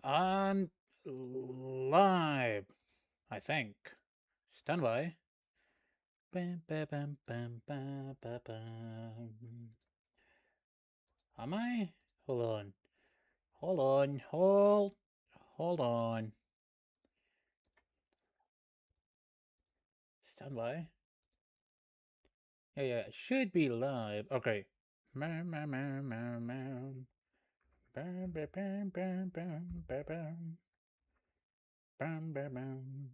On live, I think. Stand by. Bam, bam, bam, bam, bam, bam, bam. Am I? Hold on. Hold on. Hold on. Stand by. Yeah, should be live. Okay. Bam, bam, bam, bam, bam. Bam, bam, bam, bam, bam, bam, bam. Bam, bam, bam.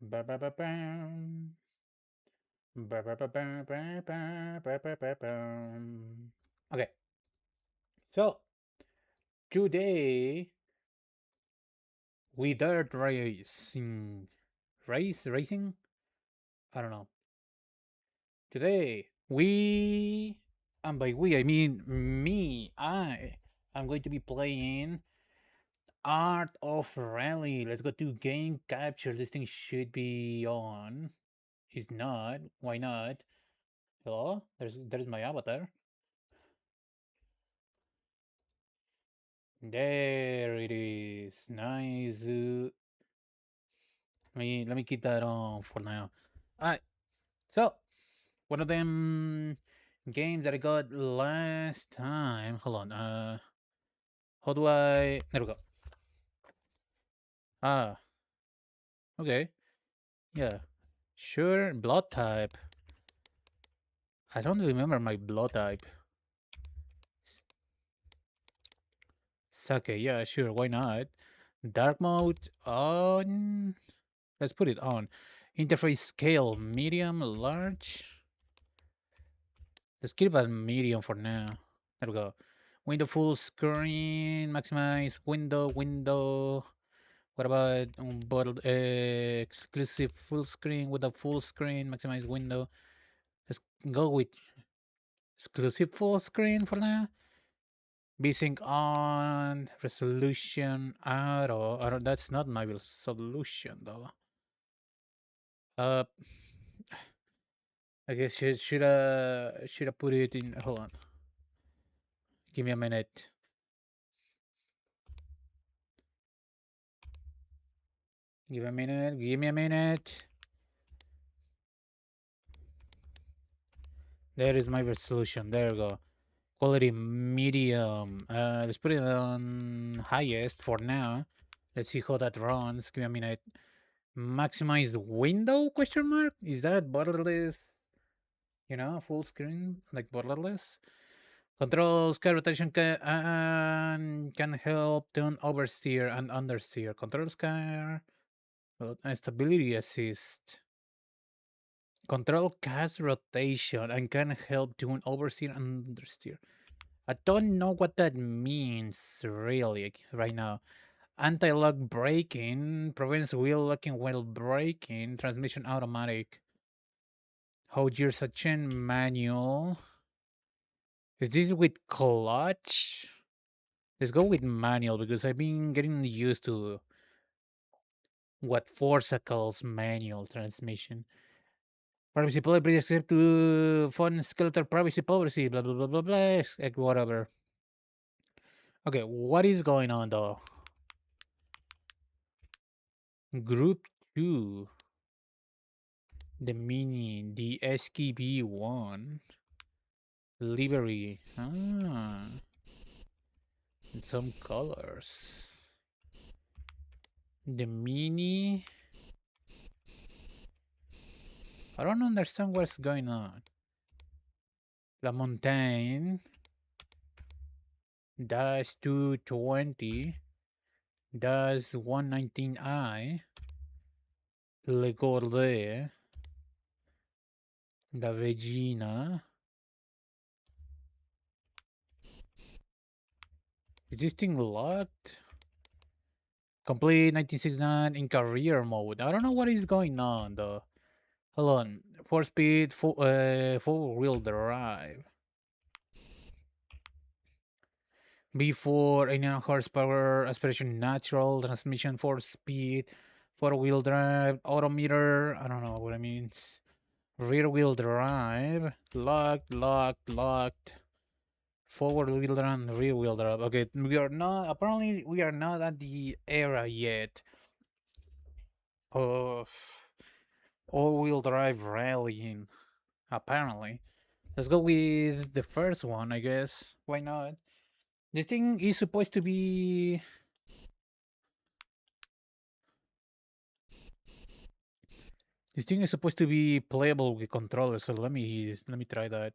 Bam, bam, bam, bam. Bam, bam, bam, bam, bam, bam, bam, bam, bam, bam. Okay, so today we dirt racing. Racing? I don't know. Today we, and by we I mean me, I am going to be playing Art of Rally. Let's go to game capture. This thing should be on. It's not. Why not? Hello? There's my avatar. There it is. Nice. Let me keep that on for now. Alright. So one of them games that I got last time. Hold on. How do I? There we go. Ah, okay. Yeah, sure. Blood type. I don't remember my blood type. Sake. Yeah, sure. Why not? Dark mode on. Let's put it on. Interface scale medium, large. Let's keep it medium for now. There we go. Window full screen, maximize window. What about exclusive full screen with a full screen, maximize window? Let's go with exclusive full screen for now. VSync on, resolution auto. That's not my solution though. Uh, I guess should I put it in? Hold on, give me a minute. Give me a minute. Give me a minute. There is my resolution. There we go. Quality medium. Let's put it on highest for now. Let's see how that runs. Give me a minute. Maximized window? Question mark? Is that borderless? Full screen like borderless. Control sky rotation can help tune oversteer and understeer. Control sky stability assist. Control cast rotation and can help tune oversteer and understeer. I don't know what that means really right now. Anti-lock braking prevents wheel locking while braking. Transmission automatic. Hold your section manual. Is this with clutch? Let's go with manual because I've been getting used to what Forza calls manual transmission. Privacy policy accept to phone skeletal privacy policy, blah blah blah blah blah, whatever. Okay, what is going on though? Group 2. The Mini, the SKB1. Livery. Ah, and some colors. The Mini. I don't understand what's going on. La Montagne. Dash 220. Dash 119i. Le Gourlet. La Vegina. Is this thing locked? Complete 1969 in career mode. I don't know what is going on though. Hold on. 4-speed, four-wheel drive. B4, 89 horsepower, aspiration natural, transmission 4-speed, four-wheel drive, odometer. I don't know what it means. Rear-wheel drive, locked. Forward wheel drive and rear wheel drive. Okay, we are not. Apparently, we are not at the era yet of all-wheel drive rallying. Apparently, let's go with the first one. I guess. Why not? This thing is supposed to be. This thing is supposed to be playable with controllers. So let me try that.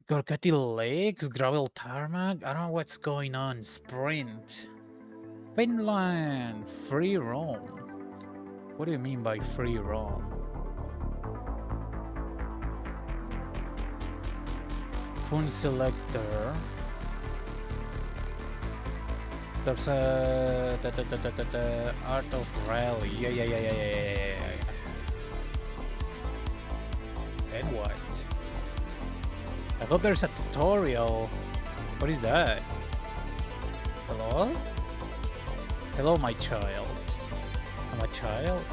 Gorgati Lakes, gravel tarmac. I don't know what's going on. Sprint. Finland, free roam. What do you mean by free roam? Phone selector. There's a Art of Rally. Yeah. And what? I hope there's a tutorial. What is that? Hello? Hello, my child. Am I a child?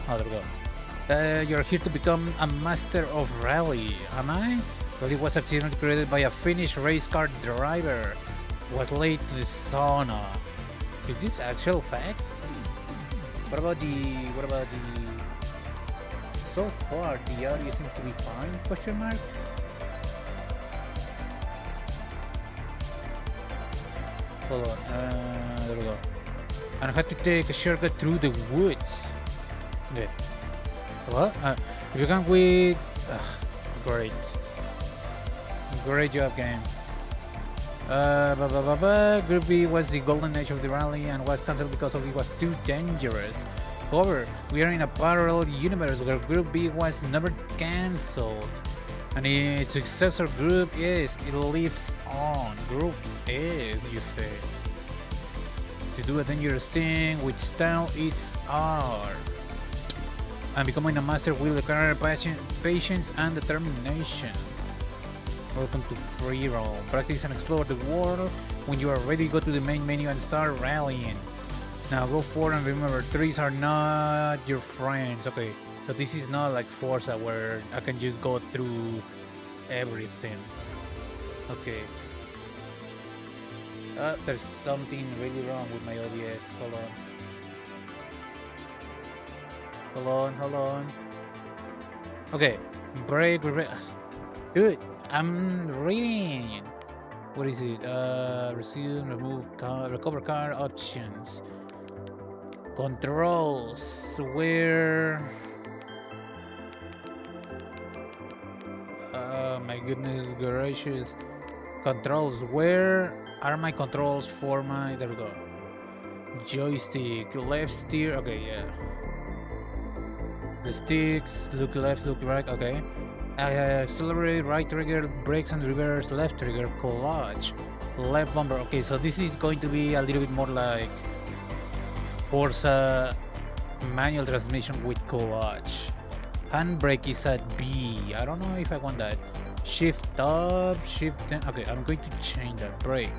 Oh, there we go. You're here to become a master of rally, am I? Well, it was accidentally created by a Finnish race car driver. Was late to the sauna. Is this actual facts? What about the... So far, the audio seems to be fine, question mark? Hold on, there we go. And I had to take a shortcut through the woods. Okay. What? If you come with... great. Great job, game. Group B was the golden age of the rally and was cancelled because it was too dangerous. However, we are in a parallel universe where Group B was never cancelled. And its successor Group is, it lives on. Group is, you say. To do a dangerous thing with style, it's art. And becoming a master will require patience and determination. Welcome to Free Roam. Practice and explore the world. When you are ready, go to the main menu and start rallying. Now go forward and remember, trees are not your friends. Okay, so this is not like Forza where I can just go through everything. Okay. There's something really wrong with my OBS. Hold on. Okay, brake. Dude, I'm reading. What is it? Resume, remove, recover car options. Controls. Where? My goodness gracious. Controls. Where are my controls for my... There we go. Joystick. Left steer. Okay, yeah. The sticks. Look left, look right. Okay. Accelerate, right trigger, brakes and reverse, left trigger, clutch, left bumper. Okay, so this is going to be a little bit more like Forza manual transmission with clutch. Handbrake is at B. I don't know if I want that. Shift up, shift down. Okay, I'm going to change that. Brake.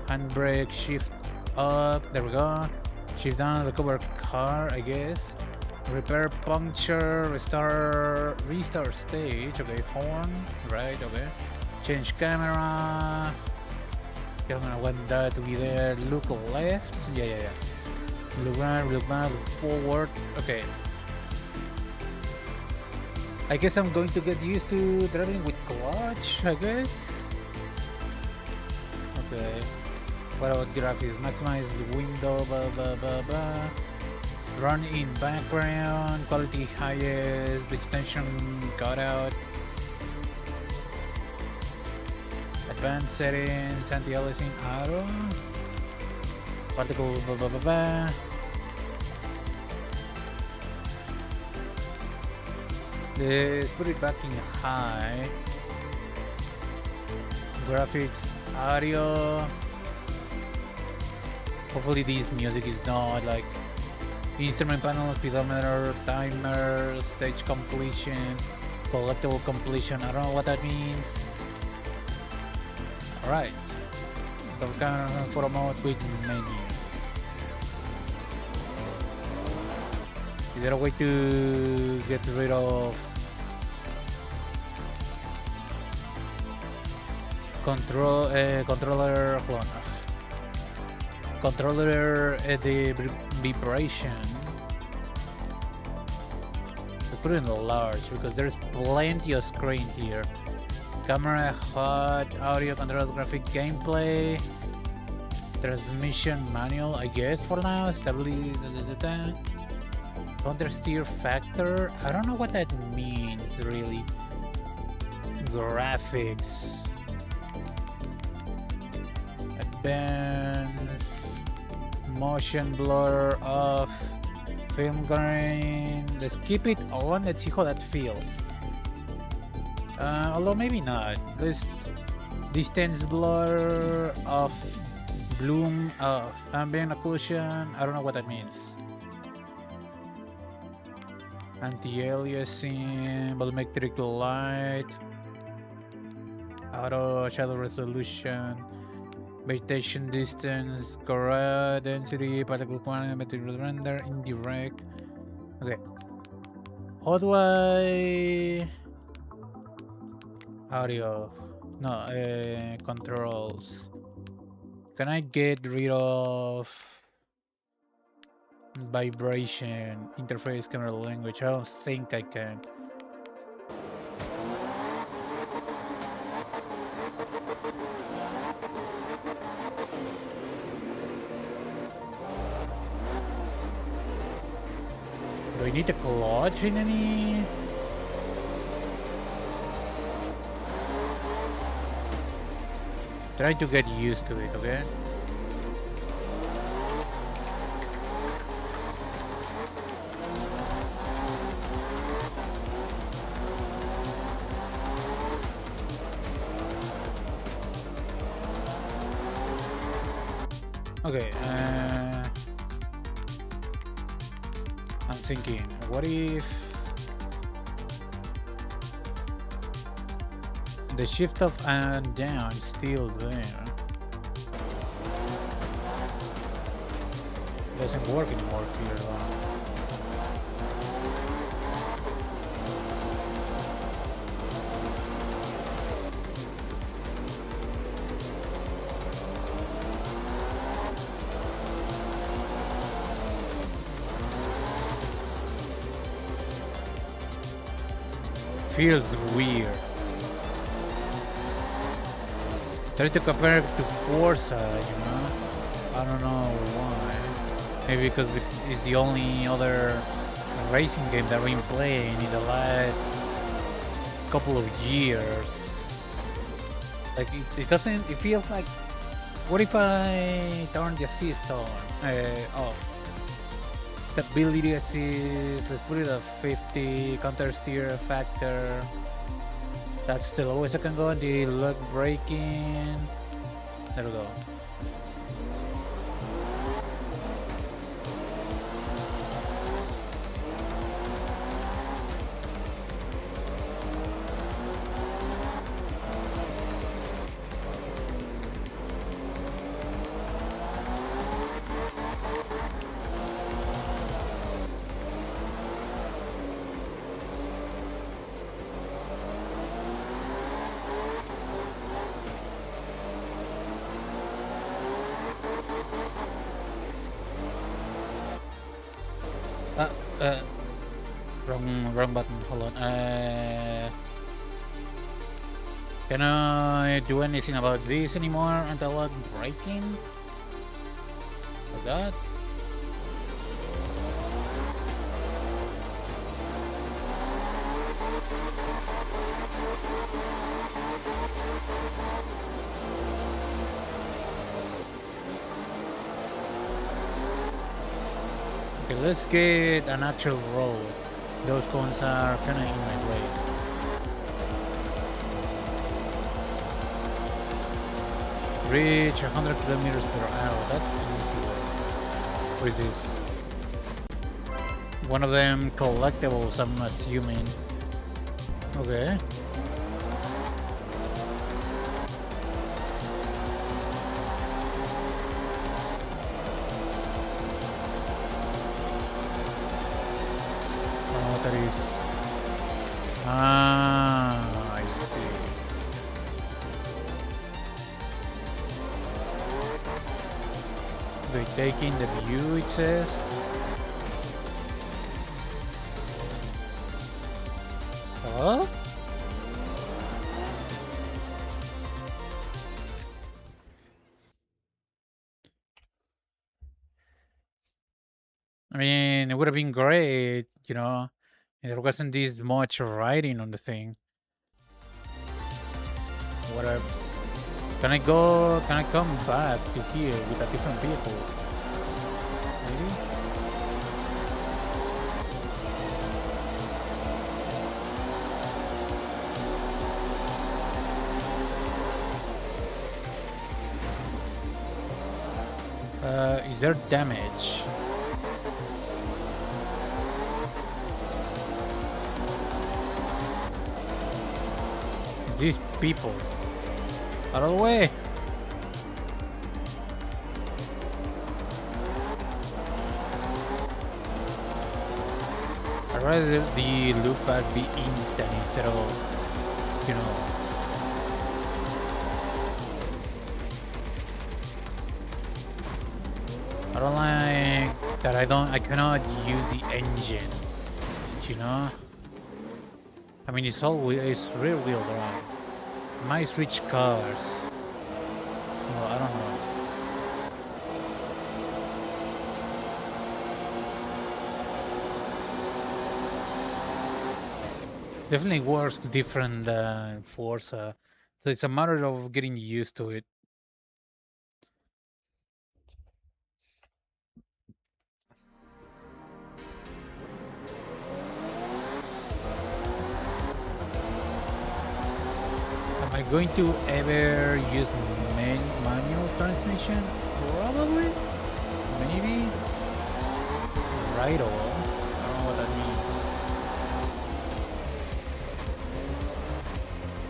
Handbrake, shift up. There we go. Shift down, recover car, I guess. Repair puncture, restart stage. Okay, horn, right? Okay, change camera. I'm gonna want that to be there. Look left. Yeah. Look right, look back, look forward. Okay. I guess I'm going to get used to driving with clutch, I guess. Okay. What about graphics? Maximize the window, blah. Run in background, quality highest, vegetation cut out. Advanced settings, anti-aliasing auto. Particle, blah. Let's put it back in high. Graphics, audio. Hopefully this music is not like instrument panel, speedometer, timer, stage completion, collectible completion. I don't know what that means. Alright. So we're gonna for a moment quick menu. Is there a way to get rid of controller, hold on. Controller the vibration. Let's put it in large because there's plenty of screen here. Camera, HUD, audio control, graphic, gameplay, transmission manual, I guess for now. Stability, understeer factor. I don't know what that means really. Graphics, advanced, motion blur off, film grain. Let's keep it on. Let's see how that feels. Although maybe not. Let's distance blur off, bloom of ambient occlusion. I don't know what that means. Anti-aliasing, volumetric light, auto shadow resolution, vegetation distance, Cora density, particle quantity, material render, indirect. Okay. How do I audio? No, controls. Can I get rid of vibration, interface, camera, language? I don't think I can. Do I need a clutch in any? Try to get used to it, okay? Okay, I'm thinking, what if the shift up and down is still there? Doesn't work anymore here. Feels weird. Try to compare it to Forza, you know? I don't know why. Maybe because it's the only other racing game that we've been playing in the last couple of years. Like it doesn't. It feels like. What if I turn the assist on? Off. Stability assist. Let's put it at 50. Counter steer factor. That's the lowest I can go. The lug braking. There we go. Wrong button. Hold on. Can I do anything about this anymore until I'm braking? Forgot. Okay, let's get an actual road. Those cones are kinda in my way. Reach 100 kilometers per hour. That's easy. What is this? One of them collectibles, I'm assuming. Okay. I see. taking the view, it says. Huh? I mean, it would have been great, you know, if there wasn't this much writing on the thing. What else? Can I go? Can I come back to here with a different vehicle? Maybe? Is there damage? These people. Out of the way! I'd rather the loop back be instant instead of, you know. I don't like that I cannot use the engine, you know? I mean, it's rear wheel drive. Might switch cars. Well, I don't know. Definitely works different than Forza. So it's a matter of getting used to it. Am I going to ever use manual transmission? Probably. Maybe. Right on. I don't know what that means.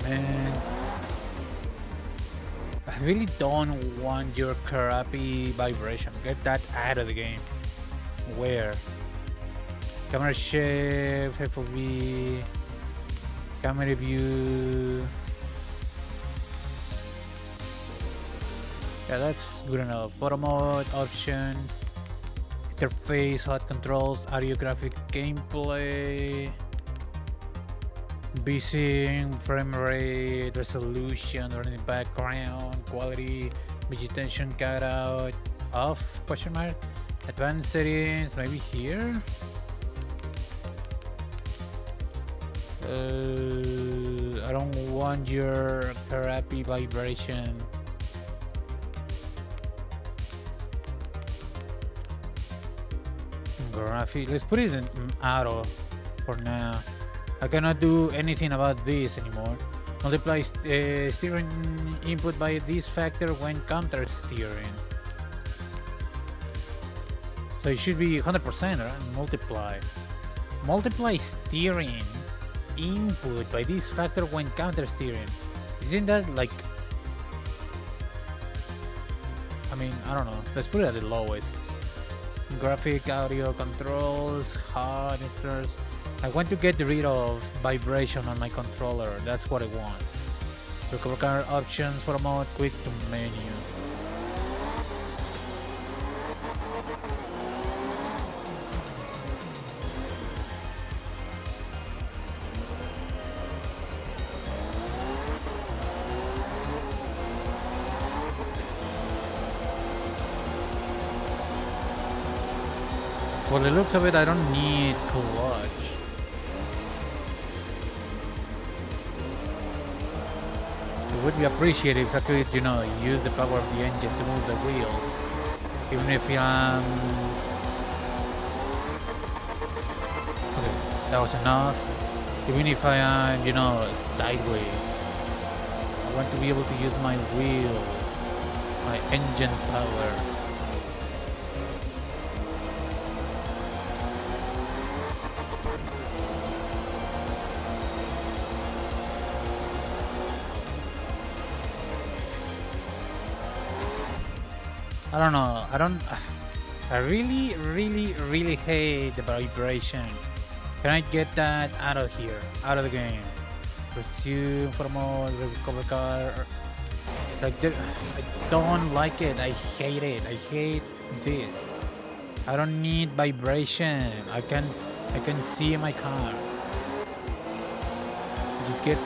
Man. I really don't want your crappy vibration. Get that out of the game. Where? Camera shift, FOV, camera view. Yeah, that's good enough. Photo mode, options, interface, HUD controls, audio graphic gameplay, VSync, frame rate, resolution, running background, quality, vegetation cutout, off, question mark, advanced settings, maybe here? I don't want your crappy vibration. Graphic. Let's put it in auto for now. I cannot do anything about this anymore. Multiply steering input by this factor when counter steering. So it should be 100%, right? Multiply steering input by this factor when counter steering. Isn't that like... I mean, I don't know. Let's put it at the lowest. Graphic, audio controls, HUD, first. I want to get rid of vibration on my controller. That's what I want. Recover car options for a mode, quick to menu. For the looks of it, I don't need clutch. It would be appreciated if I could, you know, use the power of the engine to move the wheels. Even if I'm... Okay, that was enough. Even if I am, you know, sideways. I want to be able to use my wheels, my engine power. I don't know. I really hate the vibration. Can I get that out of here? Out of the game. Resume for more, recover car. Like, I don't like it. I hate it. I hate this. I don't need vibration. I can see my car. Just get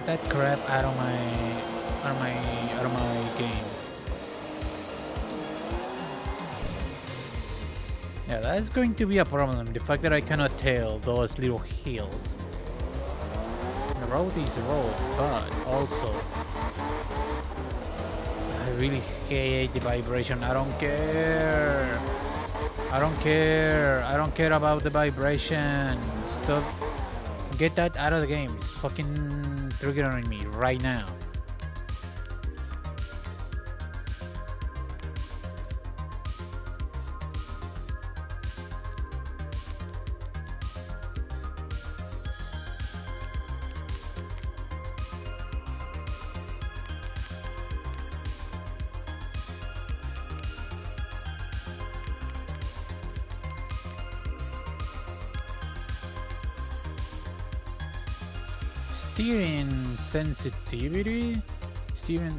that crap out of my game. Yeah, that's going to be a problem. The fact that I cannot tell those little hills. The road is a road, but also I really hate the vibration. I don't care. I don't care about the vibration. Stop. Get that out of the game. It's fucking triggering me right now. Steering sensitivity.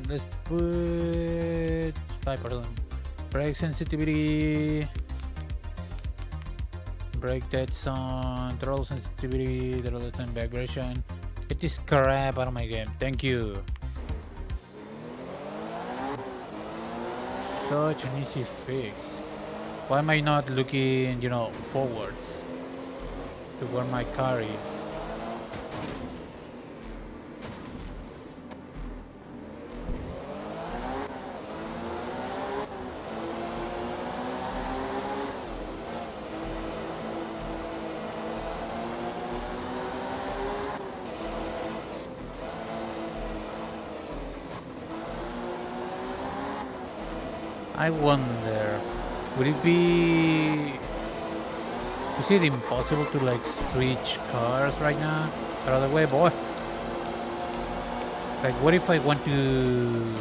Let's put 5%. Brake sensitivity. Brake dead zone. Throttle sensitivity. Throttle time vibration. Get this crap out of my game. Thank you. Such an easy fix. Why am I not looking, forwards to where my car is? I wonder, would it be... Is it impossible to switch cars right now? Out of the way, boy. What if I want to...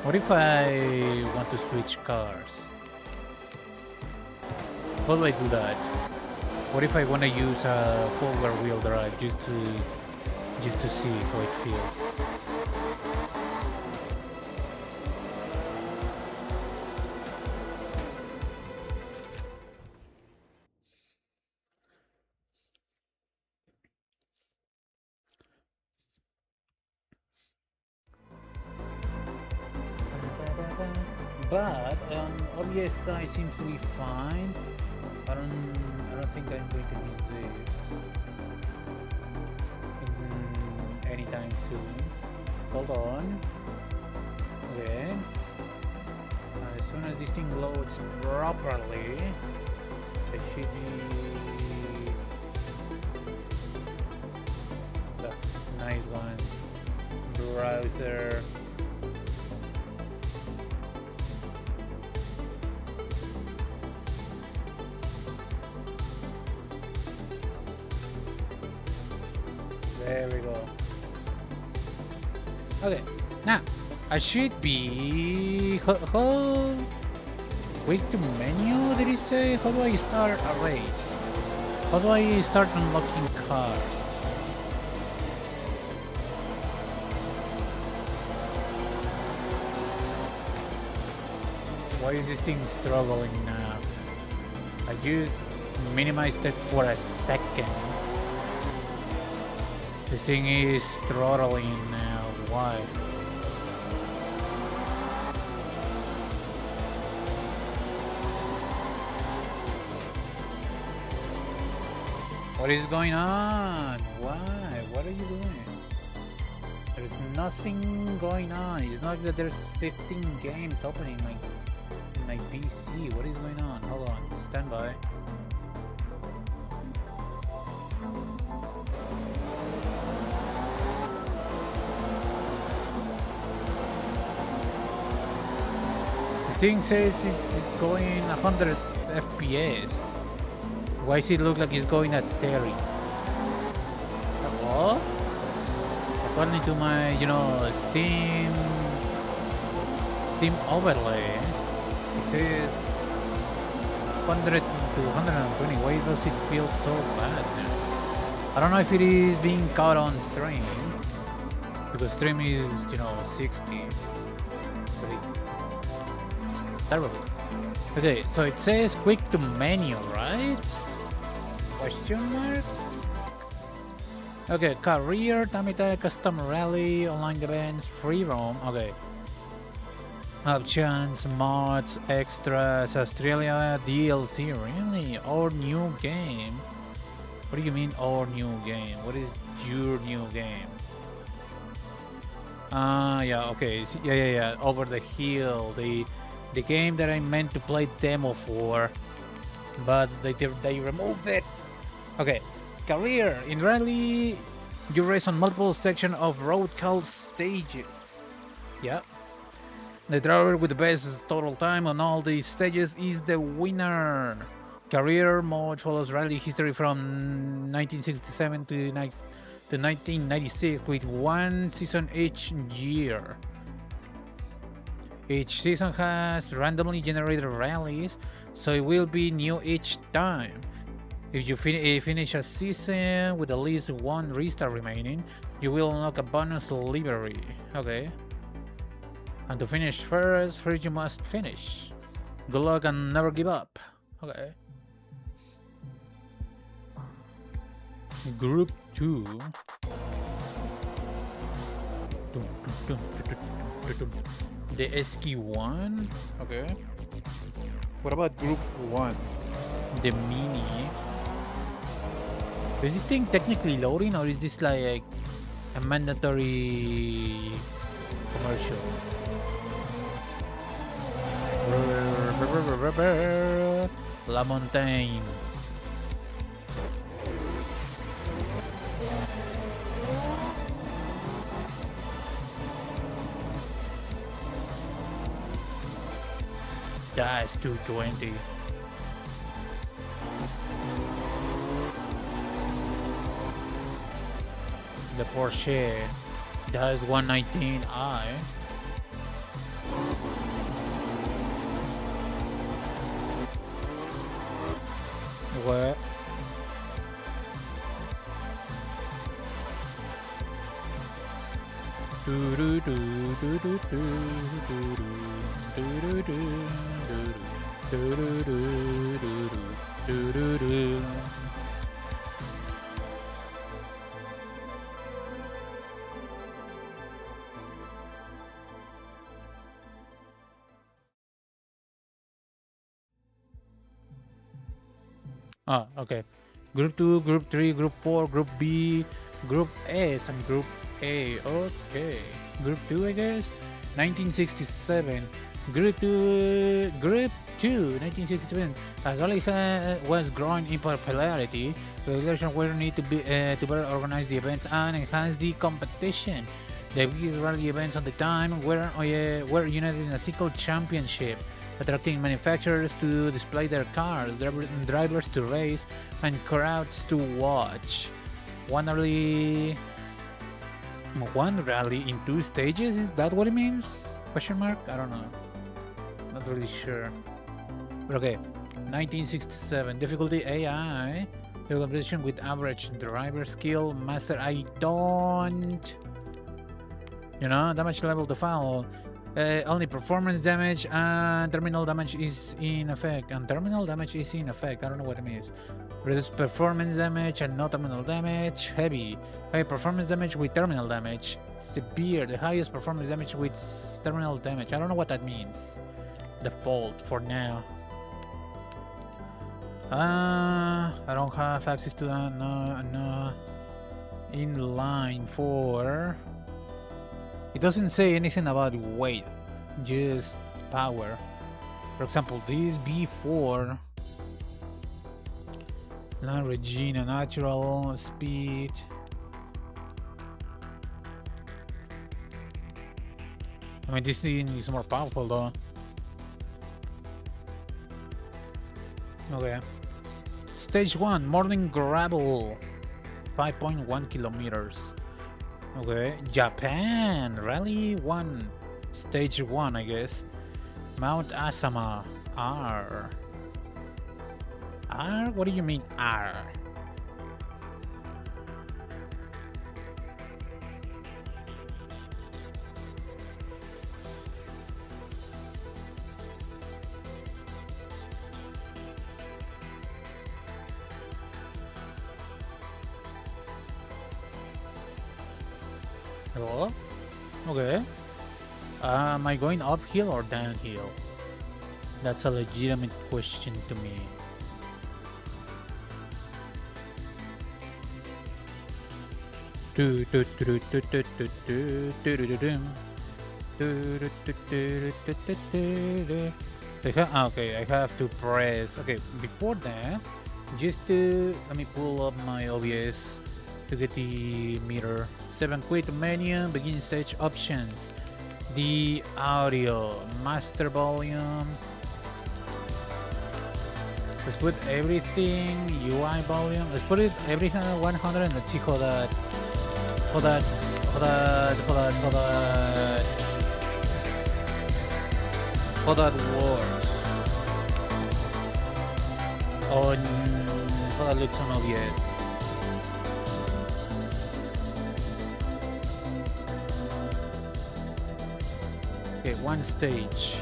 What if I want to switch cars? How do I do that? What if I want to use a four-wheel drive just to see how it feels? But OBSI seems to be fine. I don't think I'm going to need this anytime soon. Hold on. Okay. As soon as this thing loads properly, it should be the nice one. Browser. There we go. Okay, now I should be. How? Wait to menu. Did it say? How do I start a race? How do I start unlocking cars? Why is this thing struggling now? I just minimized it for a second. This thing is throttling now. Why? What is going on? Why? What are you doing? There's nothing going on. It's not that there's 15 games opening in my PC. What is going on? Hold on. Stand by. Thing says it's going 100 FPS. Why does it look like it's going at 30? What? According to my, Steam overlay, it says 100 to 120. Why does it feel so bad now? I don't know if it is being caught on stream, because stream is, 60. Terrible. Okay, so it says quick to menu, right? Question mark? Okay, career, Tamita, custom rally, online events, free roam. Okay. Options, mods, extras, Australia, DLC, really? Or new game? What do you mean, or new game? What is your new game? Yeah, okay. Yeah. Over the Hill, the game that I meant to play demo for, but they removed it. Okay, career in rally, you race on multiple sections of road called stages. Yeah. The driver with the best total time on all these stages is the winner. Career mode follows rally history from 1967 to 1996 with one season each year. Each season has randomly generated rallies, so it will be new each time. If you finish a season with at least one restart remaining, you will unlock a bonus livery. Okay. And to finish first you must finish. Good luck and never give up. Okay. Group 2. The SQ1? Okay. What about Group 1? The Mini. Is this thing technically loading, or is this like a mandatory commercial? La Montagne. That's 220. The Porsche does 119i. What? Ah, okay. Group 2, Group 3, Group 4, Group B, Group S, and Group A. Okay. Group 2, I guess? 1967. Group 2, 1967. As Rally was growing in popularity, regulations were needed to better organize the events and enhance the competition. The biggest rally events at the time were united in a single championship, attracting manufacturers to display their cars, drivers to race, and crowds to watch. One rally in 2 stages? Is that what it means? Question mark? I don't know. Not really sure. But okay. 1967. Difficulty AI. The competition with average driver skill. Master, I don't... damage level to follow. Only performance damage and terminal damage is in effect. I don't know what it means. Reduce performance damage and no terminal damage. Heavy. High performance damage with terminal damage. Severe. The highest performance damage with terminal damage. I don't know what that means. Default for now. I don't have access to that. No. Inline 4. It doesn't say anything about weight, just power. For example, this B4, La Regina, natural speed. I mean, this thing is more powerful though. Okay. Stage 1, morning gravel, 5.1 kilometers. Okay, Japan, Rally 1, Stage 1, I guess. Mount Asama, R. R? What do you mean, R? Hello? Okay. Am I going uphill or downhill? That's a legitimate question to me. Okay, I have to press. Okay, before that, just to let me pull up my OBS to get the meter. 7 quit menu, begin stage options. The audio, master volume. Let's put everything, UI volume. Let's put it everything at 100 and let's see how that works. On how that looks on OBS. Okay, one stage.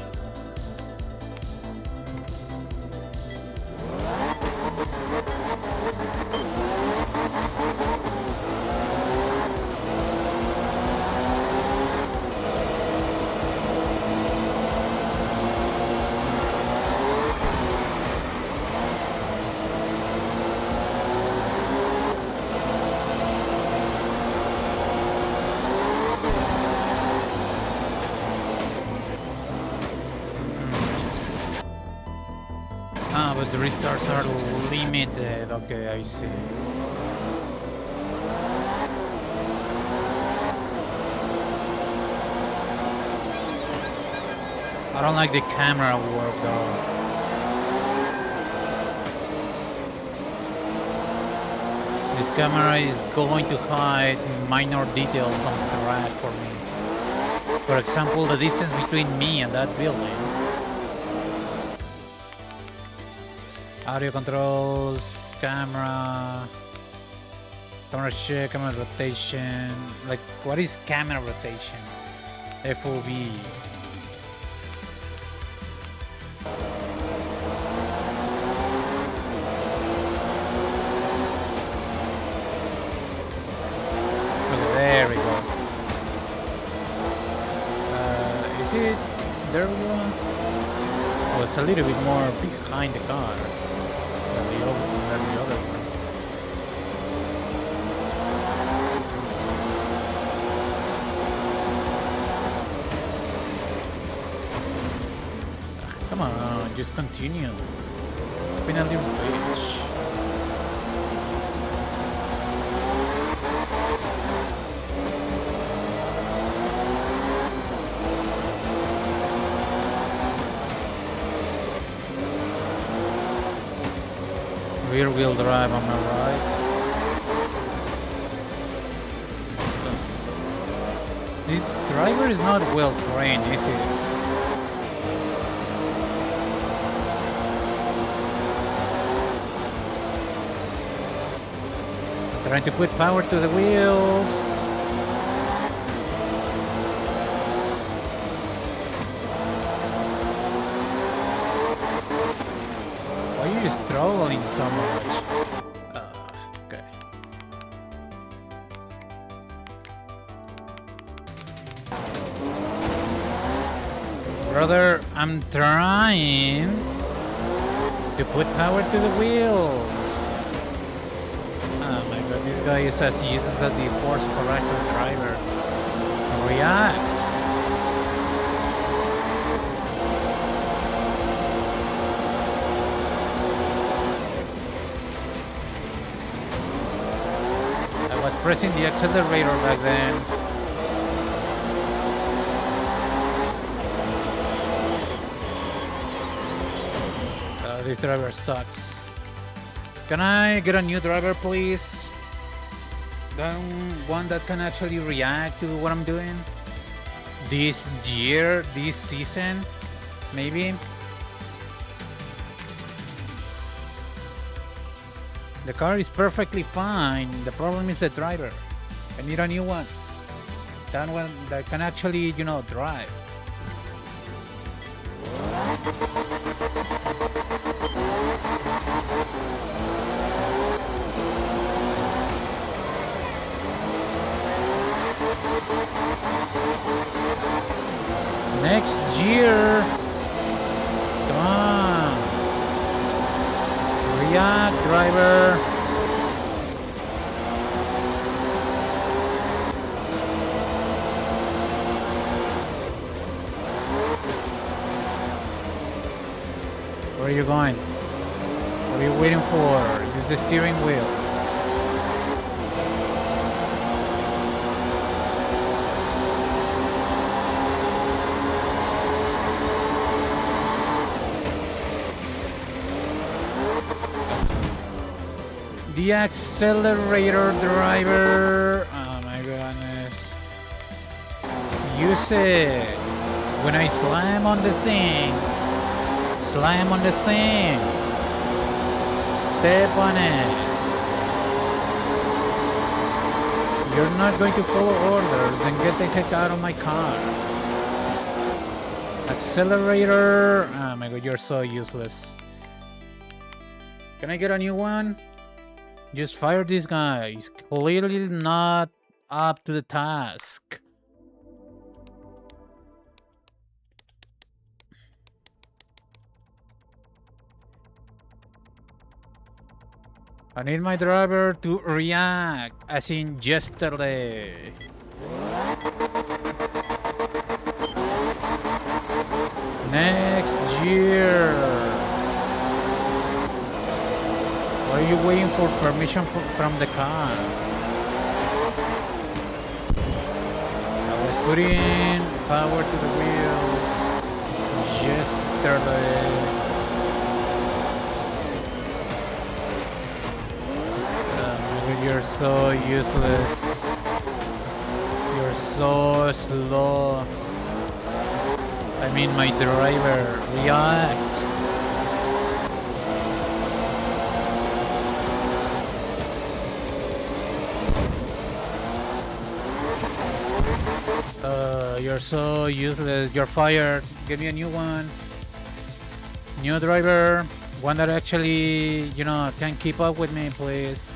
But the restarts are limited. Okay, I see. I don't like the camera work though. This camera is going to hide minor details on the track for me. For example, the distance between me and that building. Audio controls, camera shake, camera rotation. Like, what is camera rotation? FOV. Okay, there we go. Is it? There we go. Oh, it's a little bit more behind the car. The other one. Come on, just continue. Penalty reach. Rear wheel drive on my right. This driver is not well trained, is he? Trying to put power to the wheels. Why are you struggling so much? Okay. Brother, I'm trying to put power to the wheel. Oh my god, this guy is as useless as the force correction driver. React. I was pressing the accelerator back then. This driver sucks. Can I get a new driver, please? One that can actually react to what I'm doing? This year, this season, maybe? The car is perfectly fine. The problem is the driver. I need a new one. That one that can actually, drive. Next gear. Come on. React, driver. Where are you going? What are you waiting for? Use the steering wheel. The accelerator, driver. Oh my goodness. Use it. When I slam on the thing. Slam on the thing. Step on it. You're not going to follow orders, then get the heck out of my car. Accelerator. Oh my god, you're so useless. Can I get a new one? Just fire this guy. He's clearly not up to the task. I need my driver to react, as in yesterday. Next year. Why are you waiting for permission from the car? I was putting power to the wheels yesterday. You're so useless. You're so slow. I mean, my driver, react. You're so useless. You're fired. Give me a new one. New driver. One that actually, you know, can keep up with me, please.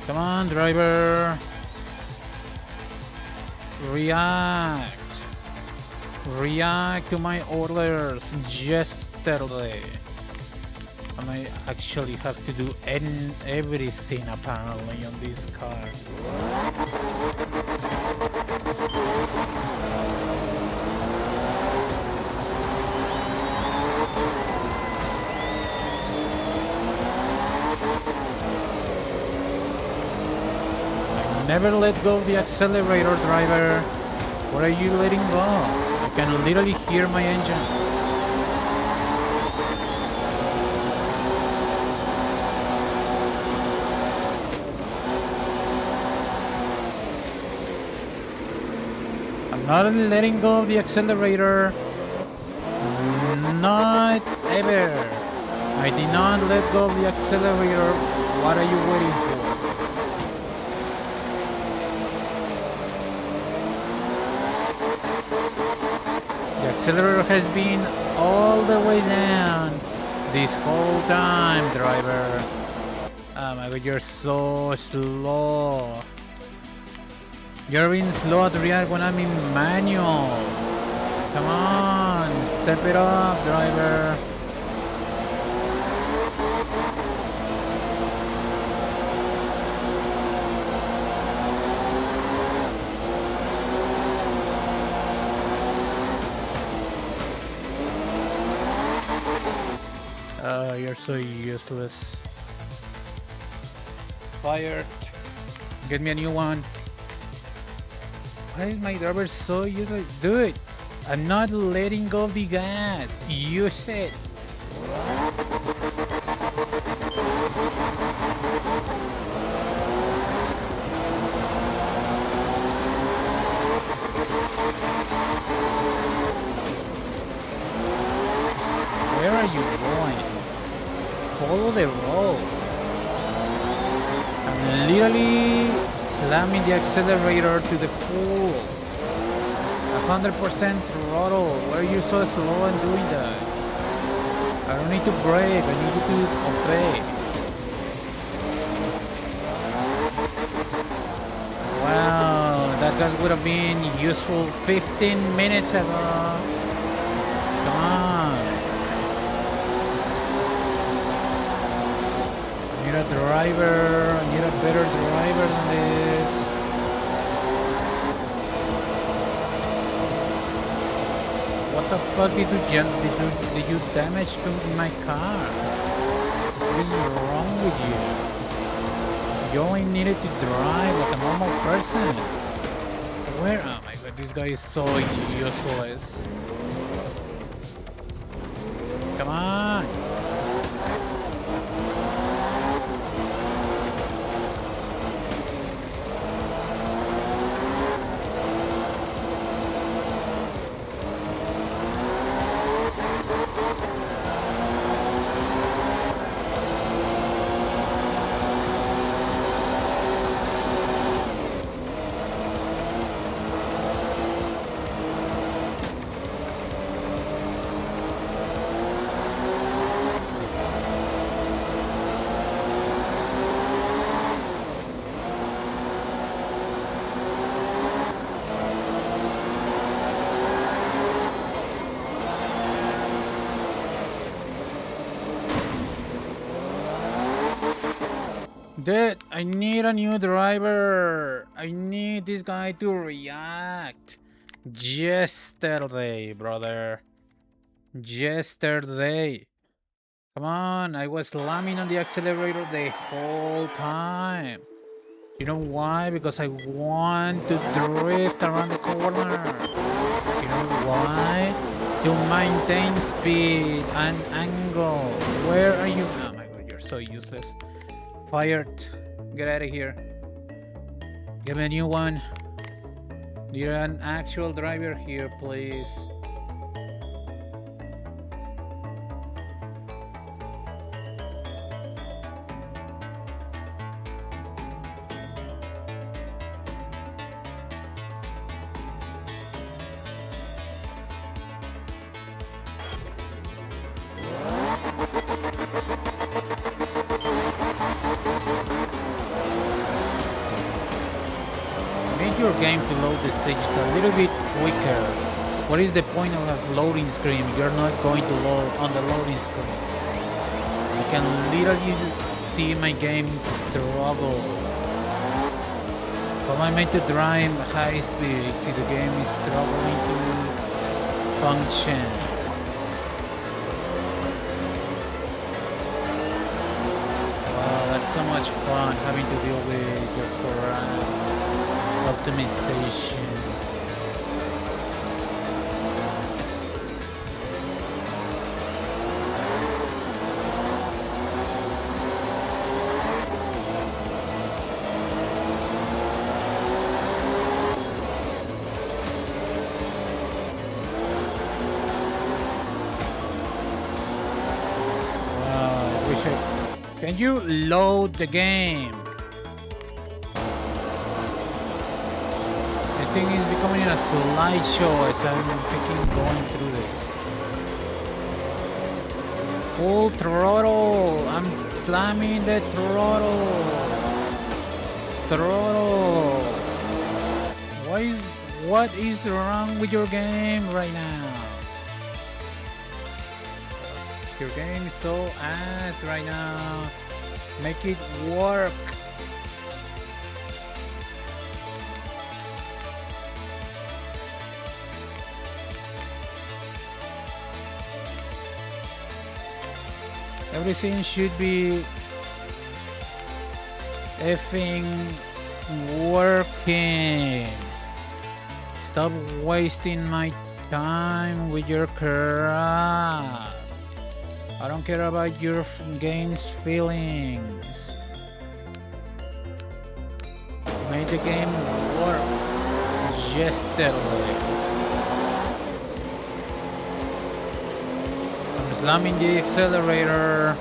Come on, driver. React. React to my orders yesterday. And I actually have to do everything apparently on this car. Never let go of the accelerator, driver. What are you letting go? I can literally hear my engine. I'm not letting go of the accelerator. Not ever. I did not let go of the accelerator. What are you waiting for? The accelerator has been all the way down this whole time, driver. Oh my god, you're so slow. You're being slow to react when I'm in manual. Come on, step it up, driver. You're so useless. Fired. Get me a new one. Why is my driver so useless? Dude, I'm not letting go of the gas. Use it. Where are you going? Follow the road. I'm literally slamming the accelerator to the full. 100% throttle. Why are you so slow in doing that? I don't need to brake, I need you to obey. Wow, that gun would have been useful 15 minutes ago. Come on. I need a driver, I need a better driver than this. What the fuck did you damage to my car? What is wrong with you? You only needed to drive like a normal person. Where? Oh my god, this guy is so useless. Come on. Dude, I need a new driver. I need this guy to react. Yesterday, brother. Yesterday. Come on, I was slamming on the accelerator the whole time. You know why? Because I want to drift around the corner. You know why? To maintain speed and angle. Where are you? Oh my god, you're so useless. Fired. Get out of here. Give me a new one. Need an actual driver here, please. Your game to load the stage a little bit quicker. What is the point of a loading screen? You're not going to load on the loading screen. You can literally see my game struggle. How am I meant to drive high speed if the game is struggling to function? Wow, that's so much fun having to deal with your crap. Optimization. Wow, I wish I... Can you load the game? Thing is becoming a slideshow as I'm freaking going through this. Full throttle. I'm slamming the throttle. Throttle. What is wrong with your game right now? Your game is so ass right now. Make it work. Everything should be effing working. Stop wasting my time with your crap. I don't care about your game's feelings. Make the game work. Yesterday. Slamming the accelerator.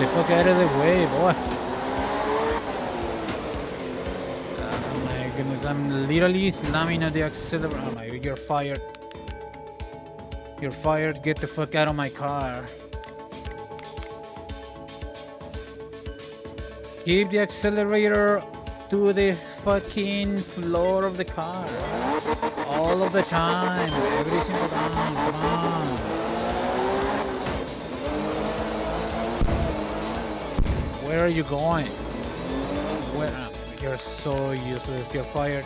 the fuck out of the way, boy. Oh my goodness, I'm literally slamming at the accelerator. Oh my god, you're fired. You're fired. Get the fuck out of my car. Keep the accelerator to the fucking floor of the car. All of the time. Every single time. Come on. Where are you going? Where? You're so useless. You're fired.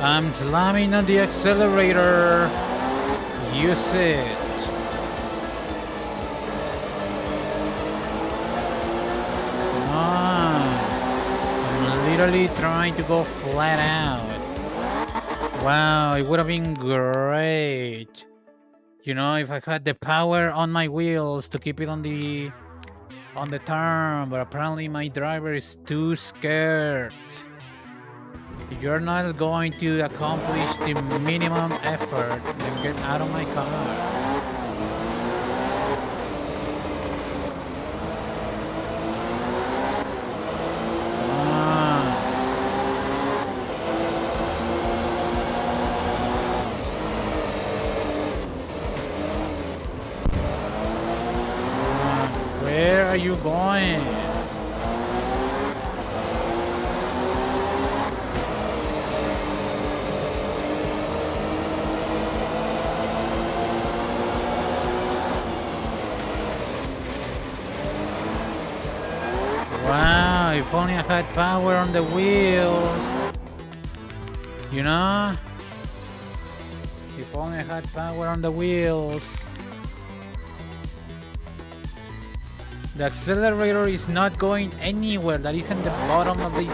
I'm slamming on the accelerator. Use it. Come on. I'm literally trying to go flat out. Wow, it would have been great. You know, if I had the power on my wheels to keep it on the turn, but apparently my driver is too scared. You're not going to accomplish the minimum effort, then get out of my car. Where are you going? Wow, if only I had power on the wheels. You know? If only I had power on the wheels. The accelerator is not going anywhere. That is in the bottom of the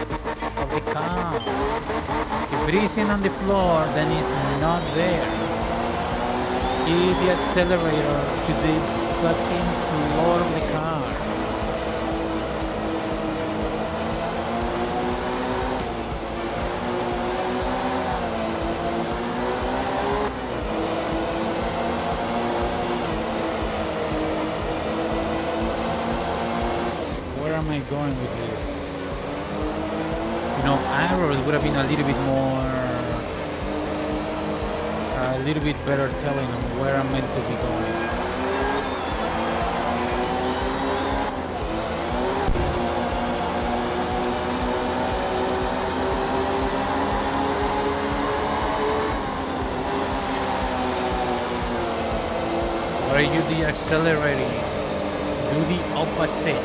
car. If it isn't on the floor, then it's not there. Keep the accelerator to the fucking floor of the car. Where am I going with this? You know, arrows would have been a little bit more, a little bit better telling on where I'm meant to be going. Why are you deaccelerating? Do the opposite.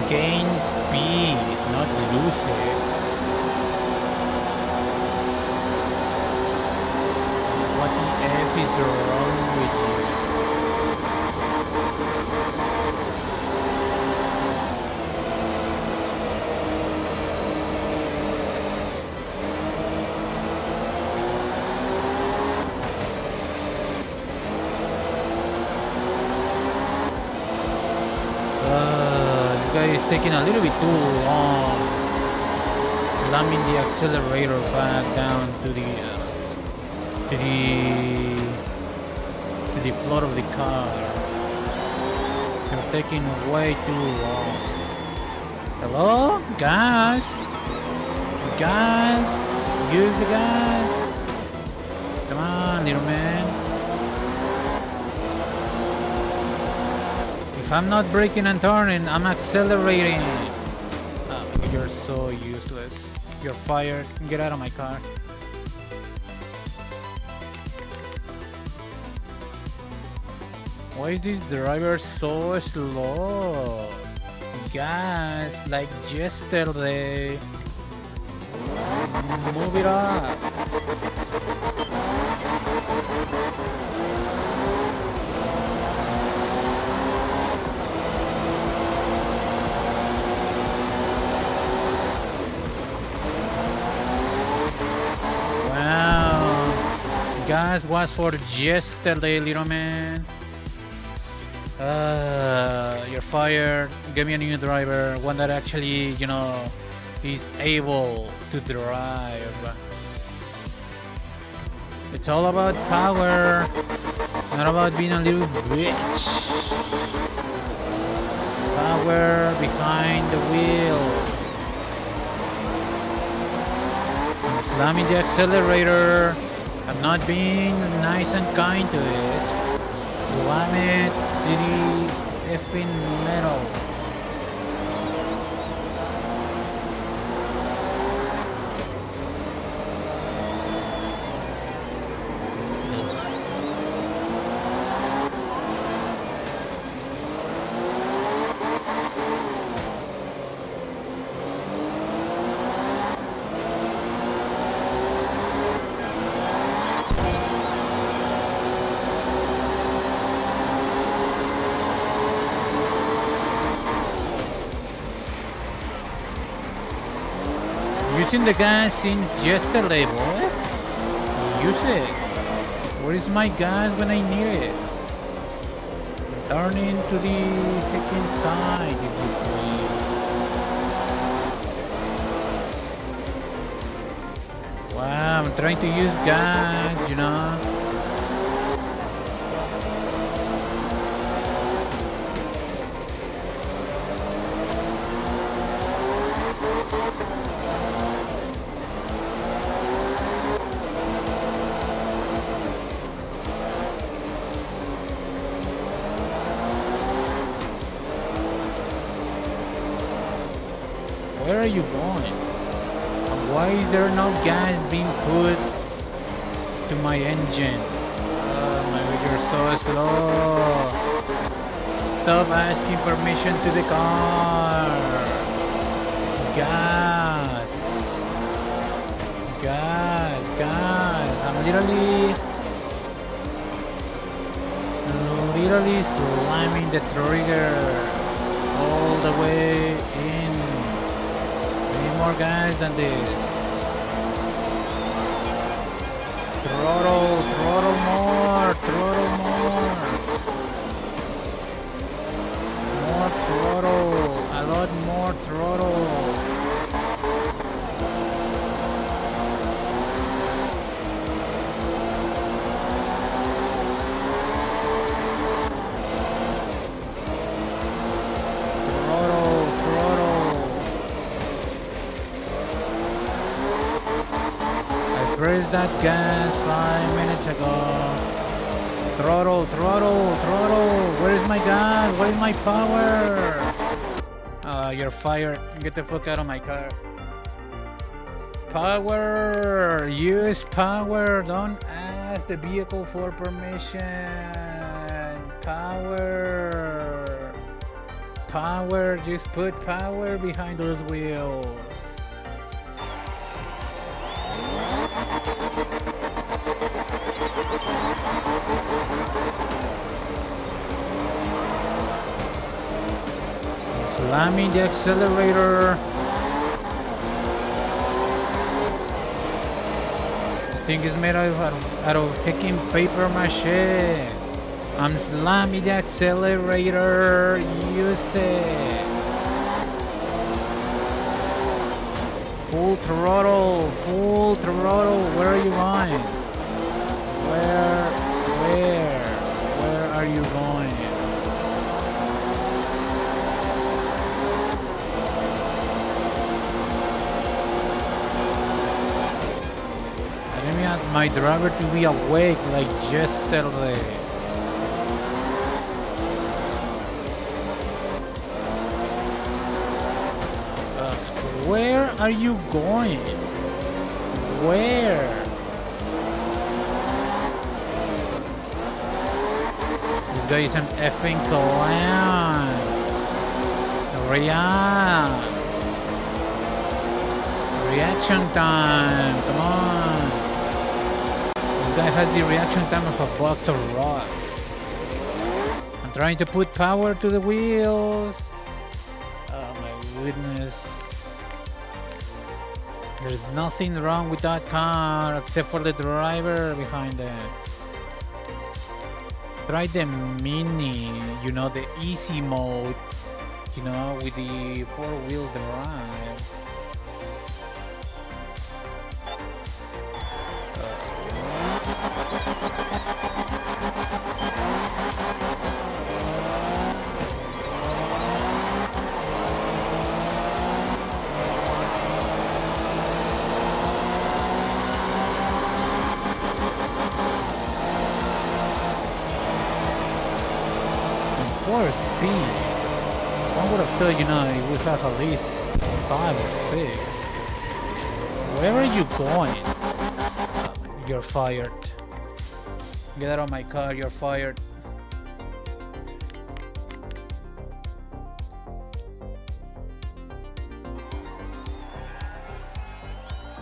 Gain speed, not lose it. What the F is wrong with you? It's taking a little bit too long. Slamming the accelerator back down to the floor of the car. You're taking way too long. Hello? Gas? Gas? Use the gas? Come on, little man. If I'm not braking and turning, I'm accelerating. You're so useless. You're fired. Get out of my car. Why is this driver so slow? Guys, like yesterday. Move it up. Wow. Guys, was for yesterday, little man. You're fired. Give me a new driver, one that actually, you know, is able to drive. It's all about power, not about being a little bitch. Power behind the wheel. I'm slamming the accelerator. I'm not being nice and kind to it. Slam it to the effing metal. Using the gas since yesterday, boy. Use it. Where is my gas when I need it? Turn into the freaking side, if you please. Wow, I'm trying to use gas, you know. Where are you going? Why is there no gas being put to my engine? Oh my god, you're so slow. Stop asking permission to the car. Gas. Gas, gas. I'm literally slamming the trigger all the way in. More gas than this. Throttle more. More throttle, a lot more throttle. Press that gas 5 minutes ago. Throttle. Where is my gas? Where is my power? You're fired. Get the fuck out of my car. Power. Use power. Don't ask the vehicle for permission. Power. Just put power behind those wheels. Slamming the accelerator. This thing is made out of freaking paper mache. I'm slamming the accelerator. Use it. Full throttle. Where are you going? Where are you going? I want my driver to be awake like yesterday. are you going? Where? This guy is an effing clown. Reaction time. Come on. This guy has the reaction time of a box of rocks. I'm trying to put power to the wheels. Oh my goodness. There's nothing wrong with that car except for the driver behind it. Try the mini, you know, the easy mode, you know, with the four-wheel drive. For speed, one would have thought, you know, it would have at least 5 or 6. Where are you going? You're fired. Get out of my car, you're fired.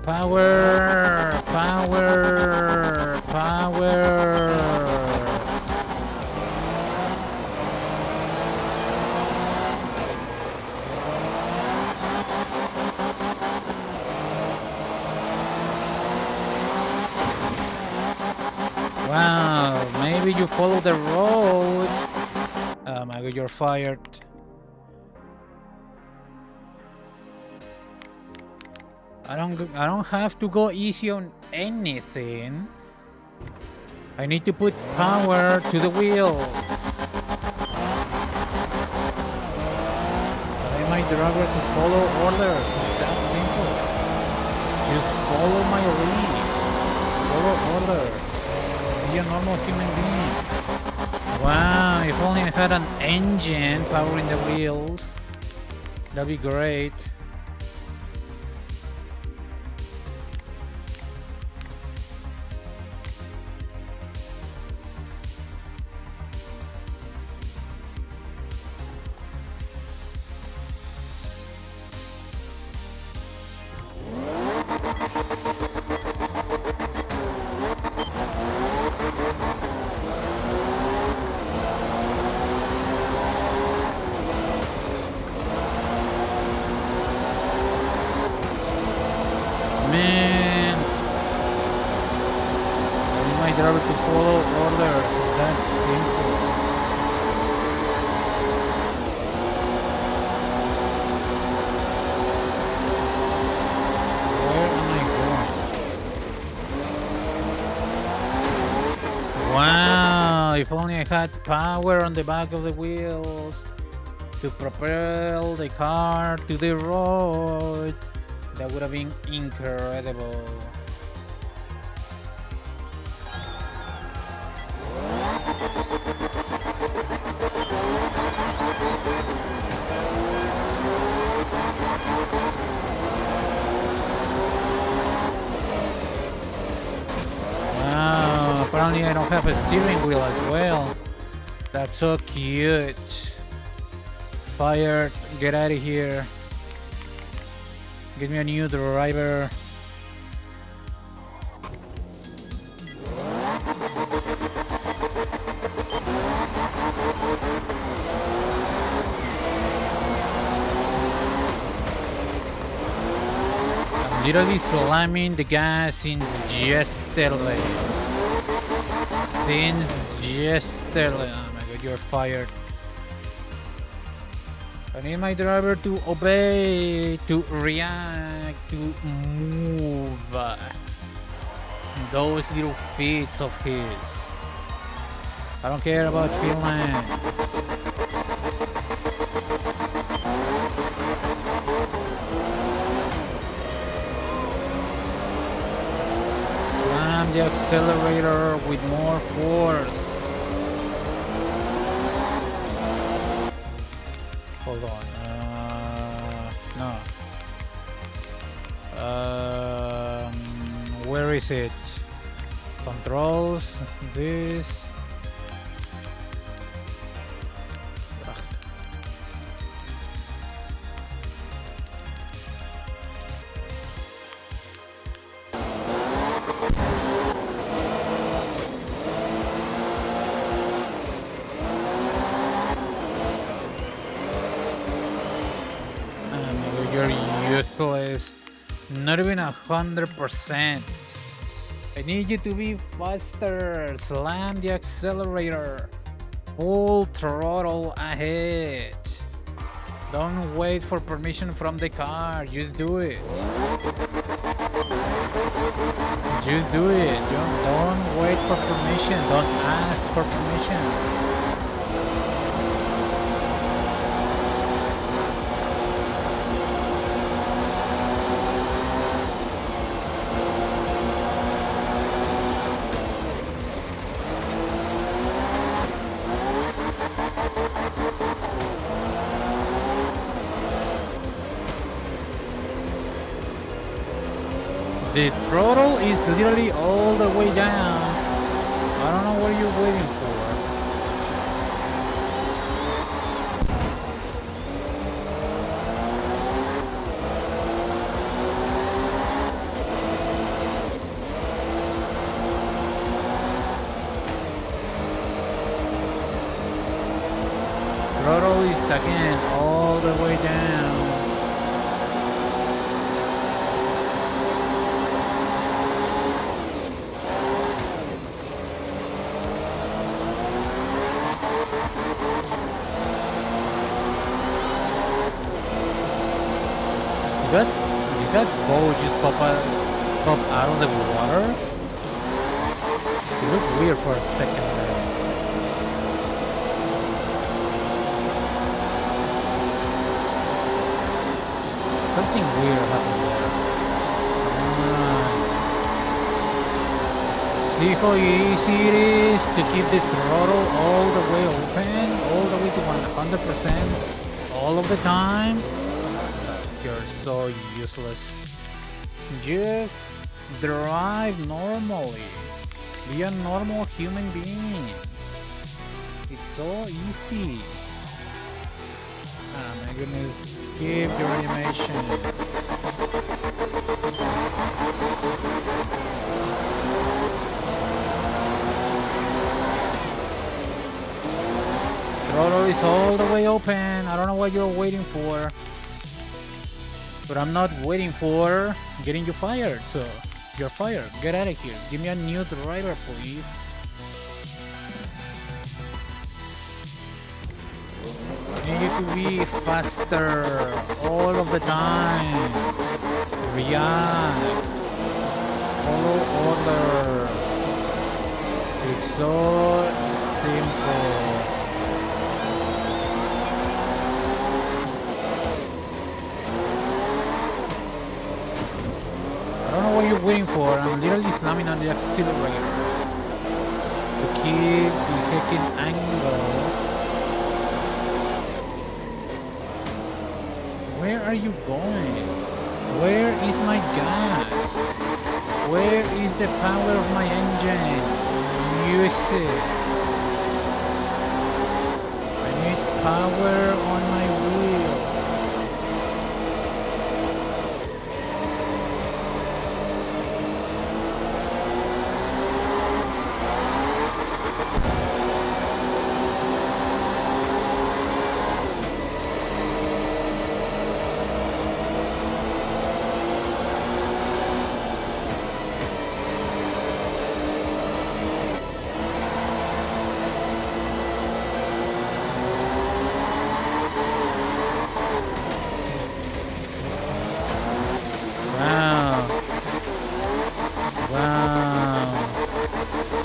Power! Power! Power! Wow, maybe you follow the road. Oh my god, you're fired. I don't have to go easy on anything. I need to put power to the wheels. I need my driver to follow orders. It's that simple. Just follow my lead. Follow orders. Be a normal human being. Wow, if only I had an engine powering the wheels. That'd be great. Man, I need my driver to follow orders. It's that simple. Where am I going? Wow, if only I had power on the back of the wheels to propel the car to the road. That would have been incredible. Wow, apparently I don't have a steering wheel as well. That's so cute. Fired, get out of here. Give me a new driver. I'm literally slamming the gas since yesterday. Since yesterday. Oh my god, you're fired. I need my driver to obey, to react, to move. Those little feet of his. I don't care about Finland. Slam the accelerator with more force. Hold on. No. Where is it? Controls, this. You're useless. Not even 100%. I need you to be faster. Slam the accelerator. Full throttle ahead. Don't wait for permission from the car. Just do it. Just do it. Don't wait for permission. Don't ask for permission. The throttle is literally all the way down. I don't know what you're waiting for. Throttle is again all the way down. Did that boat just pop out of the water? It looked weird for a second there. Something weird happened there. See how easy it is to keep the throttle all the way open? All the way to 100% all of the time? You're so useless. Just drive normally. Be a normal human being. It's so easy. Ah, my goodness. Skip your animation. Throttle is all the way open. I don't know what you're waiting for. But I'm not waiting for getting you fired, so you're fired. Get out of here. Give me a new driver, please. I need you to be faster all of the time. React. Follow order. It's so simple. I don't know what you're waiting for. I'm literally slamming on the accelerator to keep the heckin' angle. Where are you going? Where is my gas? Where is the power of my engine? Use it. I need power on my wheel.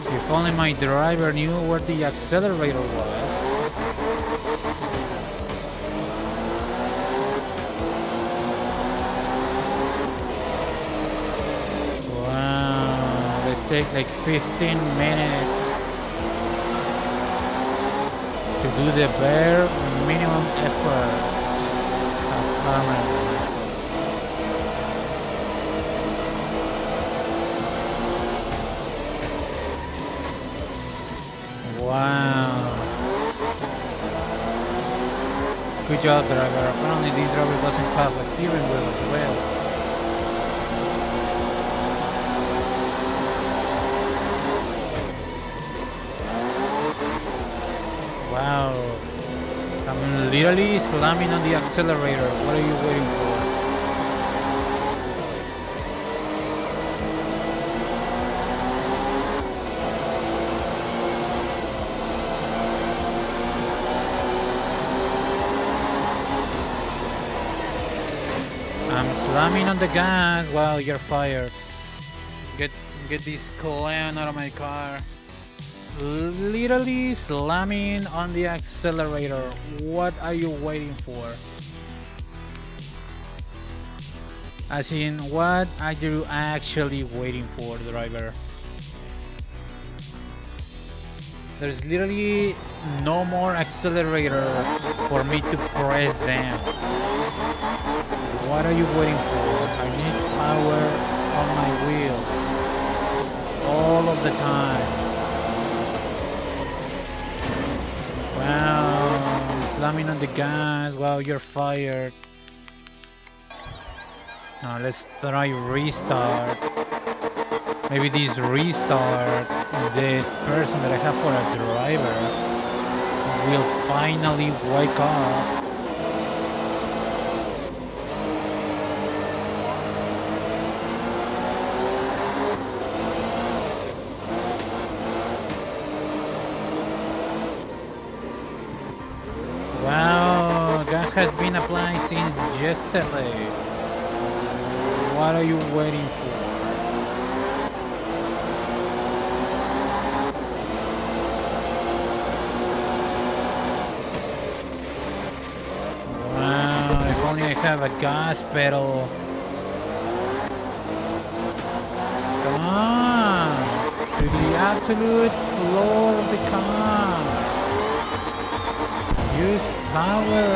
If only my driver knew where the accelerator was. Wow, let's take like 15 minutes to do the bare minimum effort. Apparently. Wow. Good job, driver. Apparently this driver doesn't have a steering wheel as well. Wow. I'm literally slamming on the accelerator. What are you waiting for? I'm slamming on the gas. Wow, you're fired. Get this clown out of my car. Literally slamming on the accelerator. What are you waiting for? As in, what are you actually waiting for, driver? There's literally no more accelerator for me to press down. What are you waiting for? I need power on my wheel all of the time. Wow, slamming on the gas. Wow, you're fired. Now let's try restart. Maybe this restart, the person that I have for a driver will finally wake up. Wow, gas has been applied since yesterday. What are you waiting for? Wow, if only I have a gas pedal. Come on, to the absolute floor of the car. Use power.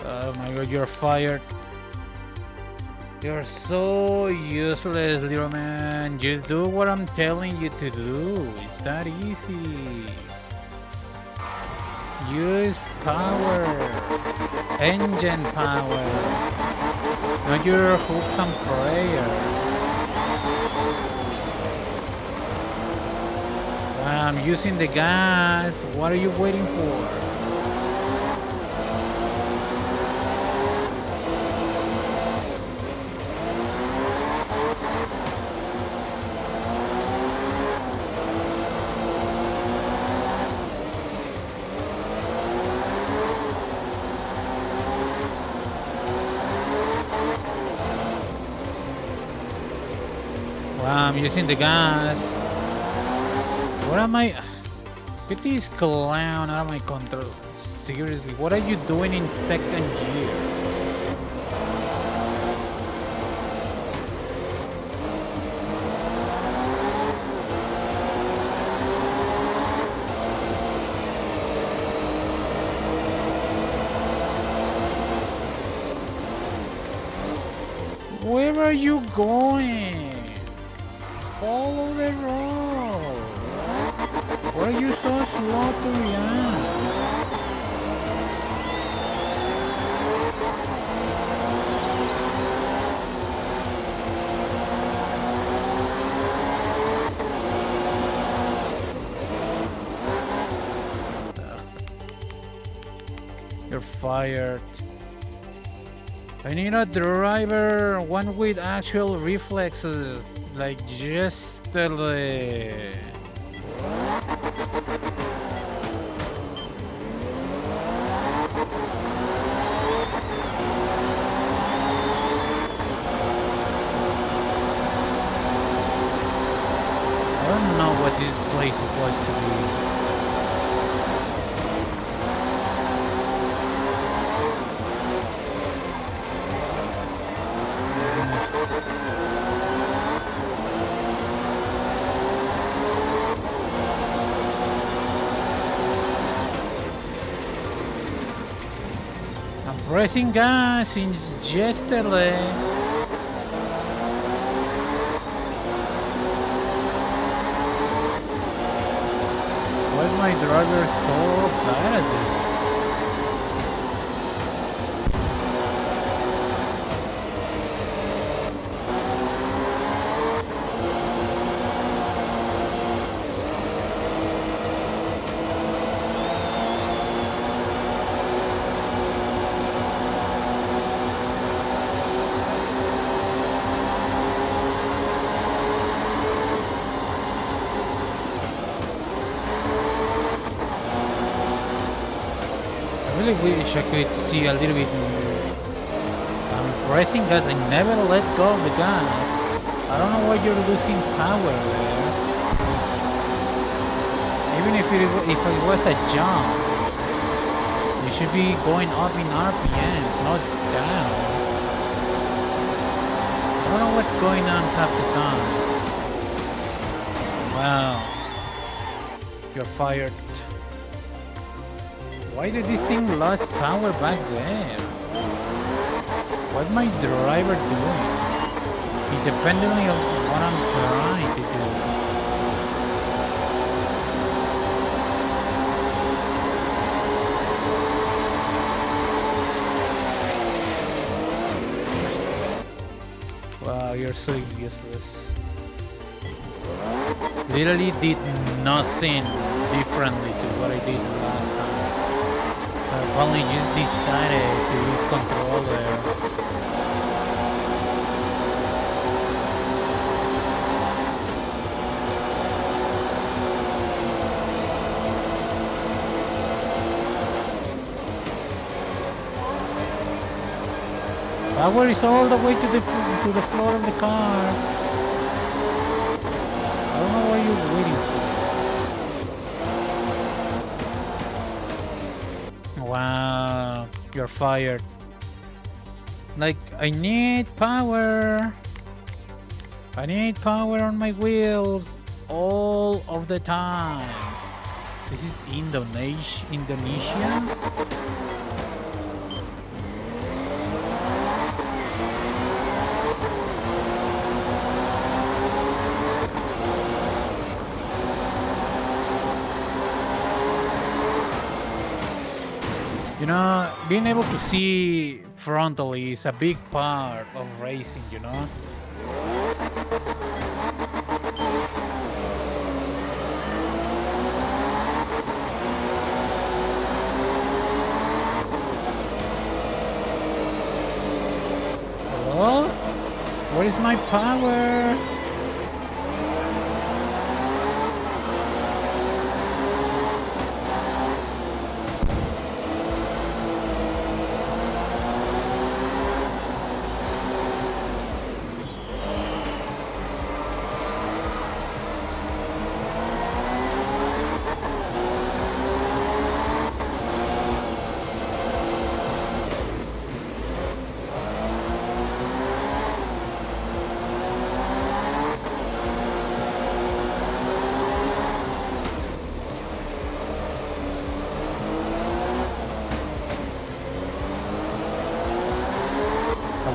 Oh my god, you're fired. You're so useless, little man. Just do what I'm telling you to do. It's that easy. Use power. Engine power. Not your hopes and prayers. I'm using the gas. What are you waiting for? I'm using the gas. What am I? Get this clown out of my control. Seriously, what are you doing in second gear? Where are you going? Follow the road. Why are you so slow to react? You're fired. I need a driver, one with actual reflexes. Like just I don't know what this place is supposed to be. I'm pressing gas since yesterday. Why is my driver so bad at this? I really wish I could see a little bit. I'm pressing gas. I never let go of the gas. I don't know why you're losing power there. Even if it was a jump, you should be going up in RPMs, not down. I don't know what's going on half the time. Wow. You're fired. Why did this thing lose power back there? What's my driver doing? Independently of what I'm trying to do. Wow, you're so useless. Literally did nothing differently to what I did last time. I've only just decided to use controller. Power is all the way to the floor of the car. I don't know what you're waiting for. Wow, you're fired. Like, I need power. I need power on my wheels all of the time. This is Indonesia? You know, being able to see frontally is a big part of racing, you know? Hello? Where is my power?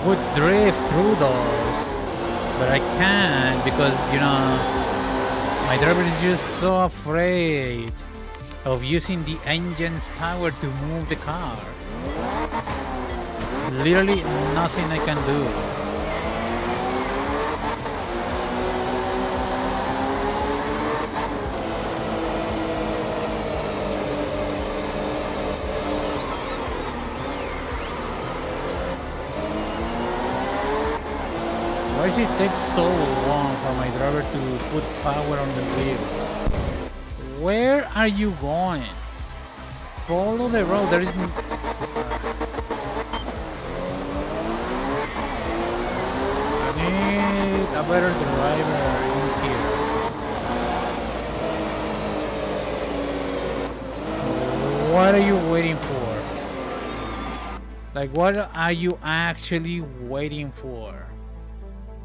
Would drift through those, but I can't because, you know, my driver is just so afraid of using the engine's power to move the car. Literally nothing I can do. Why does it take so long for my driver to put power on the wheels? Where are you going? Follow the road. There isn't. I need a better driver in here. What are you waiting for? Like, what are you actually waiting for?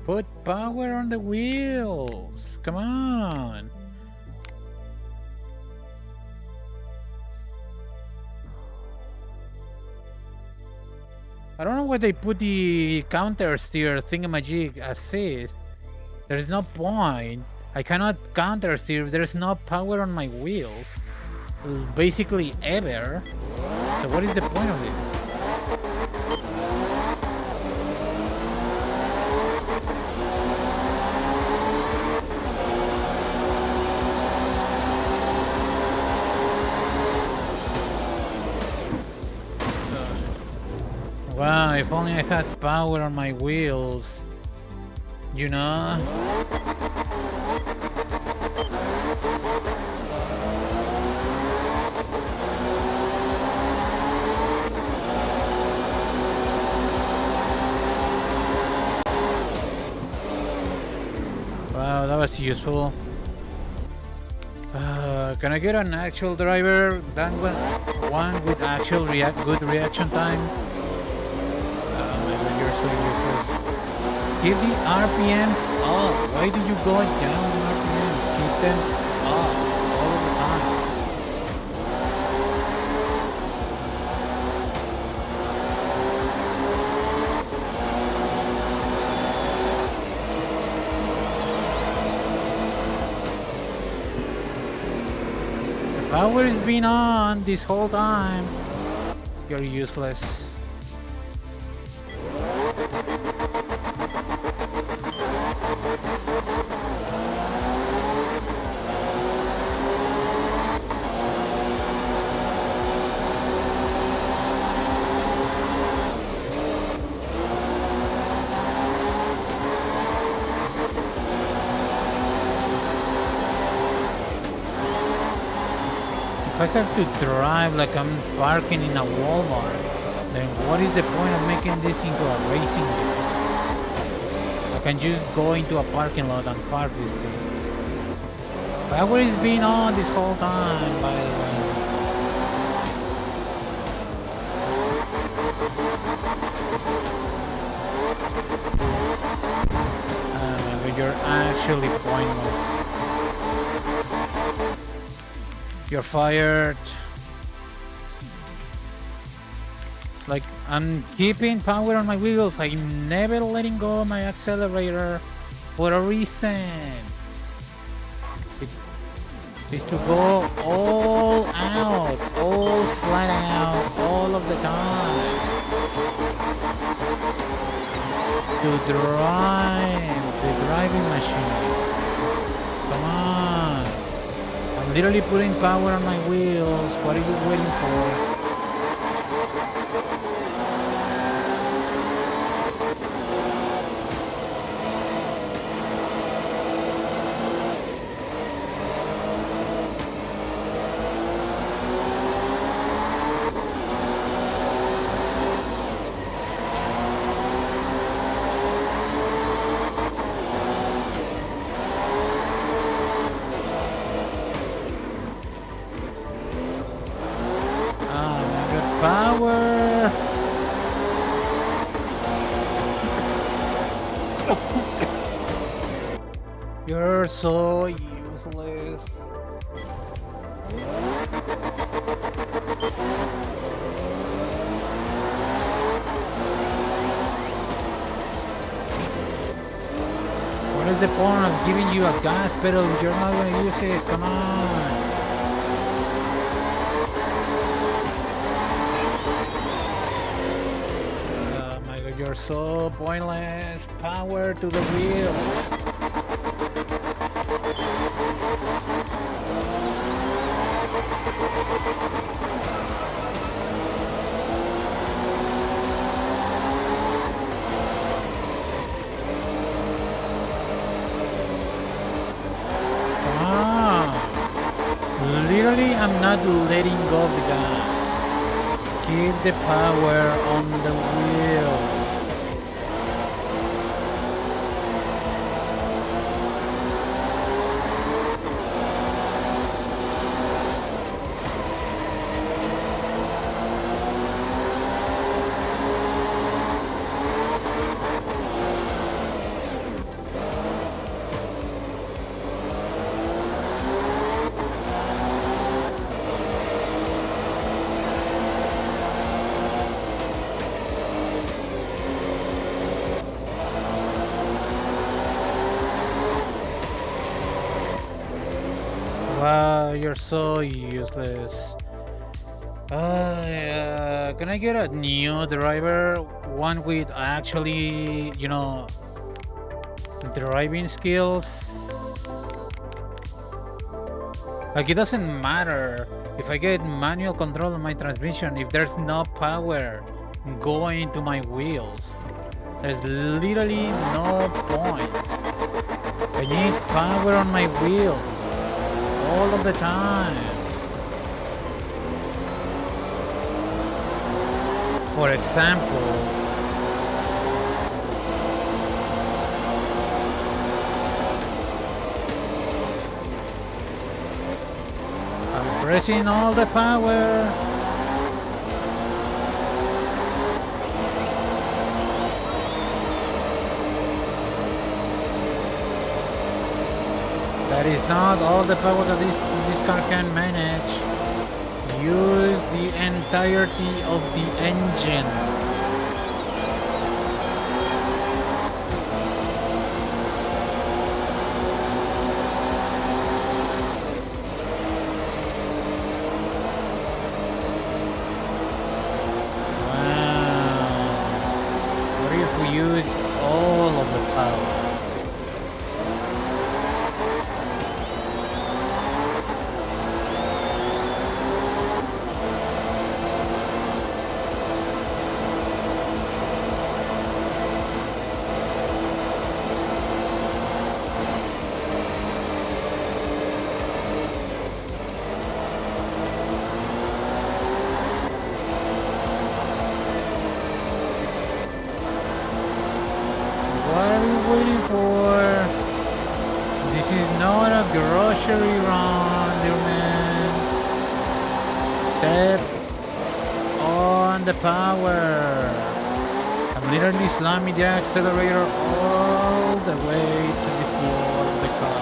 Put power on the wheels. Come on. I don't know why they put the counter steer thingamajig assist. There's no point. I cannot counter steer. There's no power on my wheels. Basically ever. So what is the point of this? Wow, if only I had power on my wheels. You know? Wow, that was useful. Can I get an actual driver? That one with actual good reaction time? My God, you're so useless. Keep the RPMs up. Why do you go down on RPMs? Keep them up all the time. Power has been on this whole time. You're useless. If I have to drive like I'm parking in a Walmart, then what is the point of making this into a racing game? I can just go into a parking lot and park this thing. Power is being on this whole time, by the way. But you're actually pointless. You're fired. Like, I'm keeping power on my wheels. I'm never letting go of my accelerator for a reason. It is to go all out, all flat out, all of the time. To drive the driving machine. Come on. I'm literally putting power on my wheels. What are you waiting for? Power! You're so useless. What is the point of giving you a gas pedal if you're not gonna use it? Come on! You're so pointless. Power to the wheel. Come on. Literally, I'm not letting go of the gas. Keep the power on the wheel. so useless. Can I get a new driver? One with actually, driving skills? Like, it doesn't matter if I get manual control on my transmission if there's no power going to my wheels. There's literally no point. I need power on my wheels all of the time. For example, I'm pressing all the power. That is not all the power that this car can manage. Use the entirety of the engine. Wow. What if we use all of the power? Grocery run, dear man. Step on the power. I'm literally slamming the accelerator all the way to the floor of the car.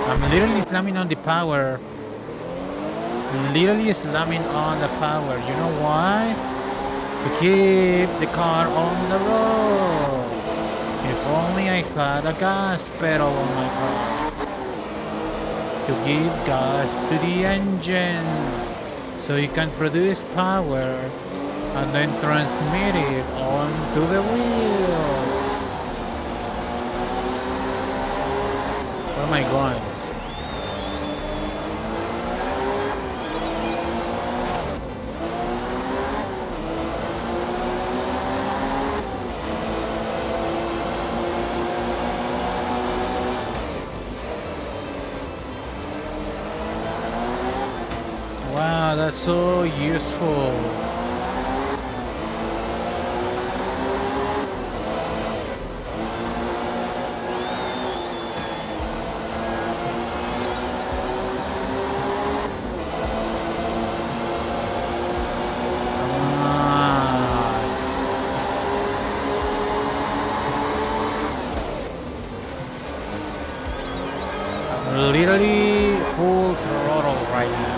I'm literally slamming on the power. Literally slamming on the power. You know why? To keep the car on the road. If only I had a gas pedal on my car. To give gas to the engine. So it can produce power and then transmit it onto the wheels. Where am I going? Wow, that's so useful. I'm literally full throttle right now.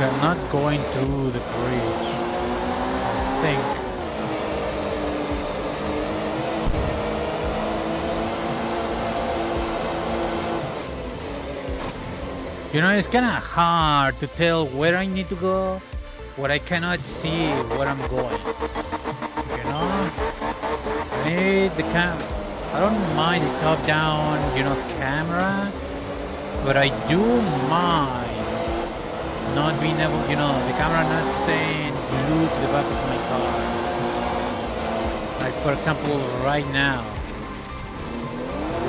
I'm not going through the bridge, I think. You know, it's kind of hard to tell where I need to go, where I cannot see where I'm going. You know? I need the I don't mind the top-down, camera, but I do mind not being able, the camera not staying glued to the back of my car. Like, for example, right now.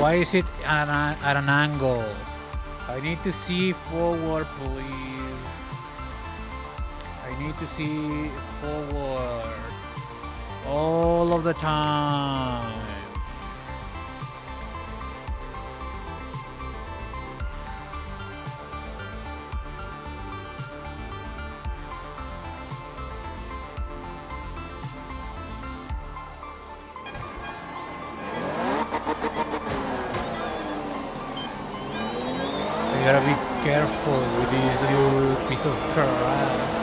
Why is it at an angle? I need to see forward, please. I need to see forward. all of the time. You gotta be careful with this little piece of crap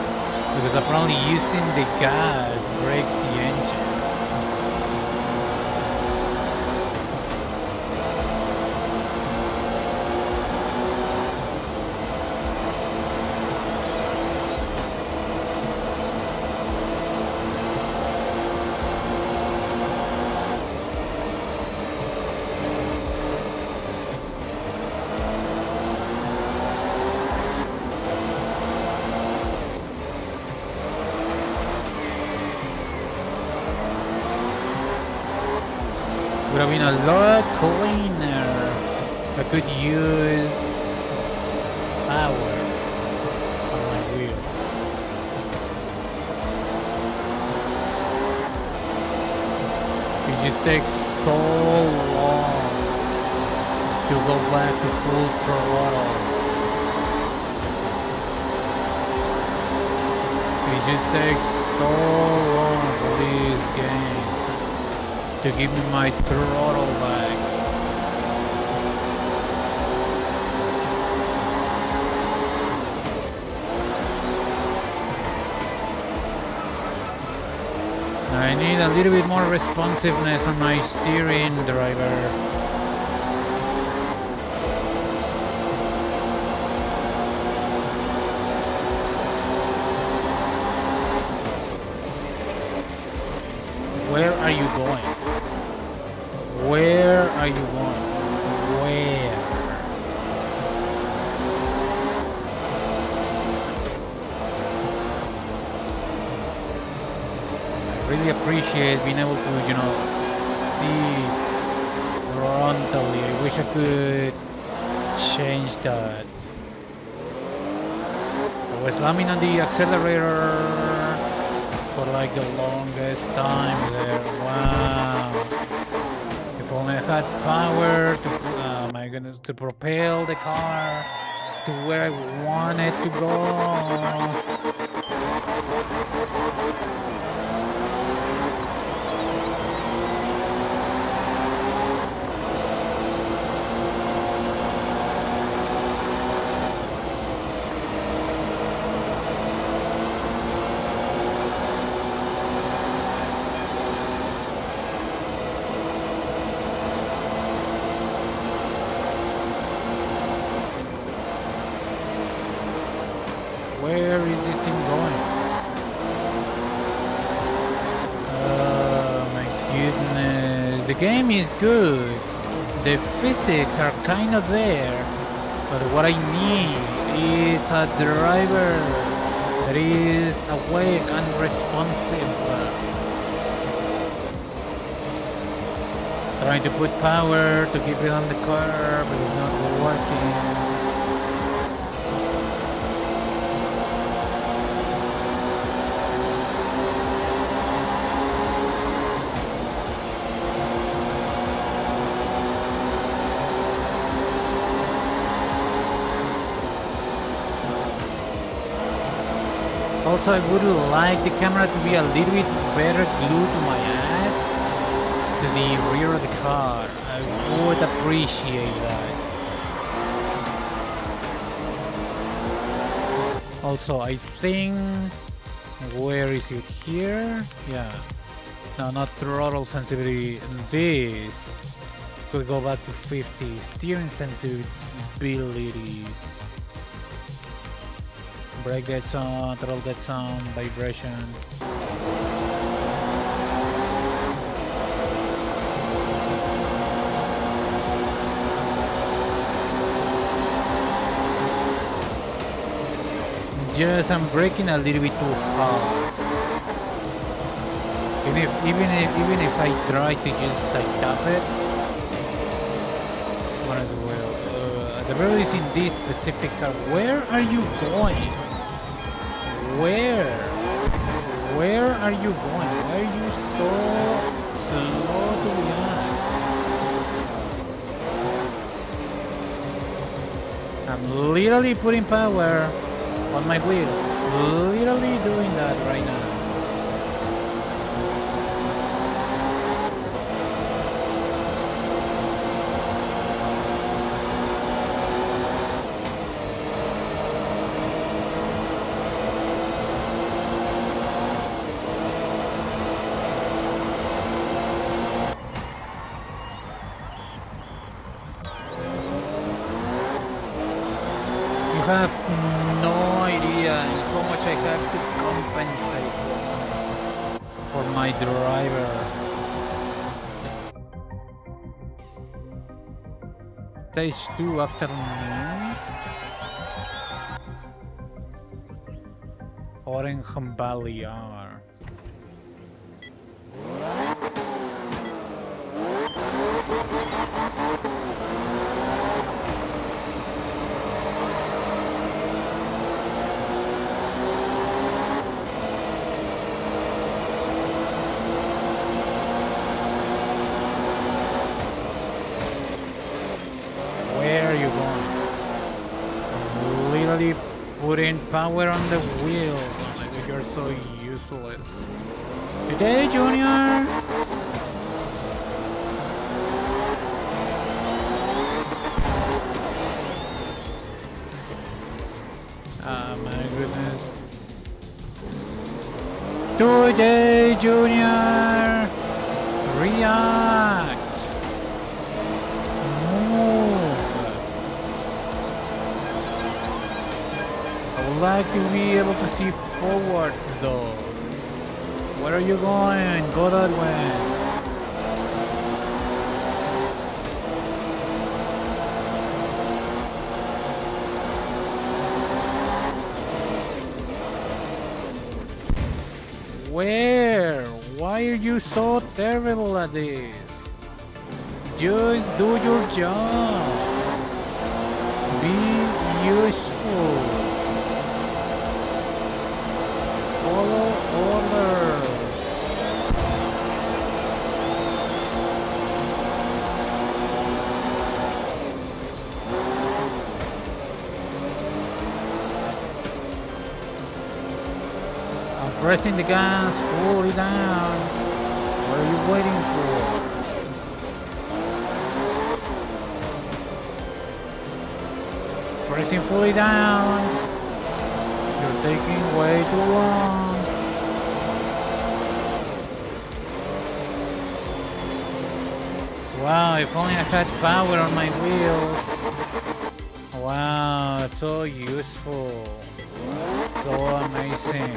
because apparently using the gas breaks the engine. Would have been a lot cleaner. I could use power on my wheel. It just takes so long to go back to full throttle. It just takes so long for this game to give me my throttle back. I need a little bit more responsiveness on my steering, driver. Where are you going? Where are you going? Where? I really appreciate being able to, see frontally. I wish I could change that. I was slamming on the accelerator for like the longest time there. Wow. If only I had power to, my goodness, to propel the car to where I want it to go. Where is this thing going? Oh my goodness. The game is good. The physics are kind of there. But what I need is a driver that is awake and responsive. Trying to put power to keep it on the car, but it's not working. Also, I would like the camera to be a little bit better glued to my ass, to the rear of the car. I would appreciate that. Also, I think, where is it here? Yeah, no, not throttle sensitivity. This could go back to 50. Steering sensibility. Brake gets on, throttle gets on, vibration. Just I'm braking a little bit too hard. Even if I try to just like tap it, might as well. At the very least in this specific car, where are you going? Where? Where are you going? Why are you so slow to react? I'm literally putting power on my wheels. Literally doing that right now. You have no idea how much I have to compensate for my driver. Stage 2 afternoon. Orange Balear. Where are you going? Literally putting power on the wheel. Oh my God, you're so useless. Today, Junior! Oh my goodness. Today, Junior! React! Move! I would like to be able to see forwards though. Where are you going? Go that way. Where? Why are you so terrible at this? Just do your job. Be useful. Follow orders. I'm pressing the gas fully down. What are you waiting for? Pressing fully down. You're taking way too long. Wow, if only I had power on my wheels. Wow, it's so useful. So amazing.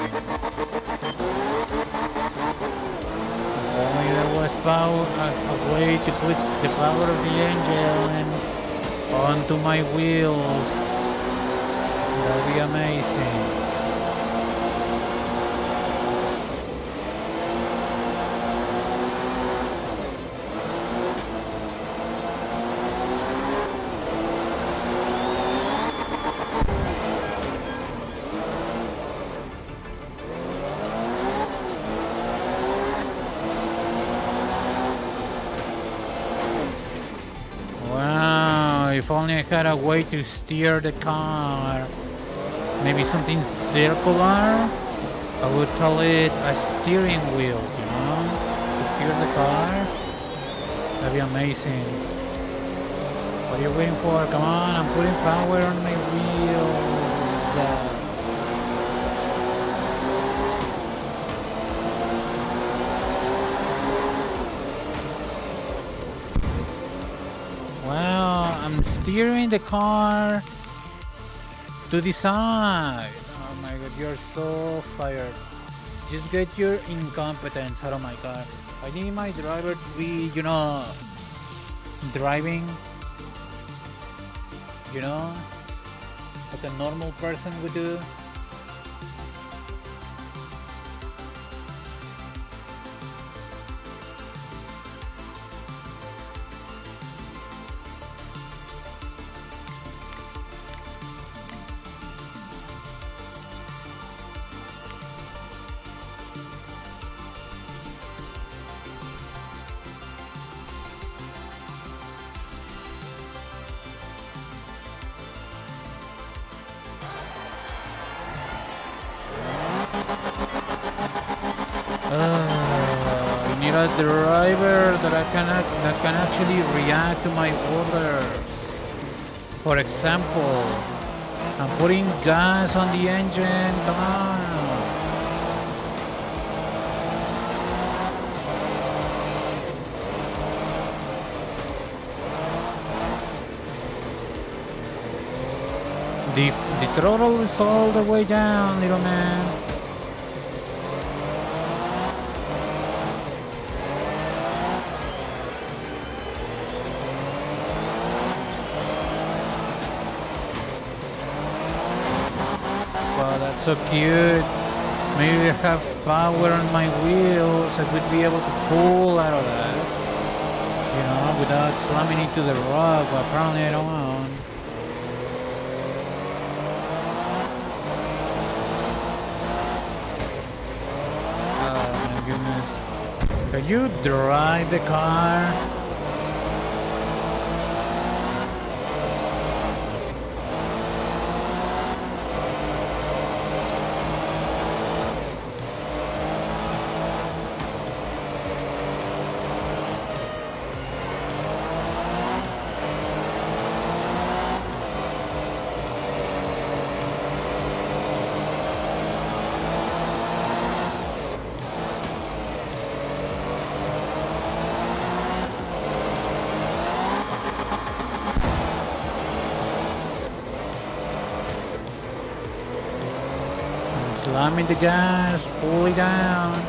If only there was power, a way to put the power of the engine onto my wheels. That'd be amazing. Wow, if only I had a way to steer the car. Maybe something circular? I would call it a steering wheel, you know? To steer the car? That'd be amazing. What are you waiting for? Come on, I'm putting power on my wheels. Wow, I'm steering the car to the side. Oh my God, you're so fired. Just get your incompetence out of my car. I need my driver to be, you know, driving, you know, like a normal person would do. I need a driver that can actually react to my orders. For example, I'm putting gas on the engine. Come on. The throttle is all the way down, little man. Wow, that's so cute. Maybe I have power on my wheels. I would be able to pull out of that, you know, without slamming into the rock. But apparently I don't. Oh my goodness. Can you drive the car? Slamming the gas fully down.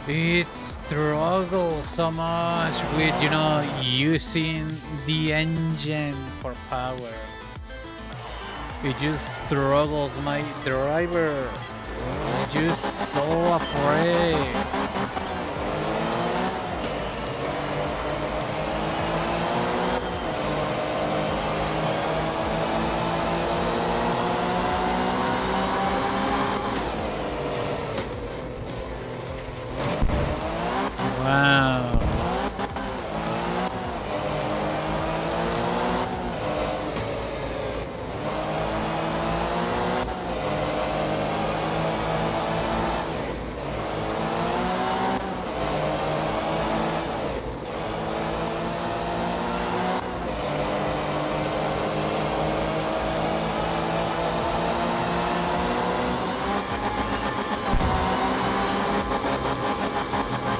It struggles so much with, you know, using the engine for power. It just struggles, my driver. Just so afraid. Wow.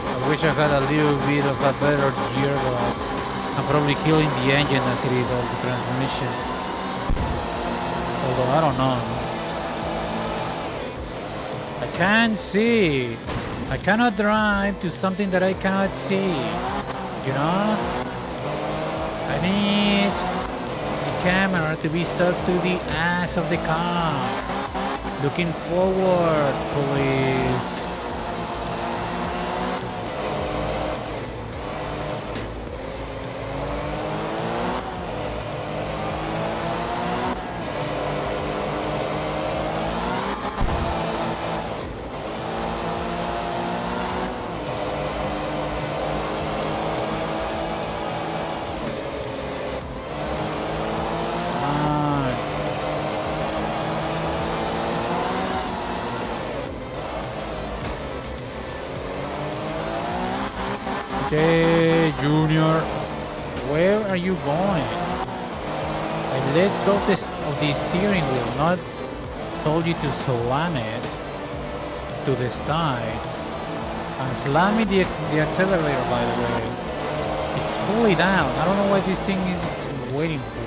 I wish I had a little bit of a better gearbox. I'm probably killing the engine as it is all the transmission. Although I don't know. I can't see. I cannot drive to something that I cannot see. You know? I need the camera to be stuck to the ass of the car. Looking forward, please. Okay, Junior, where are you going? I let go of the steering wheel, not told you to slam it to the sides. I'm slamming the accelerator, by the way. It's fully down. I don't know why this thing is waiting for.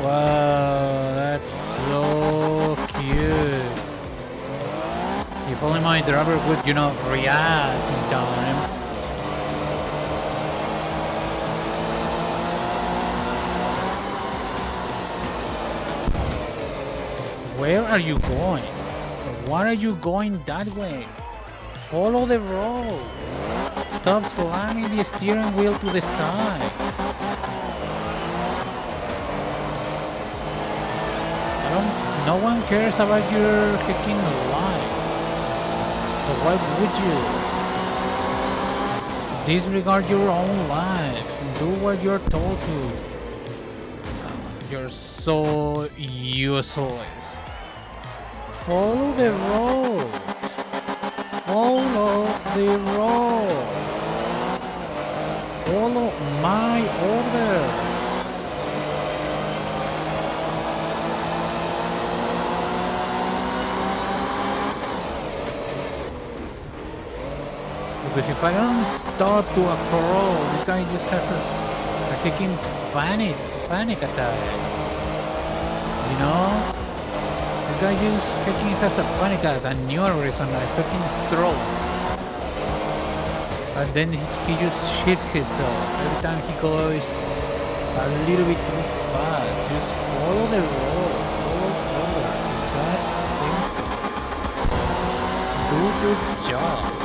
Wow, that's so my driver would, react in time. Where are you going? Why are you going that way? Follow the road. Stop slamming the steering wheel to the sides. No one cares about your freaking life. So why would you? Disregard your own life. Do what you're told to. You're so useless. Follow the road. Follow the road. Follow my orders. Because if I don't stop to a crawl, this guy just has a freaking panic attack. You know? This guy just freaking has a panic attack, a aneurysm, a freaking stroke. And then he just shits himself every time he goes a little bit too fast. Just follow the road, follow orders. It's that simple. Do your job.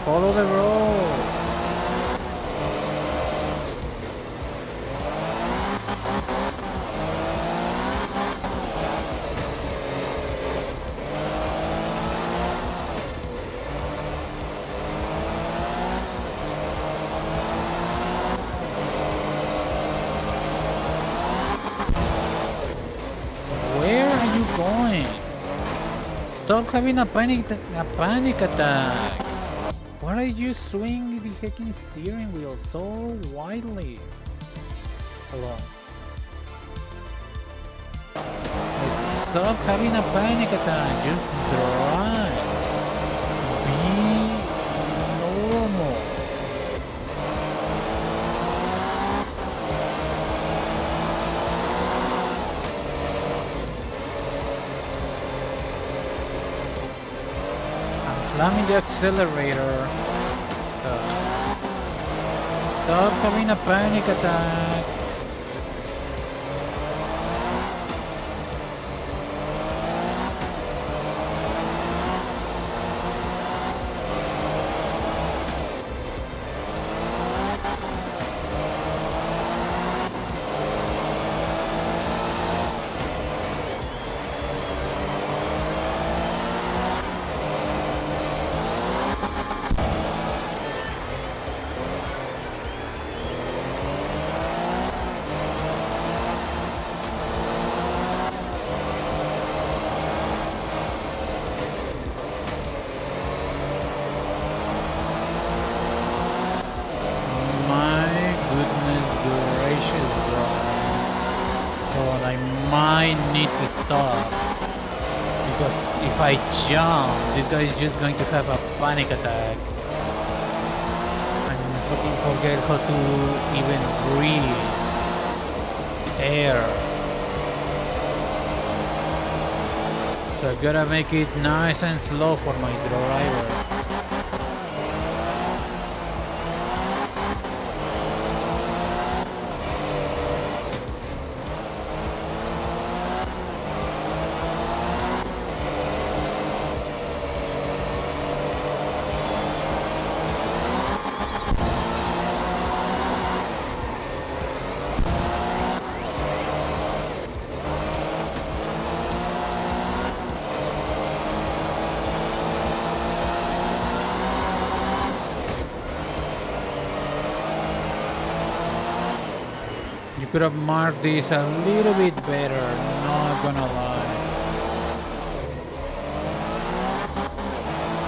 Follow the road. Where are you going? Stop having a panic attack. Why are you swinging the freaking steering wheel so wildly? Hello. Stop having a panic attack. Just drive. Be normal. I'm slamming the accelerator. Stop having a panic attack. If I jump, this guy is just going to have a panic attack and fucking forget how to even breathe air. So I gotta make it nice and slow for my driver. You could have marked this a little bit better, not gonna lie.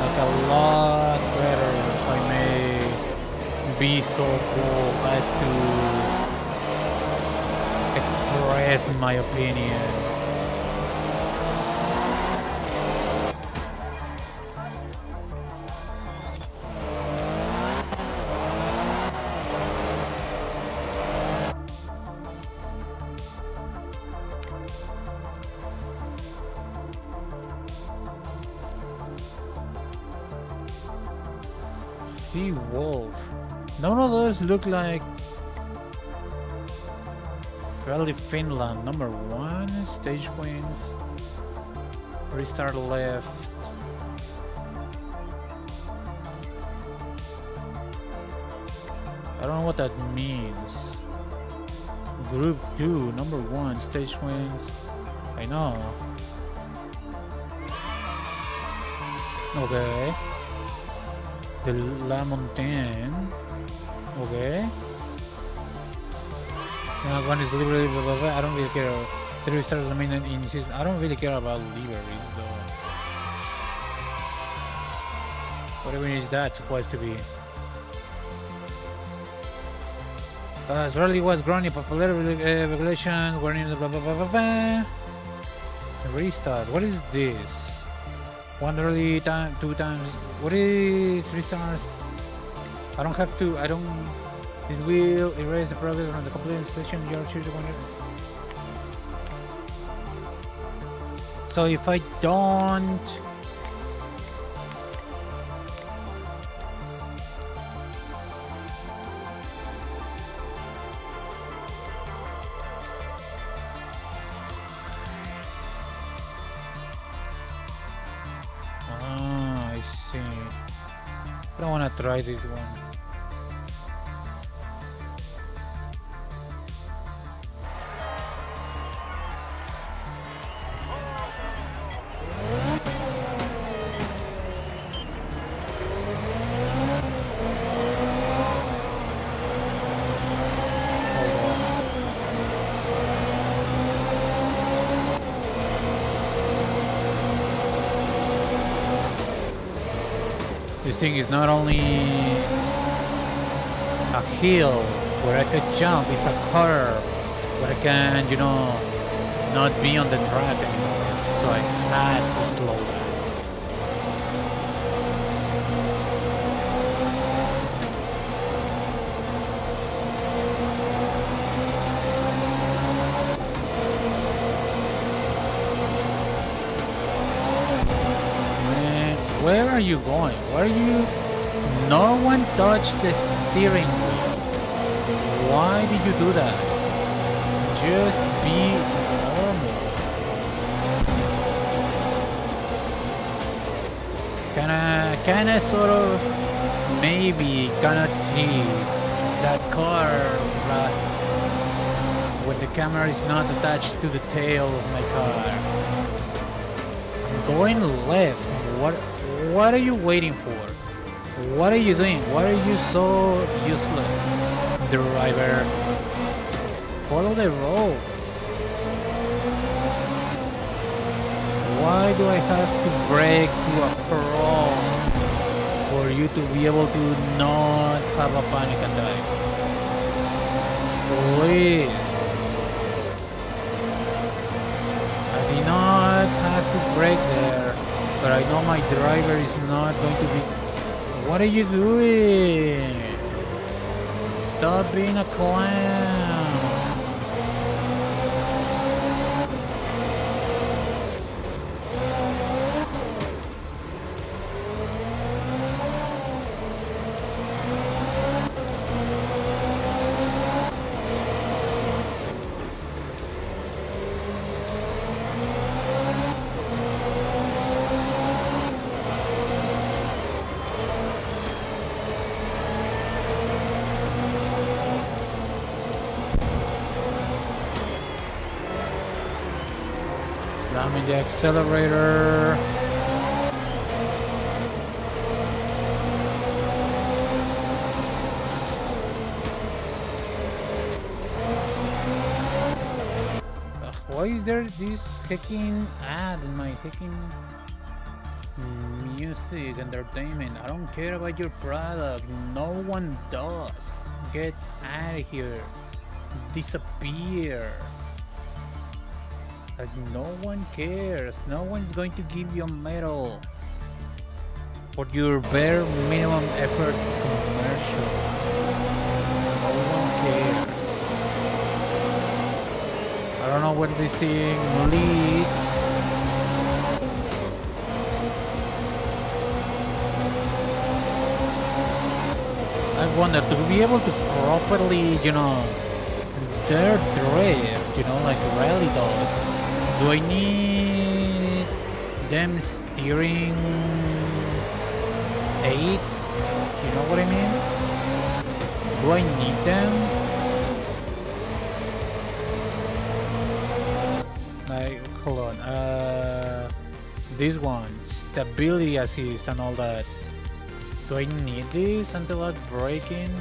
Like a lot better, if I may be so bold as to express my opinion. Sea Wolf. None of those look like Rally Finland. Number 1, Stage Queens. Restart left. I don't know what that means. Group 2, number 1, Stage Queens. I know. Okay. The La Montagne. Okay. One is literally blah, blah, blah. I don't really care. The restart the main in season. I don't really care about liveries though. Whatever is that supposed to be. As rally was growing in popularity, regulation, warning, blah blah blah blah blah. Restart. What is this? 1 rally time, 2 times. What is restarts? I don't have to. I don't. This will erase the progress from the complete session. You are choosing one. So if I don't. I see. I don't want to try this one. This thing is not only a hill where I could jump, it's a curve where I can, you know, not be on the track anymore. So I had to slow down. Where are you going? Where are you? No one touched the steering wheel. Why did you do that? Just be normal. Kinda sort of maybe cannot see that car when the camera is not attached to the tail of my car. I'm going left. What are you waiting for? What are you doing? Why are you so useless? Driver, follow the road. Why do I have to brake to a crawl for you to be able to not have a panic attack? Please. I did not have to brake there. But I know my driver is not going to be... What are you doing? Stop being a clown. Slamming the accelerator. Why is there this hacking ad in my hacking music entertainment? I don't care about your product. No one does. Get out of here. Disappear. Like no one cares. No one's going to give you a medal for your bare minimum effort commercial. No one cares. I don't know where this thing leads. wonder, to be able to properly, dirt drift, like rally does, do I need them steering aids? You know what I mean? Do I need them? Like, hold on. This one, stability assist and all that. Do I need this until I'm braking?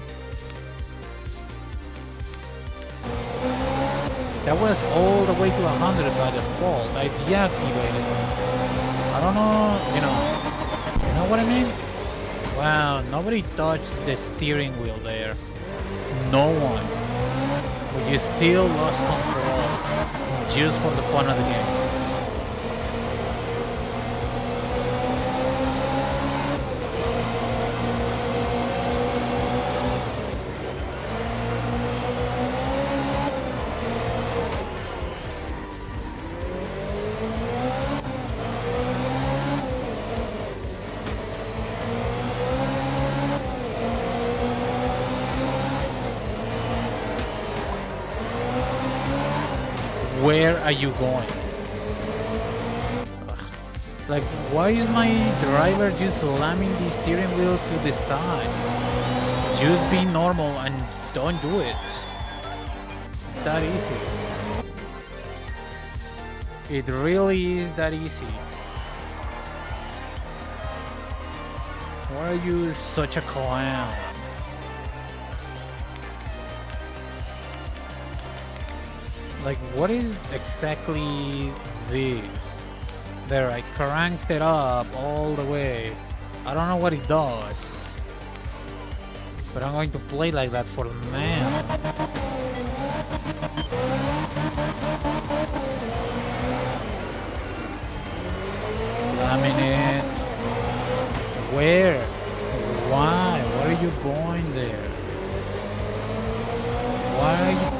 That was all the way to 100 by default. I deactivated it. I don't know, you know what I mean? Wow, nobody touched the steering wheel there. No one. But you still lost control just for the fun of the game. Where are you going? Ugh. Like, why is my driver just slamming the steering wheel to the sides? Just be normal and don't do it. It's that easy. It really is that easy. Why are you such a clown? Like, what is exactly this? There, I cranked it up all the way. I don't know what it does. But I'm going to play like that for now. Slamming it. Where? Why? Where are you going there? Why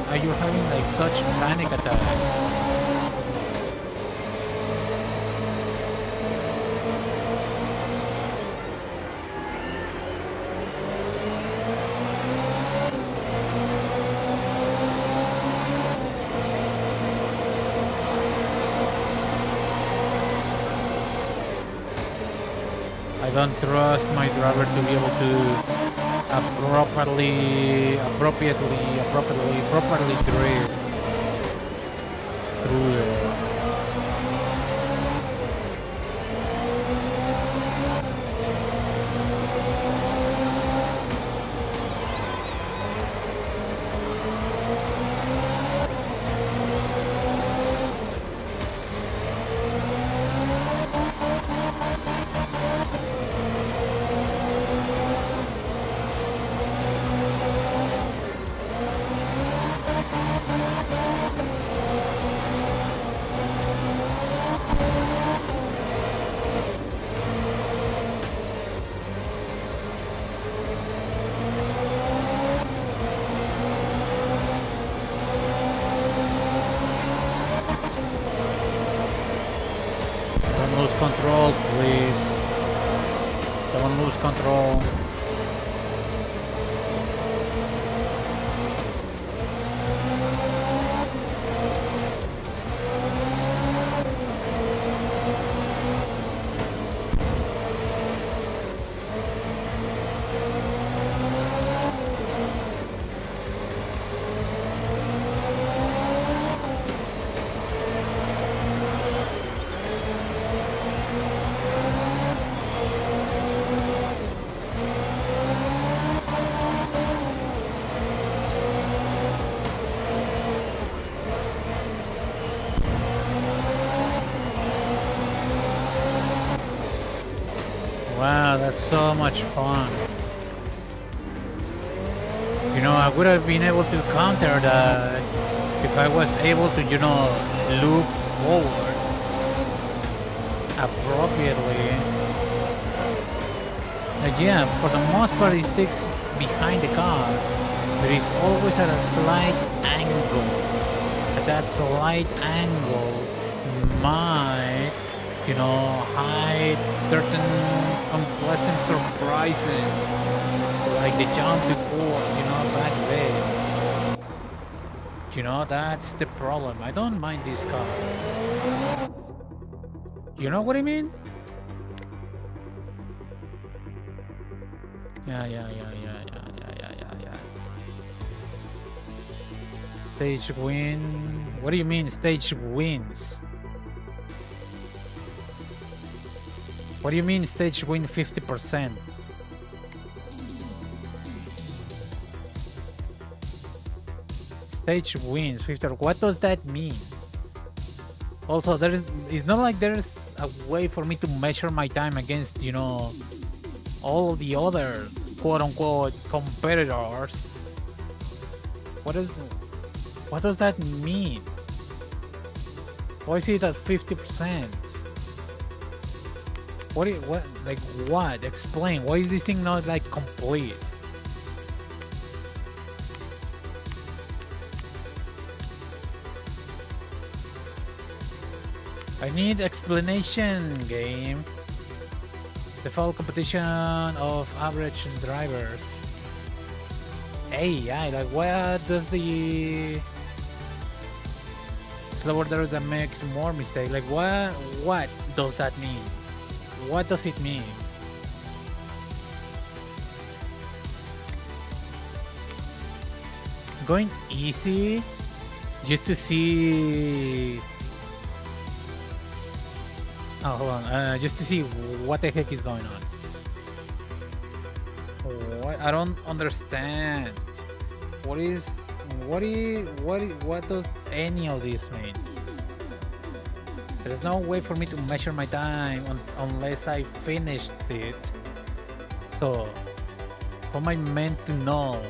are you having like such panic attacks? I don't trust my driver to be able to properly drift through there. Control, please. Don't lose control. Wow, that's so much fun. I would have been able to counter that if I was able to, loop forward appropriately. Yeah, for the most part it sticks behind the car, but it's always at a slight angle. At that slight angle might, hide certain unpleasant surprises like the jump before, back there. That's the problem. I don't mind this car. You know what I mean? Yeah. Stage win. What do you mean stage wins? What do you mean stage win 50%? Stage wins 50. What does that mean? Also, it's not like there's a way for me to measure my time against, all the other quote-unquote competitors. What does that mean? Why is it at 50%? What? Explain. Why is this thing not like complete? I need explanation, game. The fall competition of average drivers. AI, like what does the slower driver that makes more mistakes? Like what does that mean? What does it mean? Going easy just to see. Oh, hold on. Just to see what the heck is going on. What? I don't understand. What does any of this mean? There's no way for me to measure my time unless I finished it. So, how am I meant to know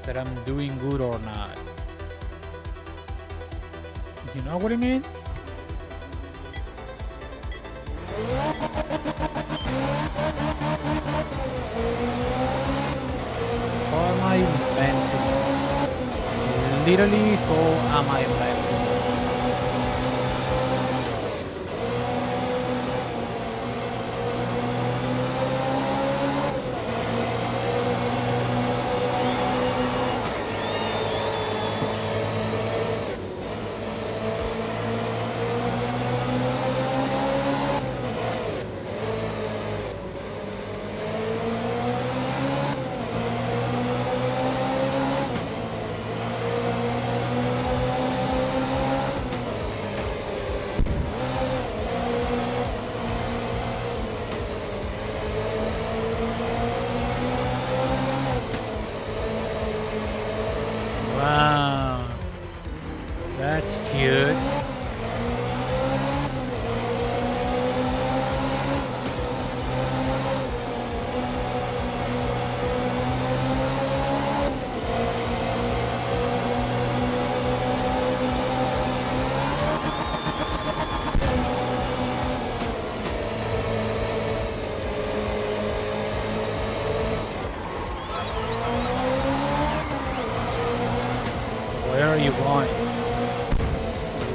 that I'm doing good or not? You know what I mean? How am I meant to know? Literally, how am I meant to know? Wow, that's cute. Where are you going?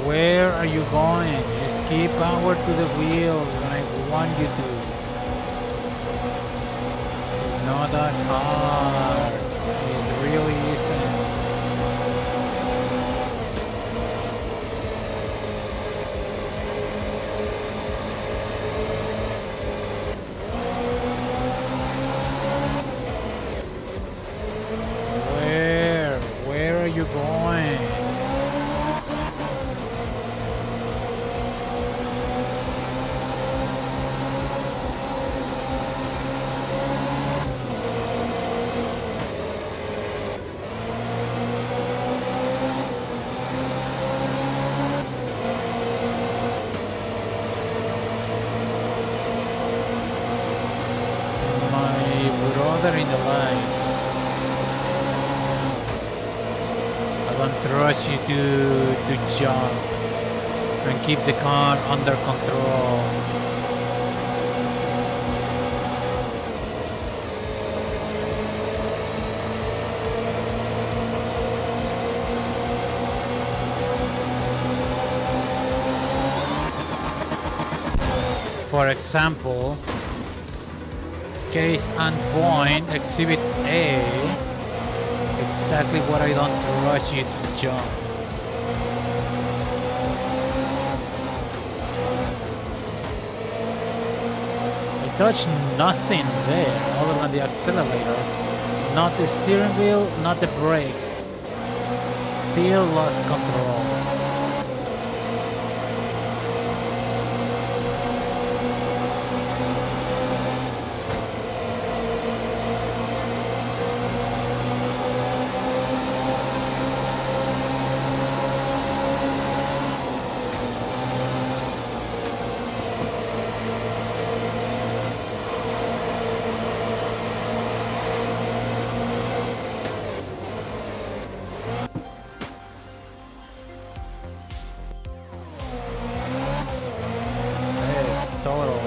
Where are you going? Just keep power to the wheels when I want you to. It's not that hard. It really isn't. Where are you going? My brother in the light. I don't trust you to jump and keep the car under control. For example, Case and point, Exhibit A. Exactly what I don't rush you to jump. I touched nothing there other than the accelerator. Not the steering wheel, not the brakes. Still lost control.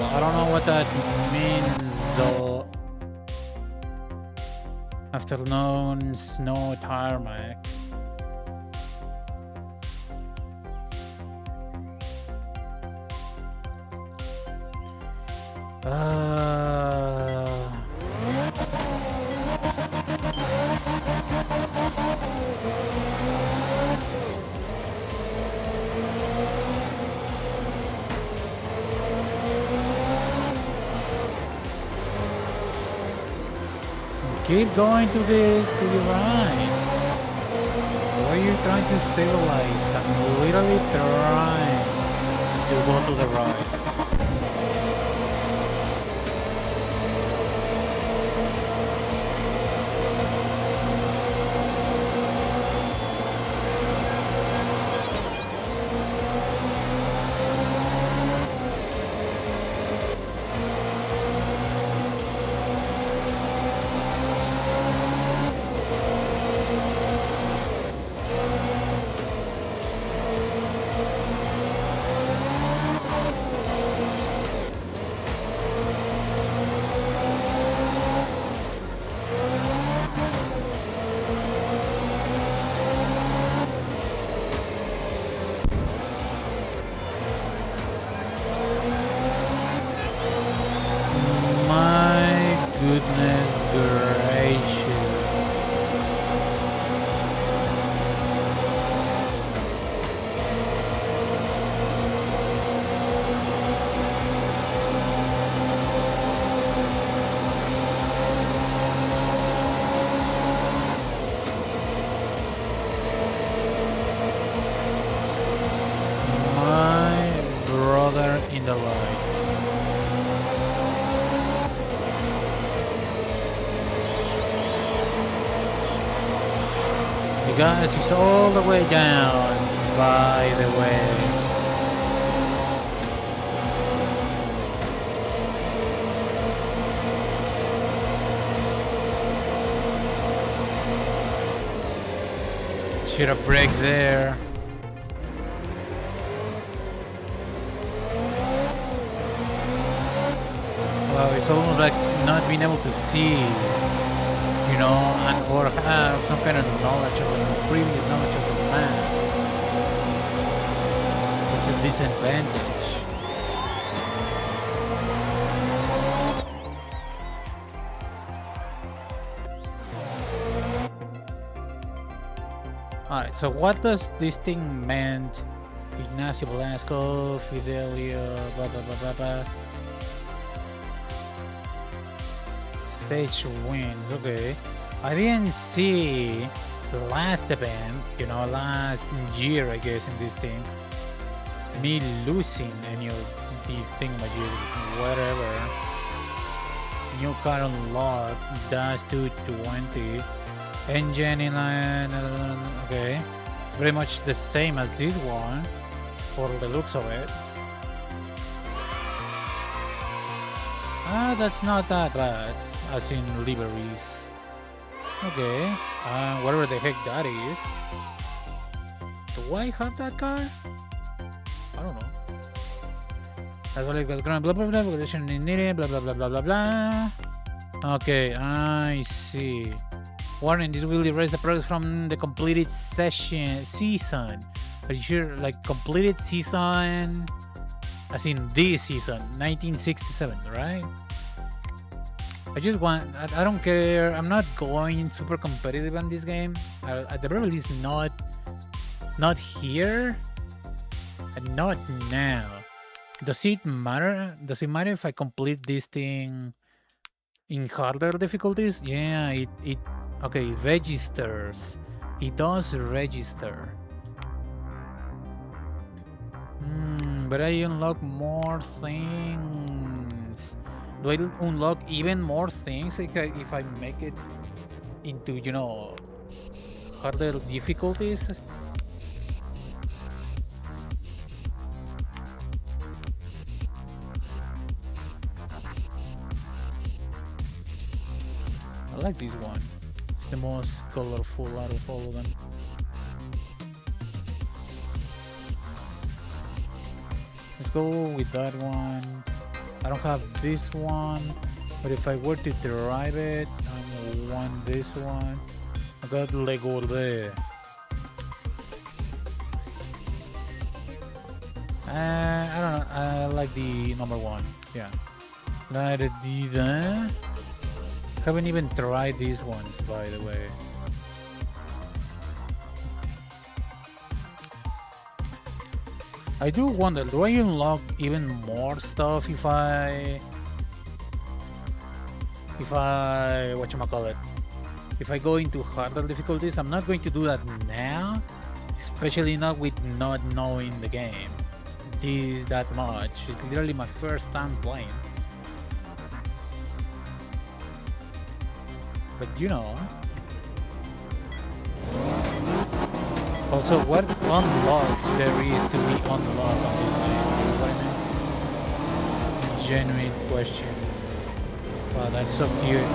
I don't know what that means though. Afternoon snow tarmac. Keep going to the right. Why are you trying to stabilize? I'm literally trying to go to the right. Goodness gracious. My brother in the light. Guys, it's all the way down, by the way. Should have braked there. Well, it's almost like not being able to see, you know, and or have some kind of knowledge of the previous knowledge of the map. It's a disadvantage. Alright, so what does this thing meant? Ignacio Velasco, Fidelio, blah blah blah blah blah. Stage wins, okay. I didn't see the last event, you know, last year, I guess, in this thing. Me losing any of these thingamajig, whatever. New car unlocked, dash 220. Engine inline, okay. Pretty much the same as this one, for the looks of it. Ah, that's not that bad, as in liveries. Okay, whatever the heck that is. Do I have that car? I don't know. That's what it was going blah blah blah blah blah blah blah blah blah. Okay, I see. Warning, this will erase the progress from the completed season. Are you sure? Like completed season, as in this season, 1967, right? I just want. I don't care. I'm not going super competitive on this game. At the very least, not here, and not now. Does it matter? Does it matter if I complete this thing in harder difficulties? Yeah, it okay, registers. It does register. But I unlock more things. Do I unlock even more things if I make it into, harder difficulties? I like this one. It's the most colorful out of all of them. Let's go with that one. I don't have this one, but if I were to derive it, I want this one. I got Lego there. I don't know. I like the number one. Yeah. Haven't even tried these ones, by the way. I do wonder, do I unlock even more stuff if I whatchamacallit, if I go into harder difficulties? I'm not going to do that now, especially not with not knowing the game that much. It's literally my first time playing. But also, what unlocks there is to be unlocked on this game? You know what I mean? Genuine question. Wow, that's so cute.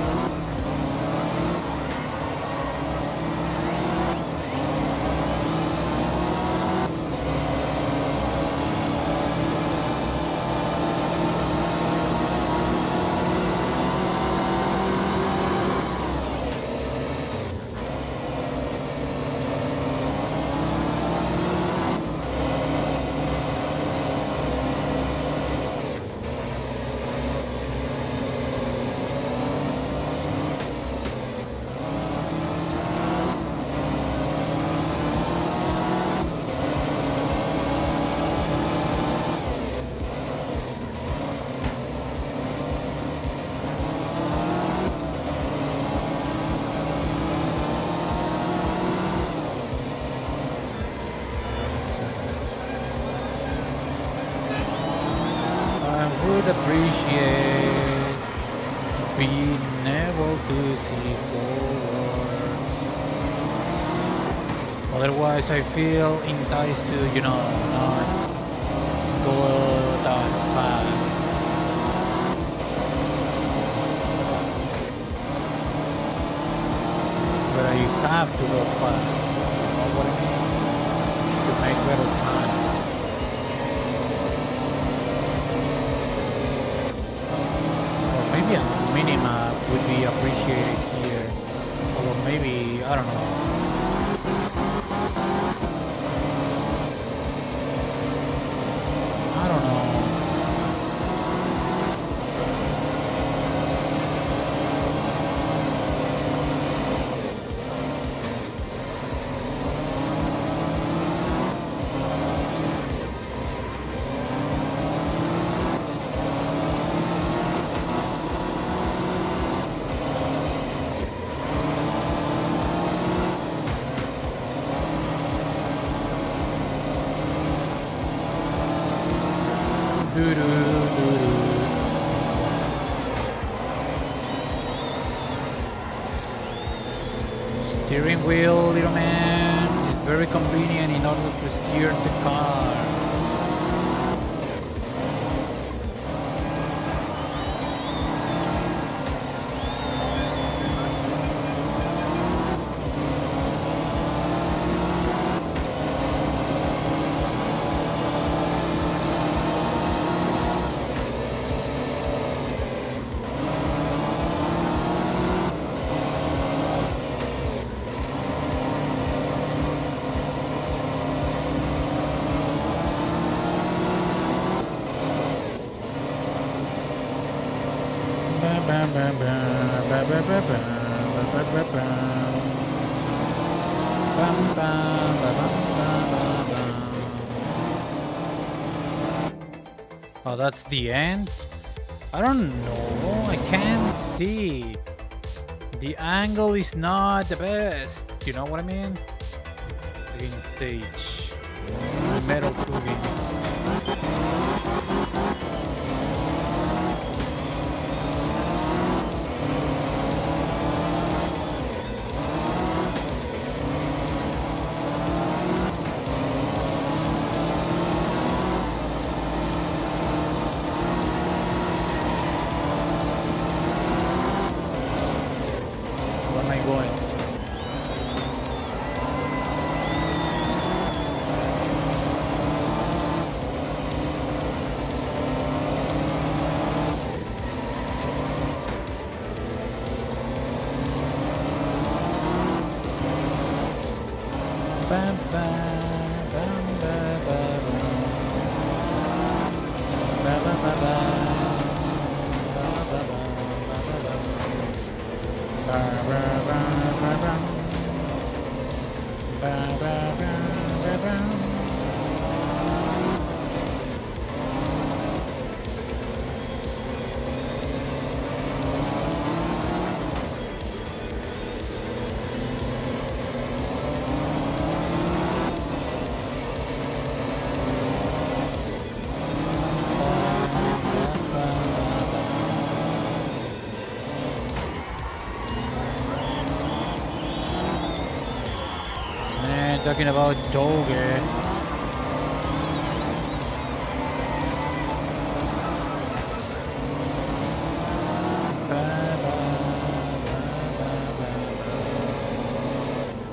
Appreciate being able to see forward. Otherwise, I feel enticed to, not go that fast. But you have to go fast. You know what I mean? To make better time. Maybe a minimap would be appreciated here. Although maybe, I don't know. I don't know. Steering wheel, little man, is very convenient in order to steer the car. Bam, bam, bam. Oh, that's the end? I don't know. I can't see. The angle is not the best. You know what I mean? Begin stage. Metal tubing. Where am I going? Bam, bam, bam, bam, bam, bam, bam, bam, bam. Man, talking about Doge.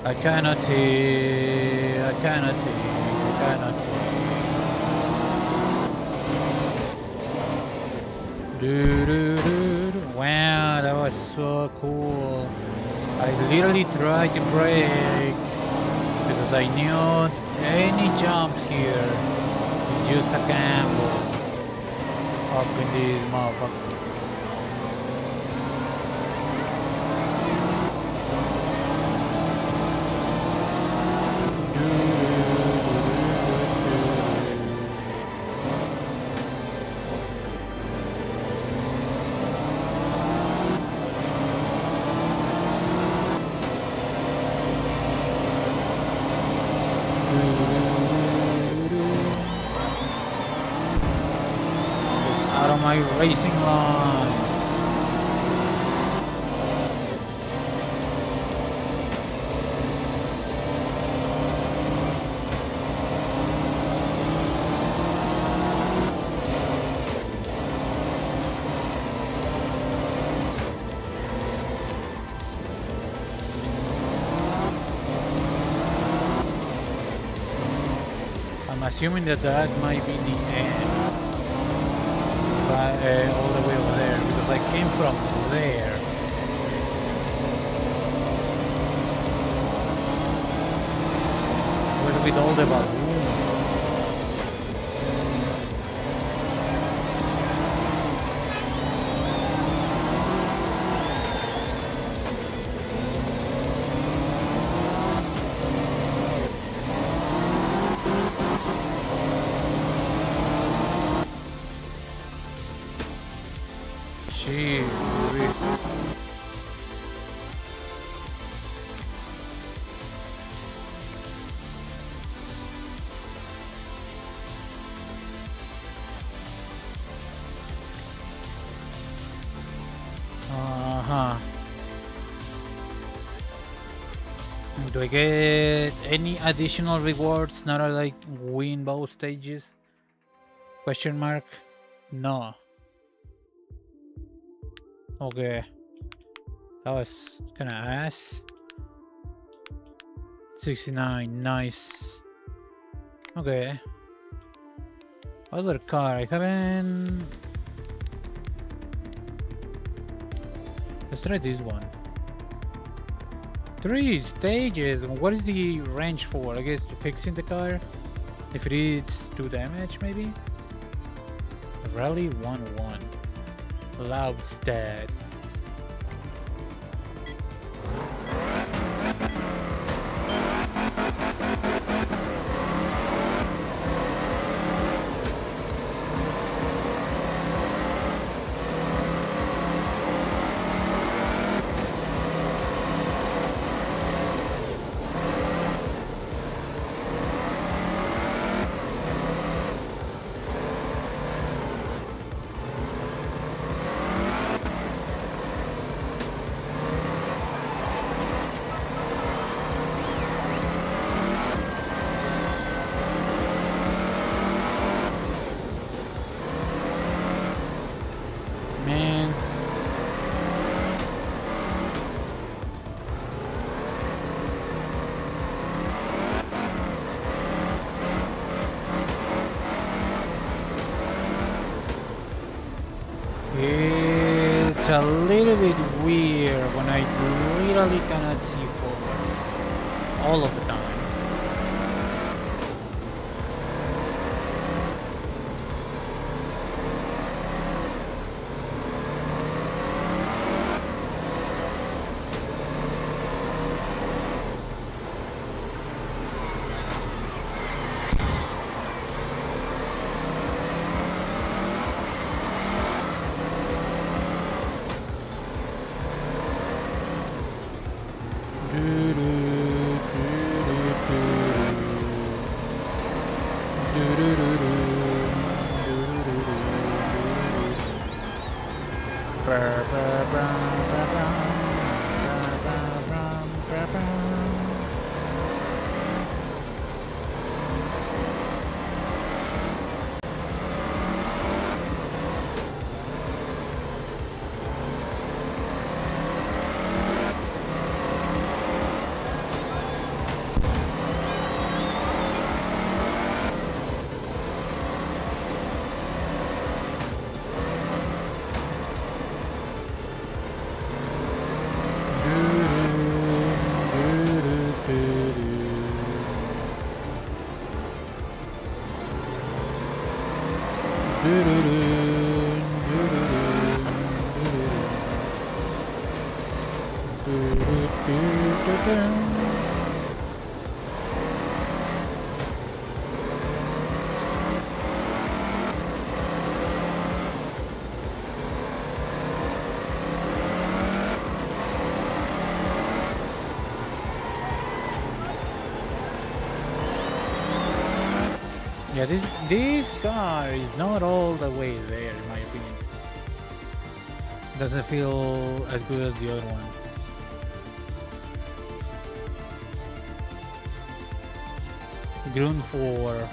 I cannot see, I cannot see, I cannot see. Wow, that was so cool. I literally tried to brake because I knew any jumps here is just a gamble. Up in this motherfucker. Out of my racing line. I'm assuming that that might be the end. All the way over there because I came from there. With all the balloons. Gee, do I get any additional rewards now that I win both stages? Question mark? No. Okay. That was kinda ass. 69, nice. Okay. Other car, I haven't... Let's try this one. 3 stages. What is the range for? I guess fixing the car? If it is 2 damage, maybe? Rally 1-1. Loudstead. little bit weird when I literally cannot see forwards all of the time. Yeah, this car is not all the way there, in my opinion. Doesn't feel as good as the other one. Grun 4.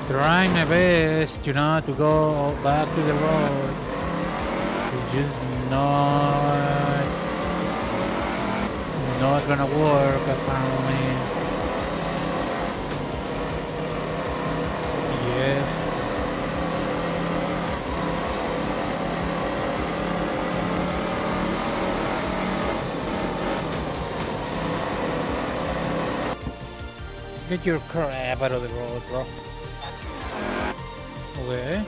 Trying my best, to go back to the road. It's just not gonna work apparently. Yes. Get your crap out of the road, bro. Okay.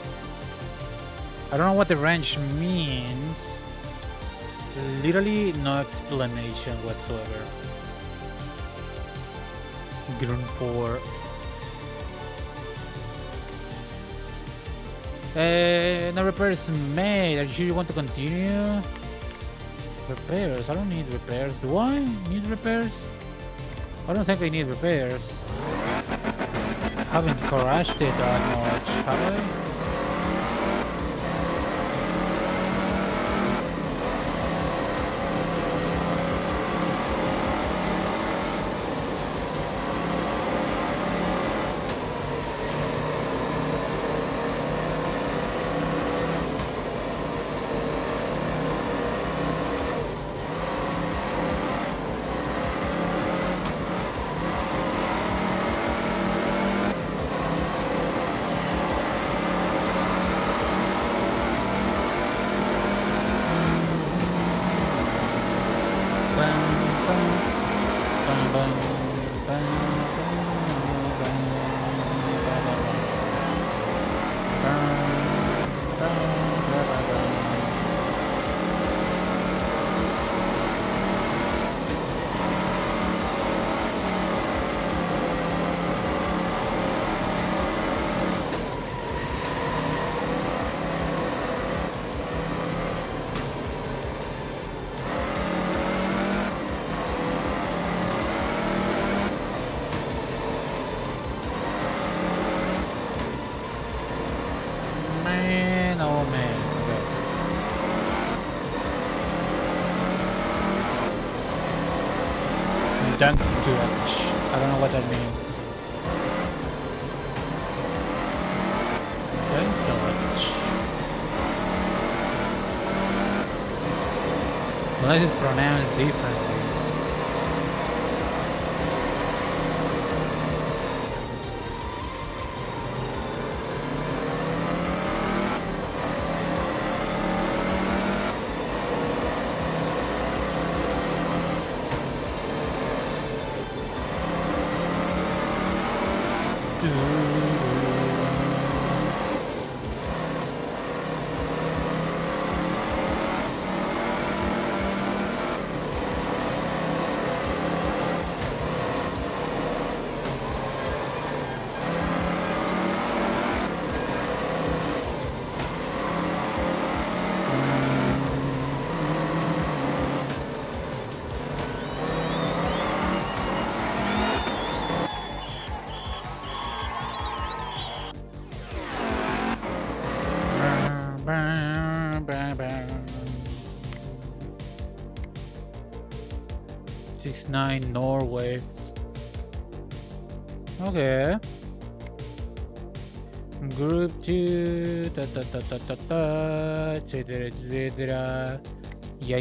I don't know what the wrench means. Literally no explanation whatsoever. Ground 4. No repairs made. Are you sure you want to continue? Repairs? I don't need repairs. Do I need repairs? I don't think I need repairs. Haven't crashed it that much, have I? Dunk too much. I don't know what that means. Dunk too much. Unless it's pronounced differently. Nine Norway. Okay. Group 2. Etc. Yeah.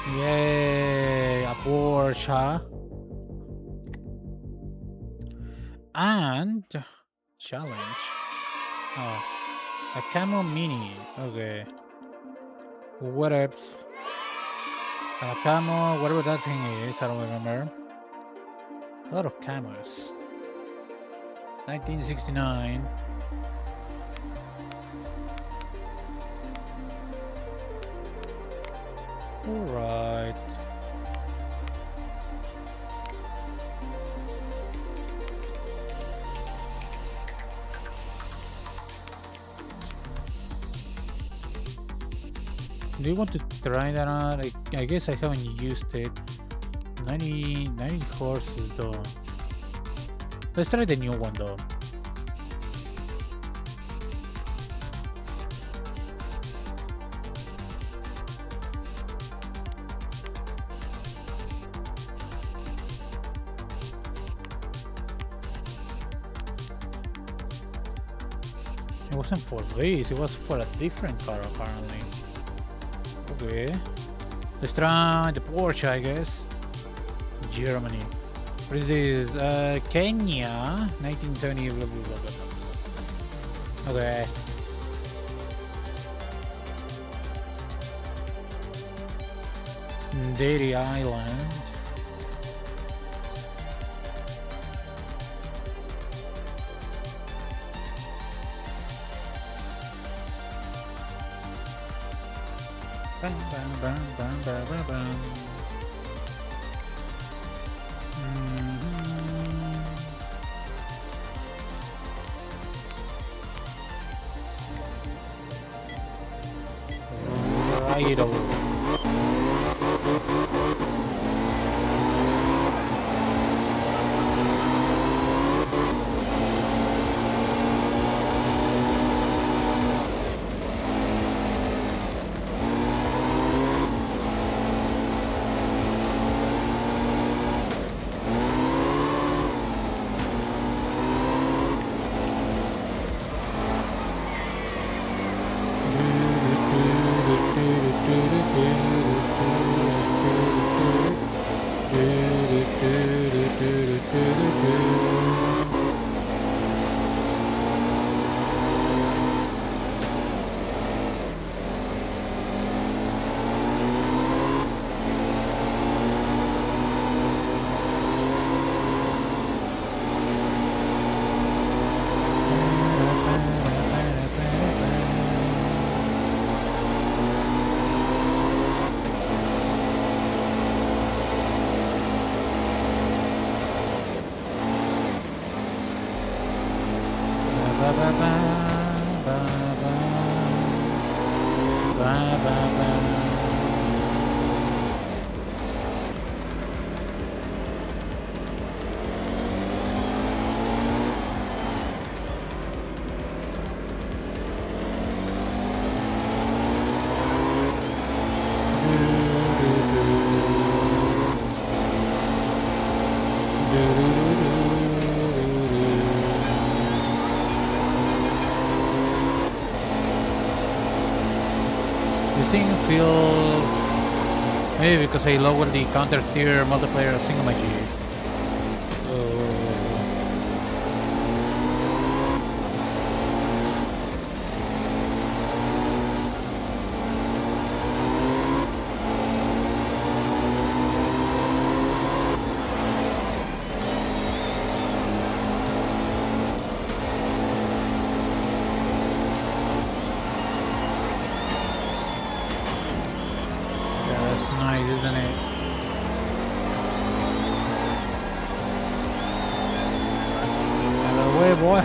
Yay. A Porsche. And challenge. Oh. A Camo Mini. Okay. What else? A camo, whatever that thing is, I don't remember. A lot of camos. 1969. Alright. Do you want to try that on? I guess I haven't used it. 90 horses though. Let's try the new one though. It wasn't for this, it was for a different car apparently. Okay. Let's try the Porsche, I guess. Germany. What is this? Kenya. 1970. Blah, blah, blah, blah. Okay. Dairy Island. Bam, bam, bam, bam, bam, bam, bam. Cairo. This thing feels maybe because I lowered the counter tier multiplayer thingamajig. That's nice, isn't it? Out of the way, boy.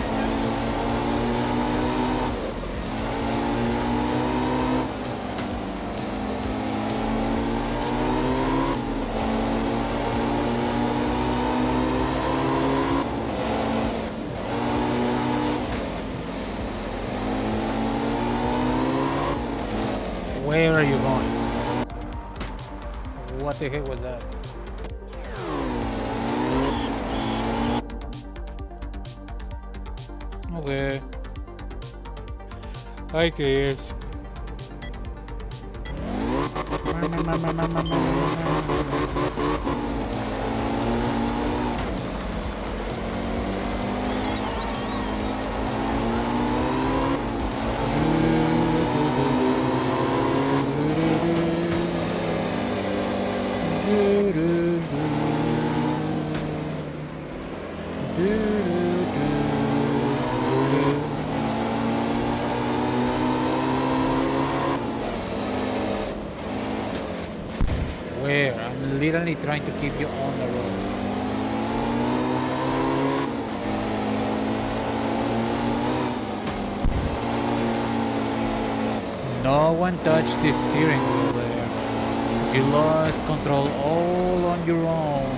Where are you going? What the heck was that? Okay. I guess. Where? I'm literally trying to keep you on the road. No one touched the steering wheel there. You lost control all on your own.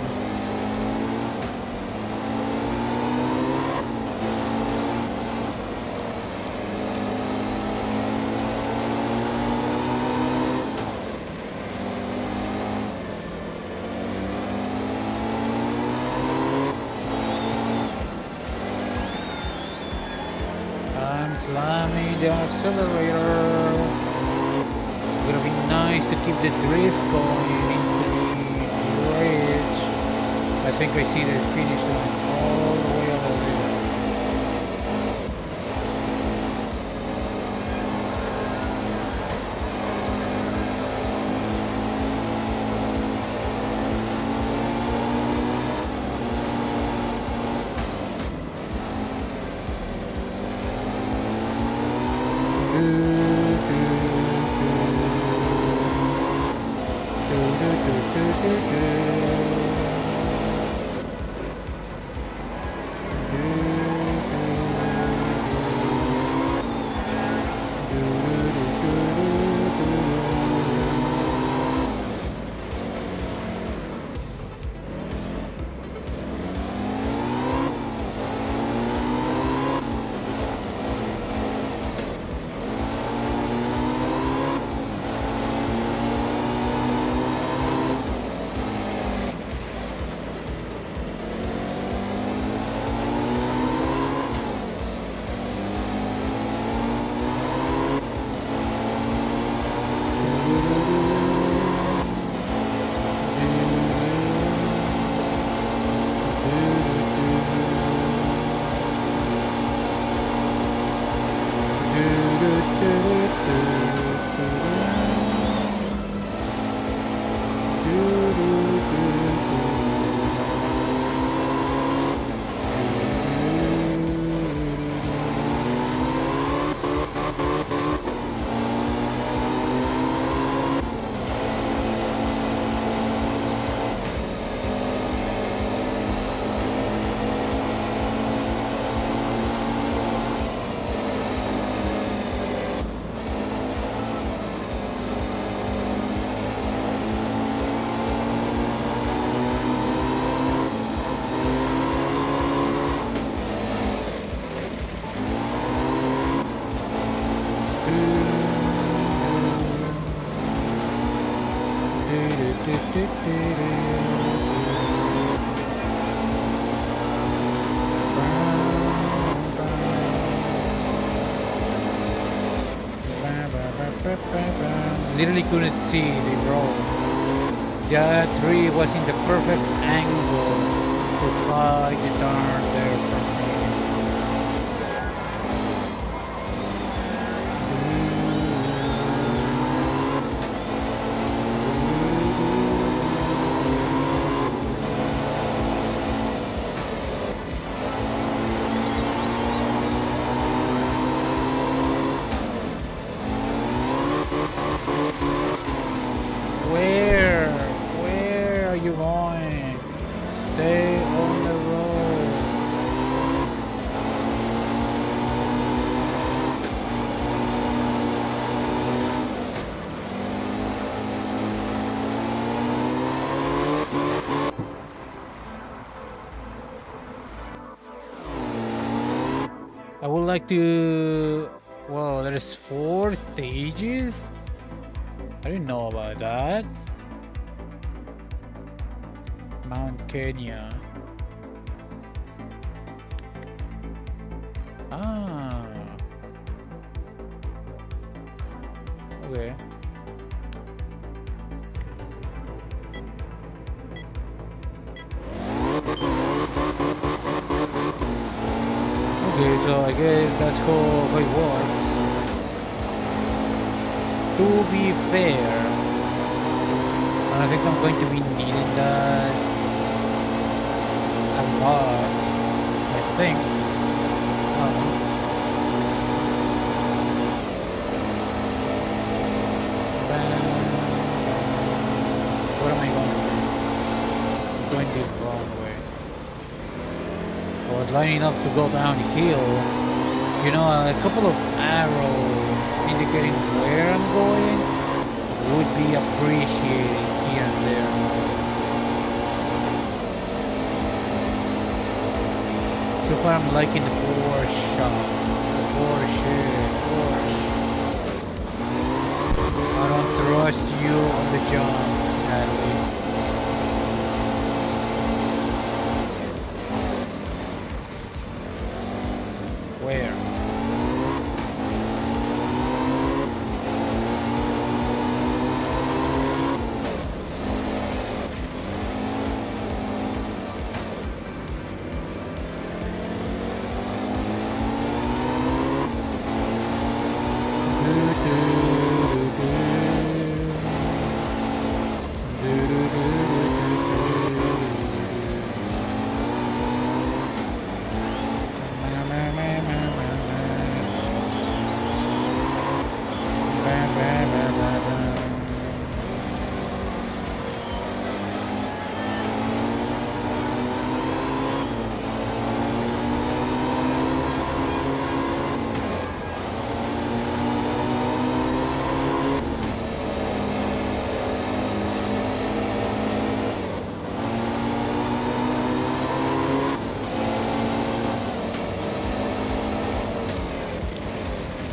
I'm slamming the accelerator. It's gonna be nice to keep the drift going into the bridge. I think I see the finish line all the way over there. Literally couldn't see the road. The tree was in the perfect angle to fly the turn there from me. Where are you going? Stay on the road. I would like to. Well, there's 4 stages. I didn't know about that. Mount Kenya. Ah. Okay. Okay, so I guess that's how it works. To be fair, I think I'm going to be needing that a lot. I think. Where am I going? I'm going the wrong way. I was lining up to go downhill. You know, a couple of arrows indicating where I'm going would be appreciated here and there. So far I'm liking the Porsche. Porsche. I don't trust you on the jump, sadly. Where?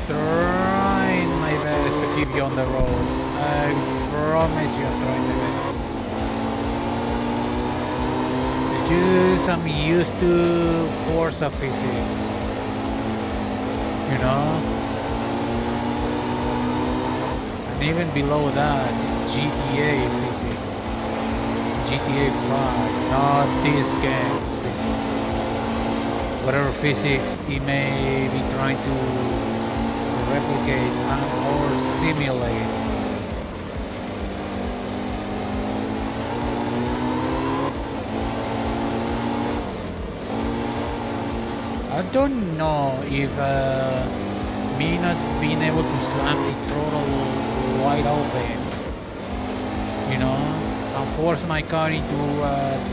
Trying my best to keep you on the road. I promise you I'm trying my best. It's just I'm used to Forza physics. You know? And even below that is GTA physics. GTA 5, not this game's physics. Whatever physics he may be trying to replicate or simulate. I don't know if me not being able to slam the throttle wide open, you know, and force my car into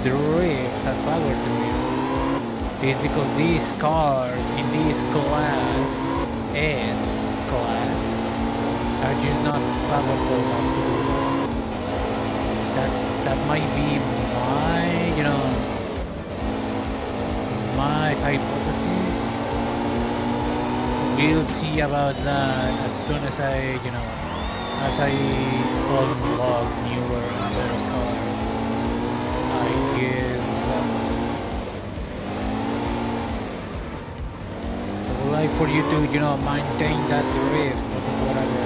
drift, a power drift, is because these cars in this class are just not powerful enough to do that. That might be my, you know, my hypothesis. We'll see about that as soon as I, you know, as I unlock newer and better cars. like for you to, you know, maintain that drift or whatever.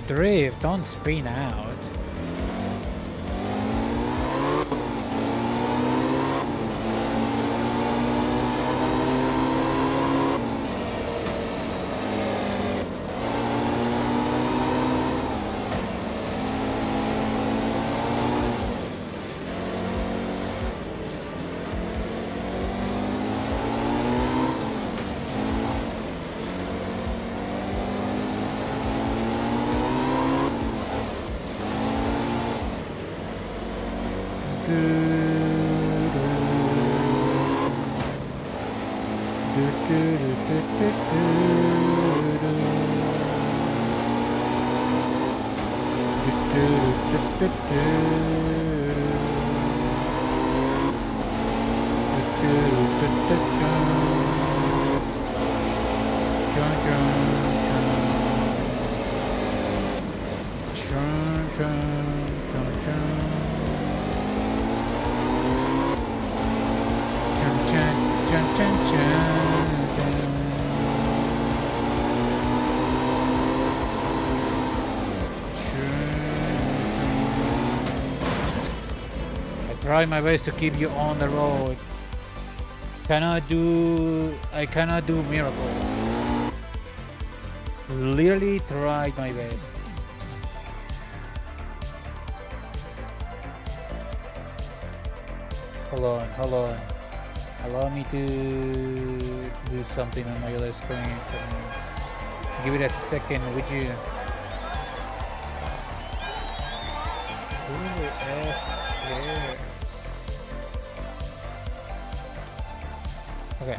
Drift, don't spin out. Try my best to keep you on the road. I cannot do miracles. Literally tried my best. Hold on. Allow me to do something on my other screen. Give it a second, would you? Who the F cares? Okay.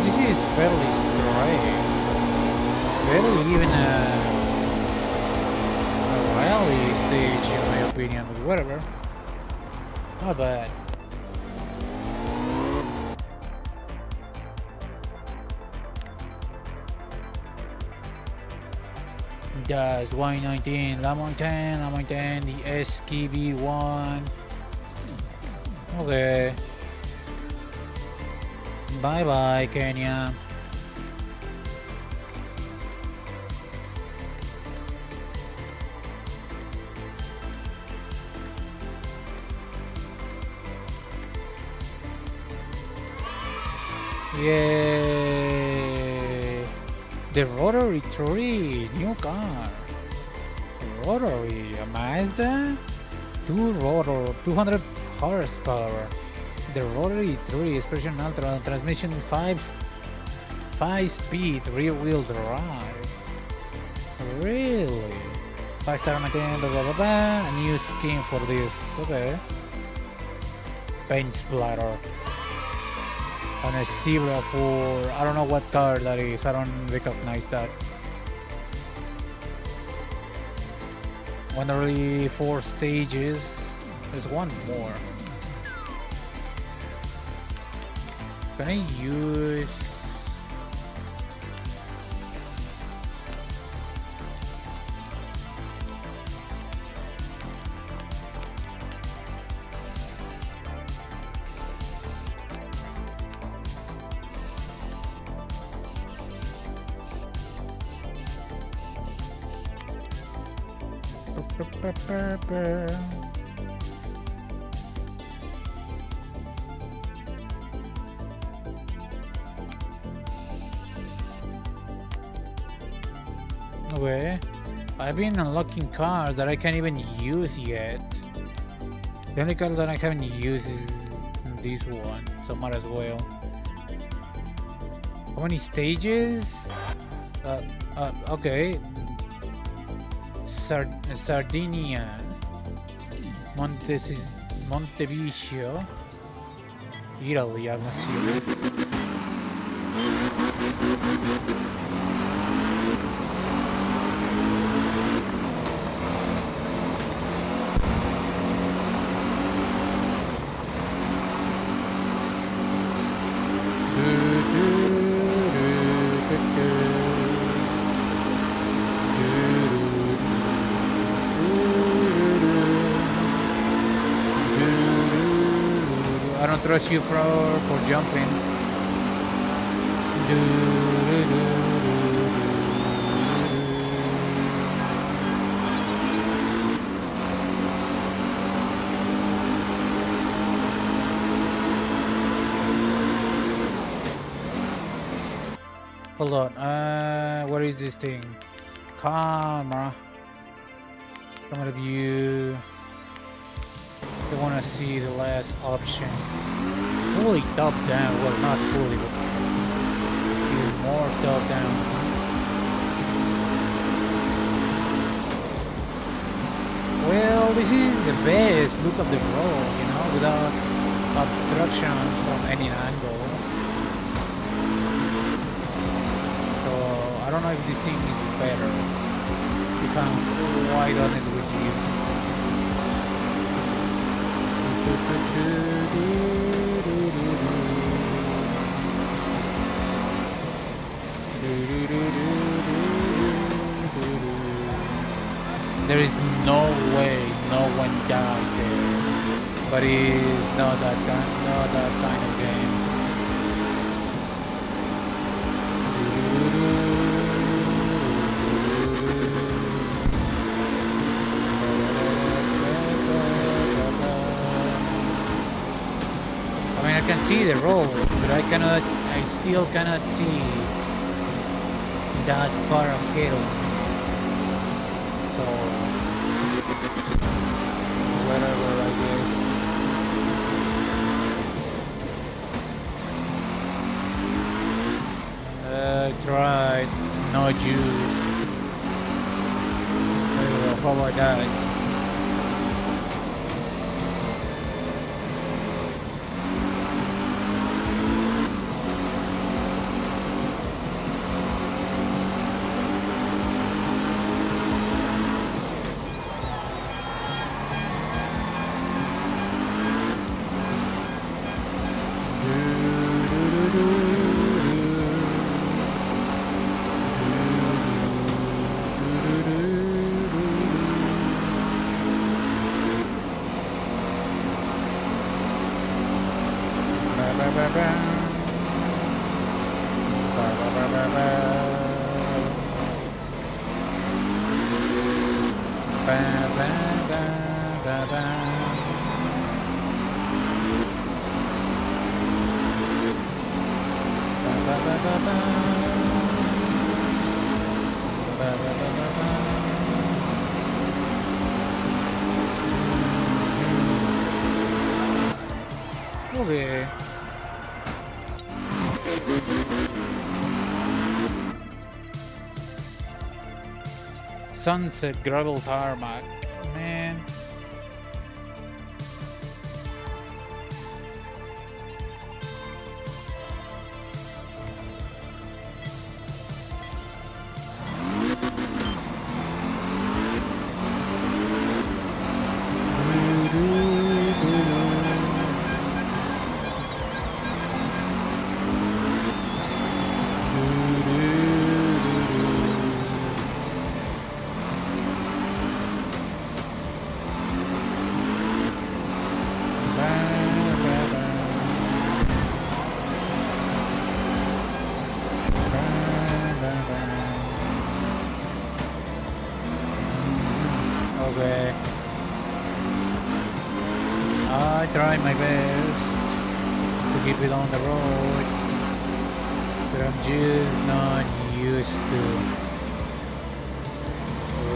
This is fairly straight. Barely even a rally stage in my opinion, but whatever. Not bad. That's Y19, La Montagne, the SKB1. Okay. Bye bye, Kenya. Yay! The Rotary 3, new car. Rotary, a Mazda? 200 horsepower. The Rotary 3 Expression Ultra transmission 5-speed rear wheel drive. Really? 5-star maintain, blah blah blah blah. A new skin for this. Okay. Paint splatter. On a Zebra for I don't know what car that is. I don't recognize that. Only 4 stages. There's one more. Can I use... Okay. I've been unlocking cars that I can't even use yet. The only car that I haven't used is this one, so might as well. How many stages? Okay. Sardinia, Montevideo, Italy, I'm assuming. I don't trust you for jumping. Hold on. What is this thing? Camera view. I want to see the last option. Fully top down. Well, not fully, but even more top down. Well, this is the best look of the road, you know, without obstructions from any angle. So I don't know if this thing is better. If I'm quite honest with you. There is no way no one died there, but it's not that kind of game. I mean, I can see the road, but I still cannot see that far ahead of me. So, whatever, I guess. Tried, no juice. How about that? Okay. Sunset gravel tarmac, man. Okay. I try my best to keep it on the road, but I'm just not used to.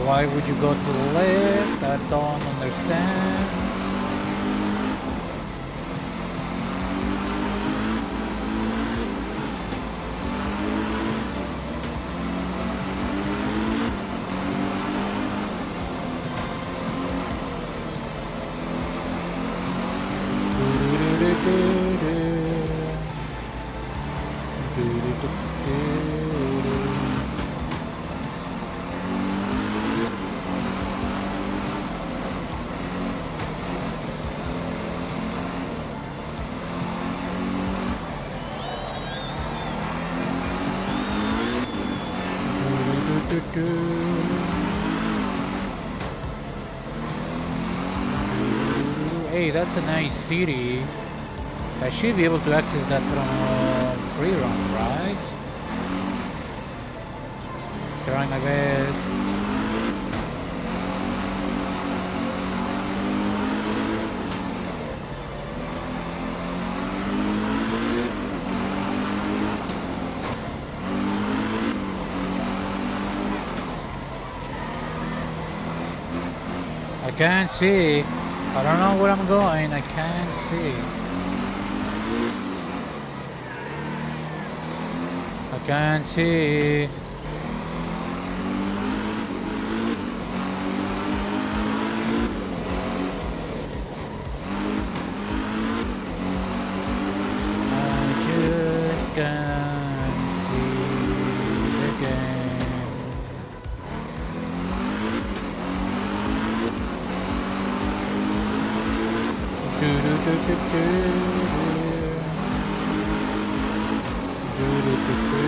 Why would you go to the left? I don't understand. Hey, that's a nice city. I should be able to access that from free run, right? Trying my best. I can't see. I don't know where I'm going. I can't see. I can't see. I just can't see the game. Do do do do do. Do do do do.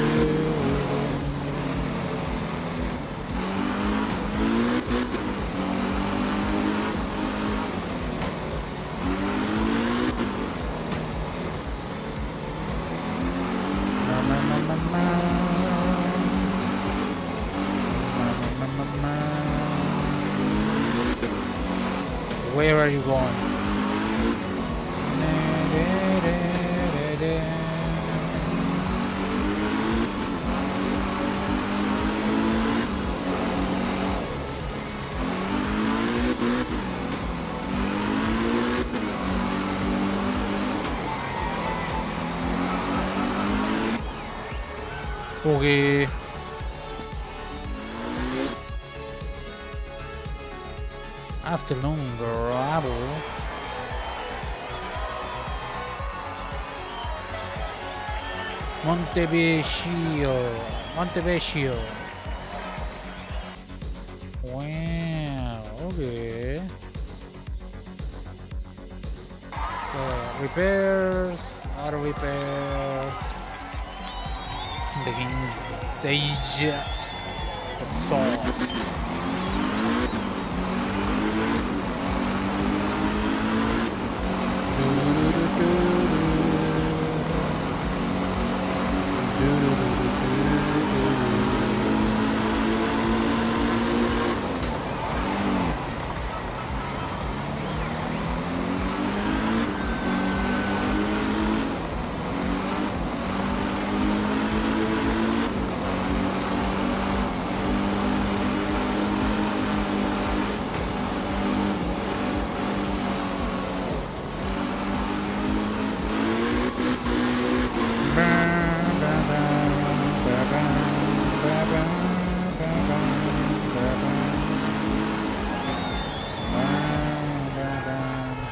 Where are you going? Okay. Afternoon gravel. Montevecchio. Wow, okay. So, repairs, auto repair. Deja sauce.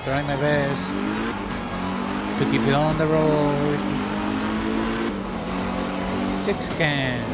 Trying my best to keep it on the road. 6 cans.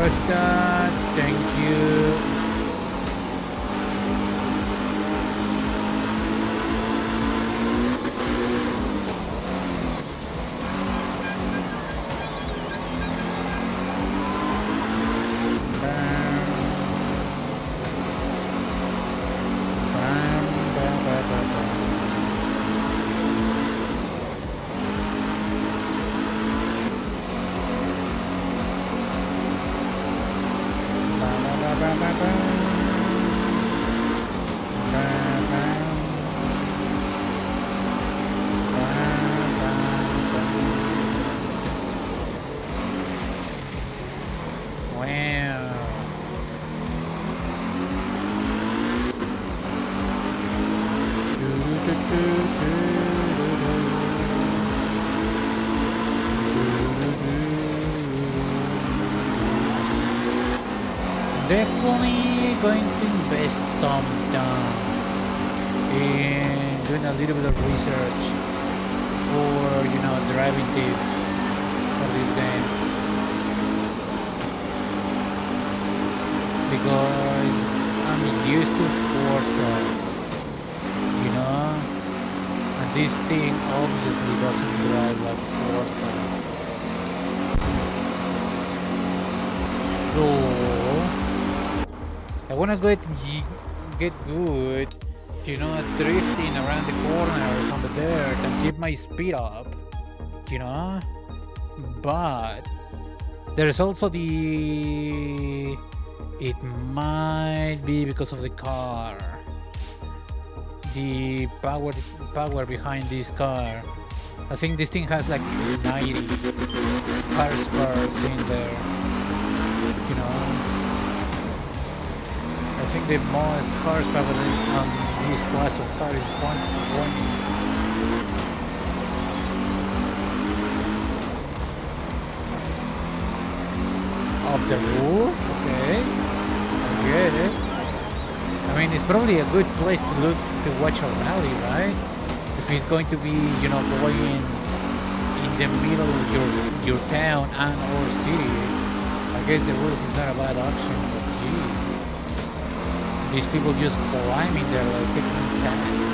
Costa, thank you. Definitely going to invest some time in doing a little bit of research for, driving tips for this game. Because I'm used to Forza, and this thing obviously doesn't drive like Forza. So I wanna get good, at drifting around the corners on the dirt and keep my speed up, But there's also it might be because of the car, the power behind this car. I think this thing has like 90 horsepower in there, I think the most horsepower on this class of car is 120. Of the roof? Okay. I guess. I mean, it's probably a good place to watch a rally, right? If it's going to be, going in the middle of your town and or city, I guess the roof is not a bad option, but geez. These people just climbing there like taking cats.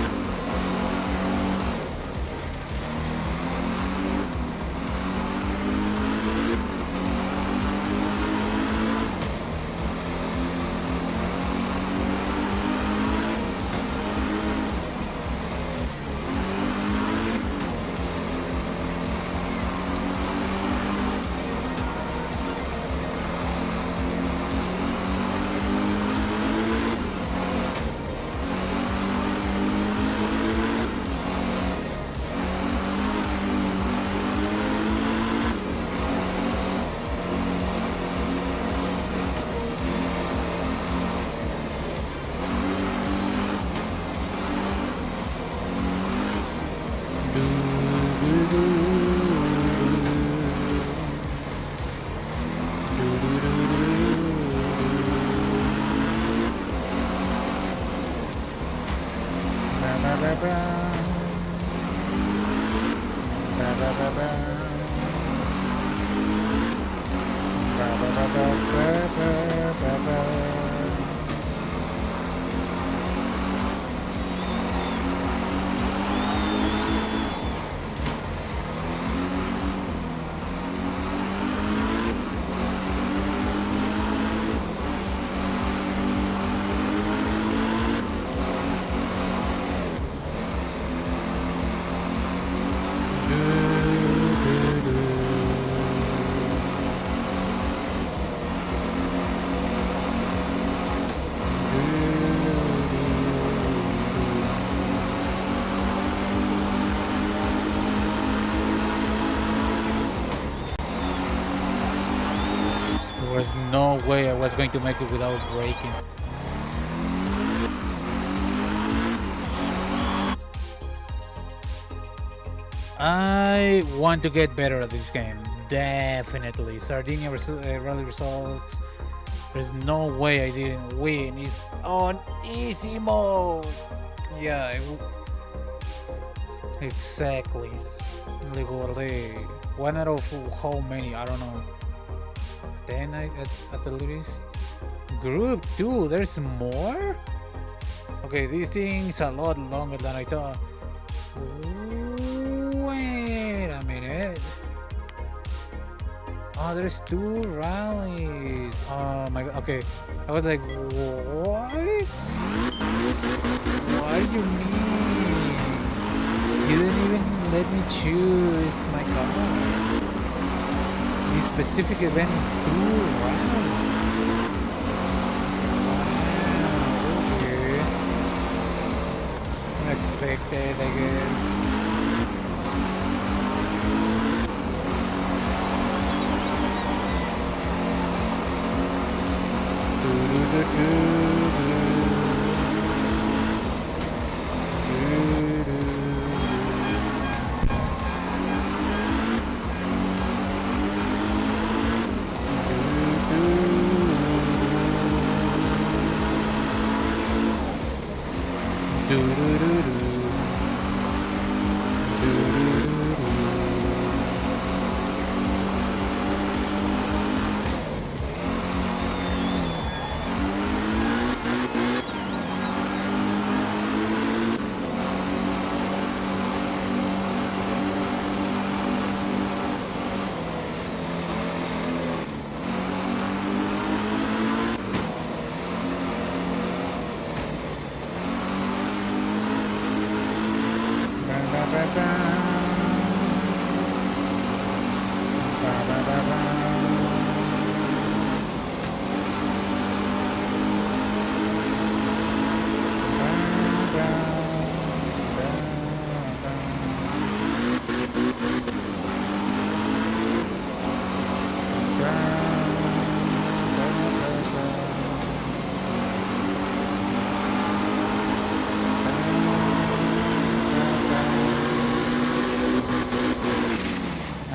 No way I was going to make it without braking. I want to get better at this game. Definitely. Sardinia rally results. There's no way I didn't win. It's on easy mode. Yeah. Exactly. Legally. One out of how many? I don't know. 10 at the least. Group 2, there's more? Okay, this thing's a lot longer than I thought. Wait a minute. Oh, there's 2 rallies. Oh my god. Okay. I was like, what? What do you mean? You didn't even let me choose my car. This specific event, 2 rallies. Wow, okay. Unexpected, I guess.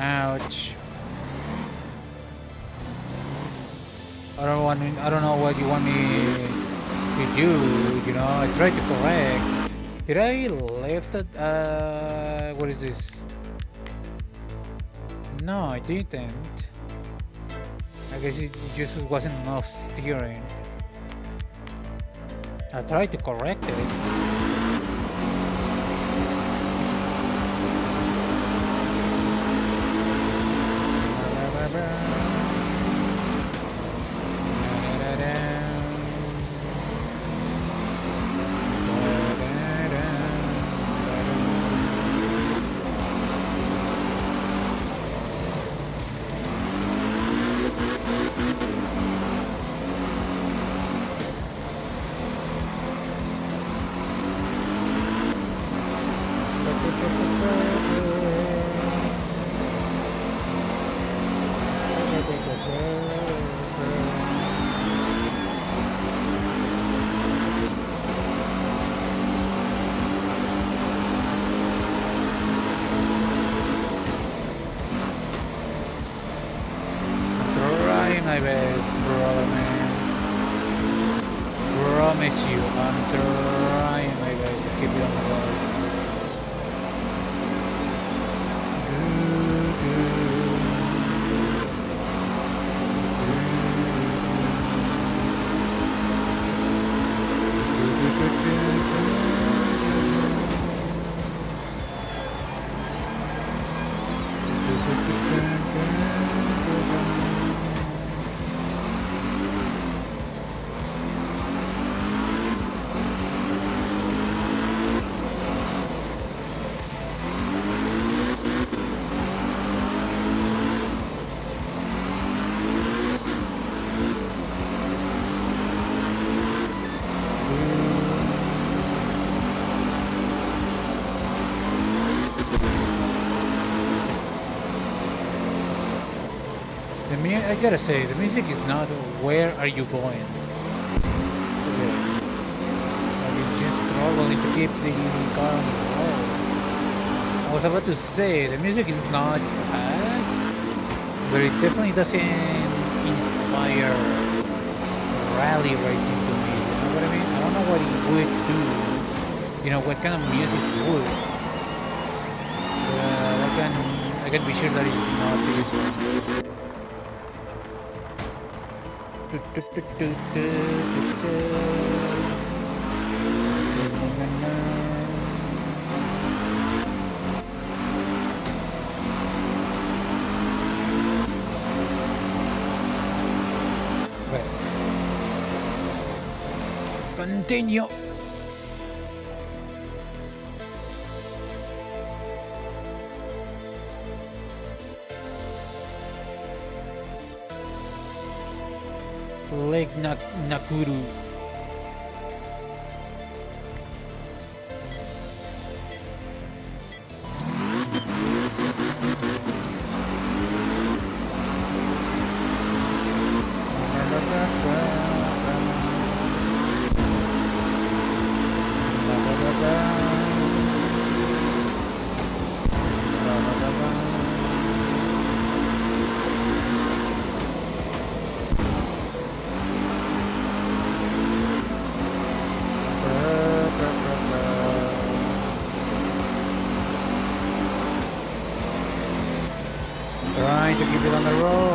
Ouch. I don't know what you want me to do, you know, I tried to correct. Did I left it, what is this? No, I didn't. I guess it just wasn't enough steering. I tried to correct it. My best, brother, man. Promise you, I'm trying my best to keep you on the road. I gotta say, the music is not "Where are you going?" Okay. Like it's just struggling to keep the car on the road. I was about to say, the music is not bad, but it definitely doesn't inspire rally racing to me. You know what I mean? I don't know what it would do. You know, what kind of music would. I can be sure that it's not this one. Continue. Lake Nakuru. Trying to keep it on the road.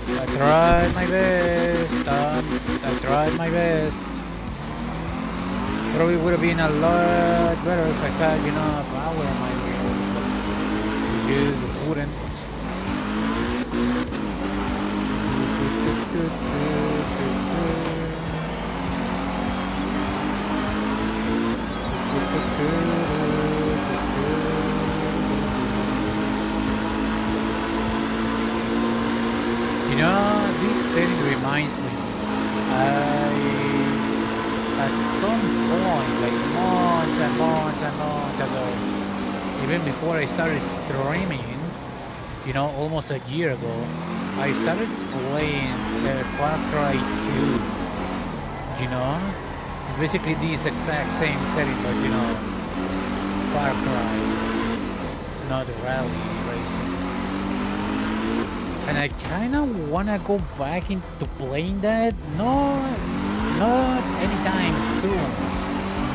I tried my best. I tried my best. Probably would have been a lot better if I had, power on my wheels, but just wouldn't. This setting reminds me. At some point, like months and months and months ago, even before I started streaming, almost a year ago, I started playing Far Cry 2. It's basically this exact same setting, but Far Cry, not rally racing. And I kind of want to go back into playing that. Not anytime soon,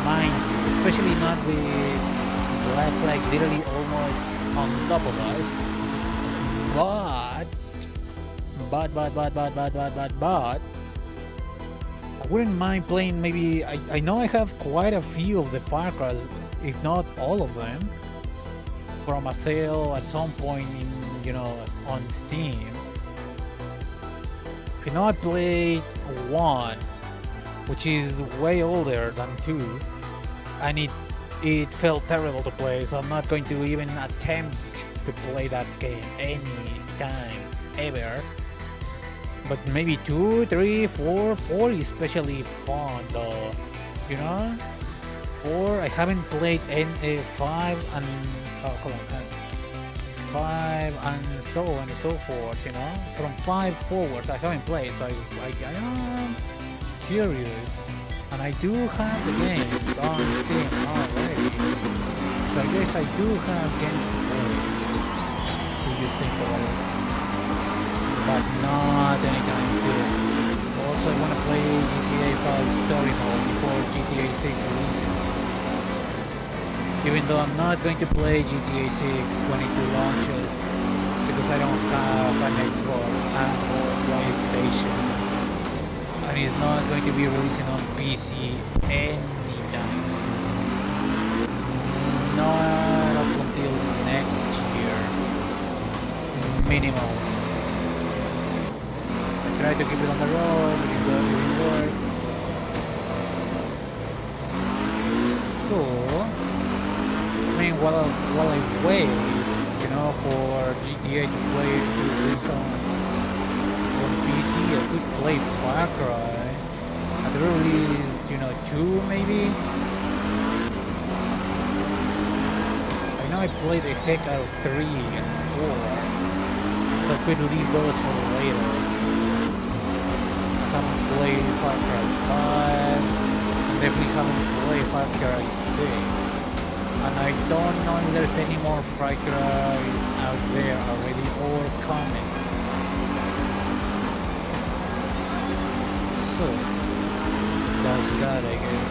mind you. Especially not with Black Flag literally almost on top of us. But I wouldn't mind playing maybe. I know I have quite a few of the Far Cry's, if not all of them, from a sale at some point in on Steam. I played 1, which is way older than 2, and it felt terrible to play, so I'm not going to even attempt to play that game any time ever. But maybe 2, 3, 4 is especially fun though, 4 I haven't played any 5 and 5 and so on and so forth, from 5 forwards I haven't played, so I am curious, and I do have the games on Steam already, so I guess I do have games to play, if you think about it, but not anytime soon. Also, I want to play GTA 5 story mode before GTA 6 releases. Even though I'm not going to play GTA 6 when it launches, because I don't have an Xbox and or PlayStation, and it's not going to be releasing on PC anytime soon. Not up until next year, minimum. I try to keep it on the road, but it doesn't work. So, while I wait, for GTA to play to release on PC, I could play Far Cry. At the very least, 2 maybe. I know I played the heck out of 3 and 4, so I could leave those for later. I haven't played Far Cry 5, and definitely haven't played Far Cry 6. And I don't know if there's any more Far Cry's out there already or coming. So that's that, I guess.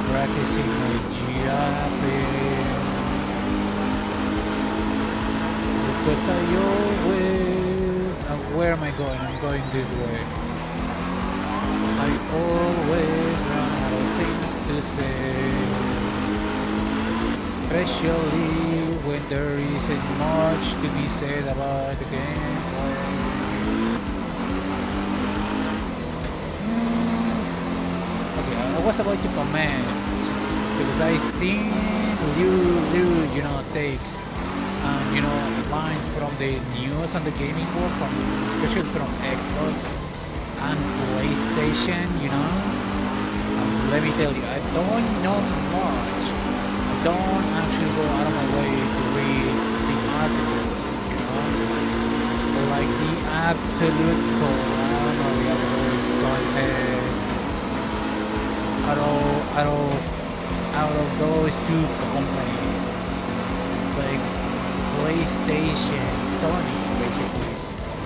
Practicing my jumping because I always. Where am I going? I'm going this way. I always run out of things to say, especially when there isn't much to be said about the gameplay. Okay, I was about to comment because I seen takes lines from the news and the gaming world, especially from Xbox and PlayStation. Let me tell you, I don't know much. I don't actually go out of my way to read the articles. Like the absolute calamity of those content out of those two companies, like PlayStation, Sony, basically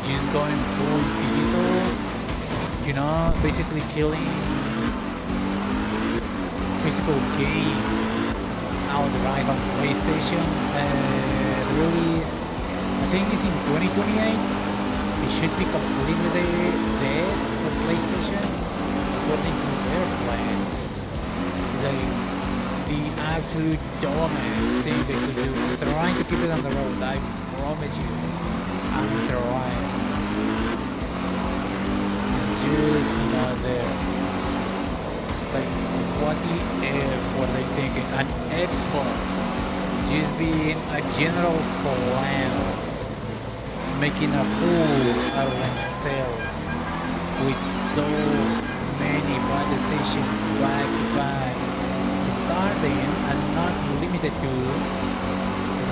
just going full digital, basically killing physical game outright on PlayStation. Release, I think it's in 2028. It should be completely dead for PlayStation according to their plans. The absolute dumbest thing they could do. I'm trying to keep it on the road. I promise you, I'm trying. It's just not there. Like, what the F were they thinking? An Xbox just being a general clown, making a fool out of themselves with so many bad decisions back to back, starting and not limited to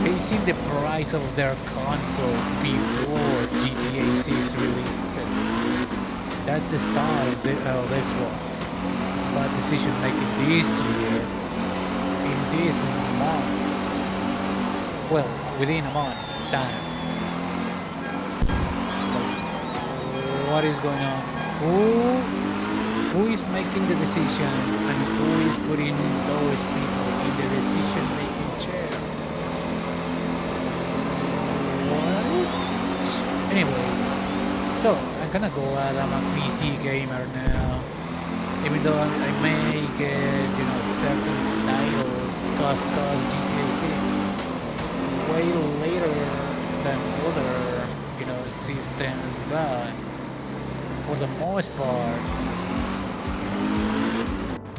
raising the price of their console before GTA 6 releases. That's the start of Xbox. Bad decision making this year, in this month, well, within a month time. What is going on? Who is making the decisions and who is putting those people in the decision-making chair? What? Anyways, so I'm gonna go out. I'm a PC gamer now. Even though I may get, certain titles, cause GTA 6 way later than other, systems, but for the most part,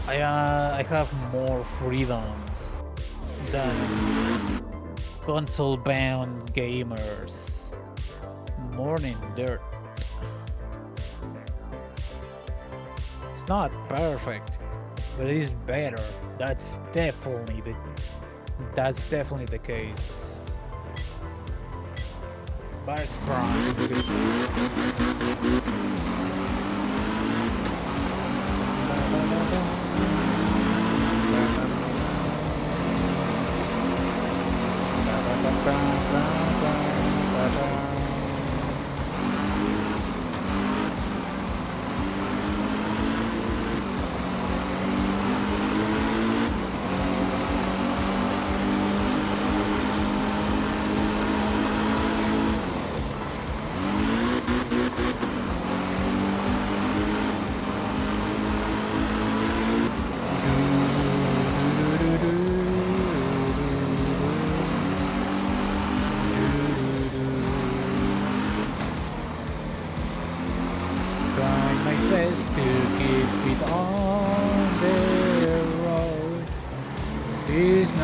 I have more freedoms than console-bound gamers. Morning dirt. It's not perfect, but it is better. That's definitely the case. Bars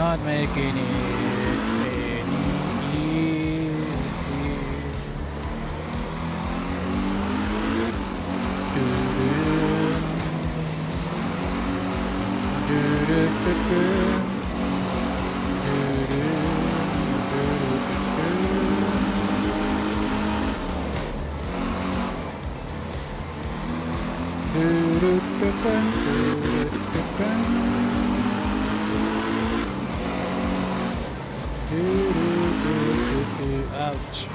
not making it any easier. Ouch.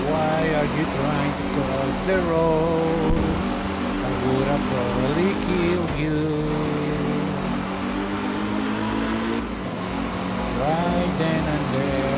Why are you trying to cross the road? I would have probably killed you right then and there.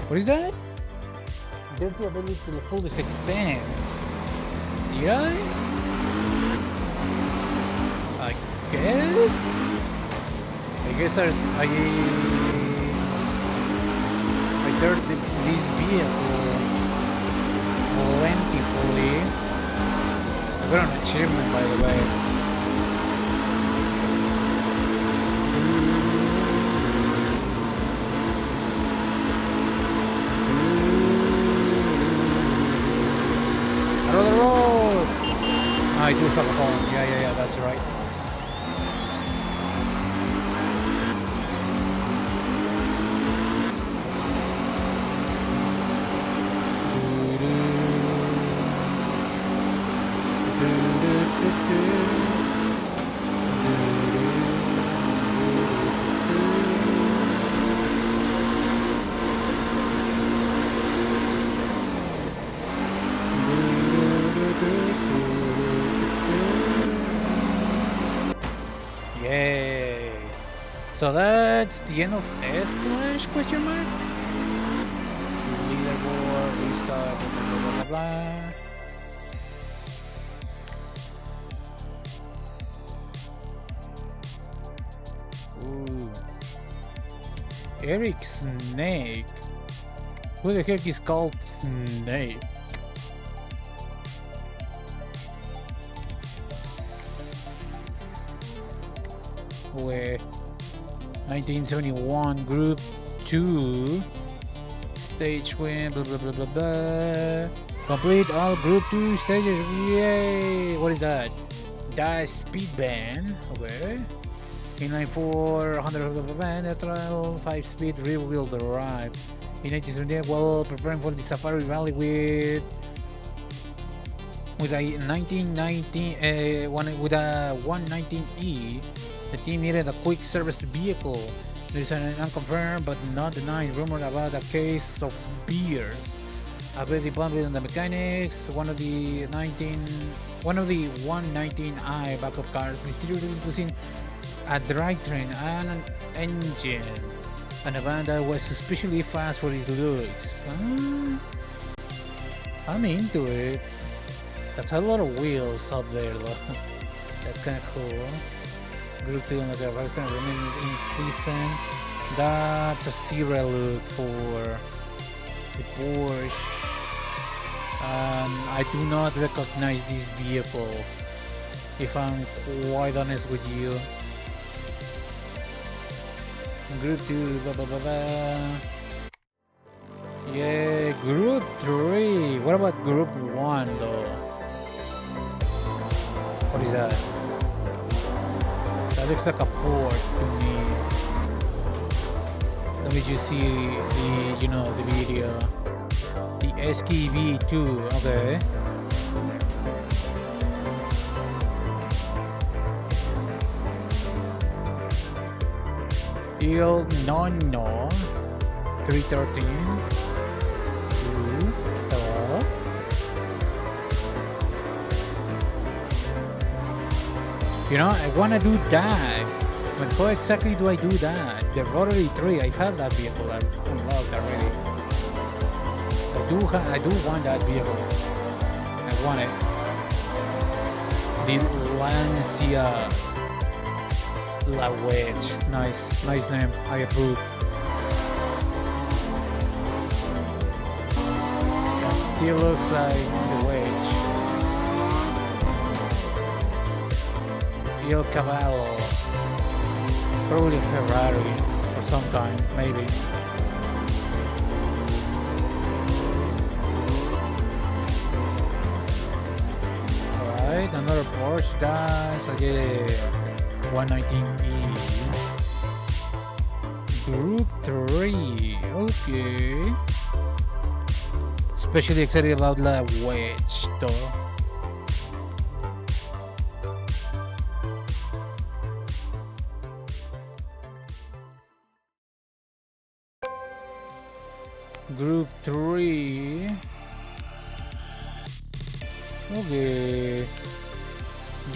What is that? There's the ability to the fullest extent. Yeah? I guess? I dirt this vehicle plentifully. I got an achievement, by the way. Another road! I do have a horn. Yeah, that's right. Yay! So that's the end of S-Clash, question mark? Leaderboard, restart, blah, blah, blah, blah. Ooh. Eric Snake? Who the heck is called Snake? Where 1971 Group 2 stage win, blah blah blah blah blah. Complete all Group 2 stages. Yay! What is that? Die speed ban. Okay. Inline 4, 100 blah blah blah. Natural 5 speed rear wheel drive. In 1978, while preparing for the Safari Rally with a 1919 with a 119E. The team needed a quick service vehicle. There is an unconfirmed but not denied rumor about a case of beers. Already bundled on the mechanics. One of the 119i backup cars mysteriously using a drivetrain and an engine, and a van that was suspiciously fast for its looks. I'm into it. That's a lot of wheels up there, though. That's kind of cool. Group 2 on the Revolution remaining in season. That's a serial look for the Porsche. I do not recognize this vehicle, if I'm quite honest with you. Group 2, blah blah blah blah. Yeah, Group 3. What about Group 1 though? What is that? That looks like a Ford to me. Let me just see the, the video. The SKB2, okay. Il Nonno 313. Hello. I wanna do that. But how exactly do I do that? The Rotary 3, I have that vehicle unlocked already. I do want that vehicle. I want it. The Lancia La Wedge. Nice name. I approve. That still looks like the Wedge. Il Cavallo. Probably Ferrari or sometime, maybe. Alright, another Porsche dash. Okay, 119E. Group 3. Okay. Especially excited about the Wedge though. Group 3. Okay.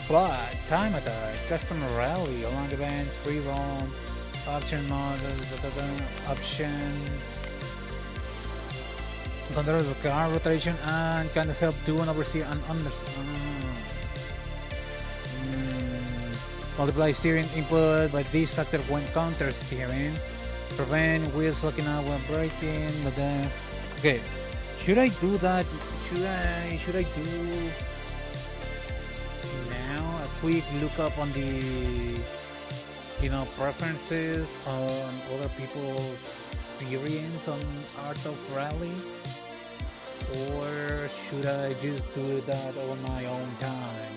But time attack, custom rally, along events, free roam, option models, options. Control the car rotation and can help do and oversee and understand. Multiply steering input by this factor when counter steering. Prevent wheels locking up when braking. But then, okay, should I do that? Should I do now a quick look up on the preferences on other people's experience on Art of Rally, or should I just do that on my own time?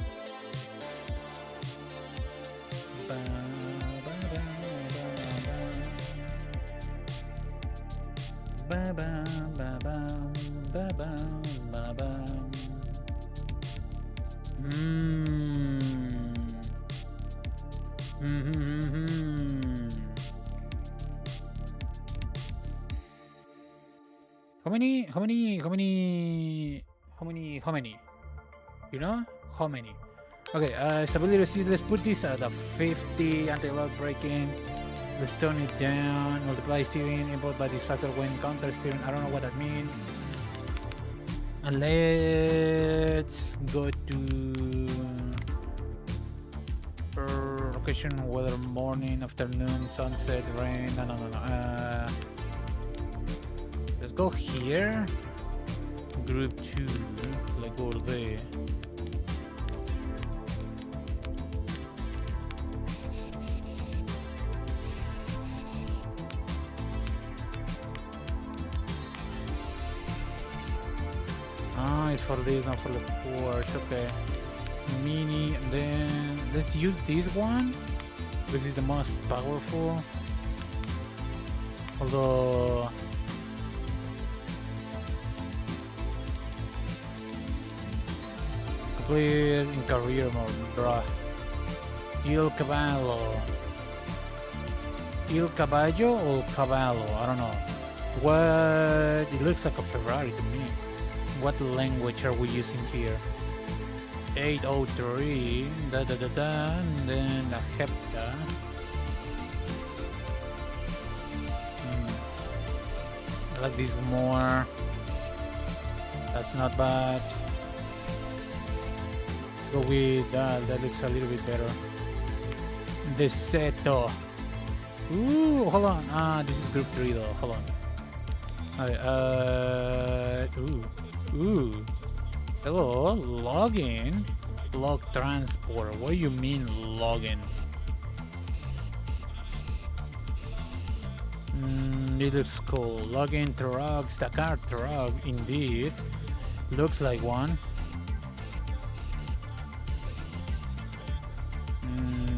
How many? How many? Okay, stability resist, let's put this at a 50, anti-lock braking. Let's turn it down, multiply steering, input by this factor when counter steering. I don't know what that means. And let's go to location, weather, morning, afternoon, sunset, rain. No. Let's go here. Group 2. Let's go there. It's for this, not for the Porsche. Okay. Mini, and then let's use this one. This is the most powerful. Although complete in career mode, bruh. Il Cavallo or Cavallo? I don't know. What? It looks like a Ferrari to me. What language are we using here? 803, and then a hepta. I like this more. That's not bad. Go with that. That looks a little bit better. The Seto. Ooh, hold on. This is group 3 though. Hold on. Alright, ooh. Hello, login. Log transport. What do you mean login? It looks cool. Login trucks, Dakar truck, indeed. Looks like one.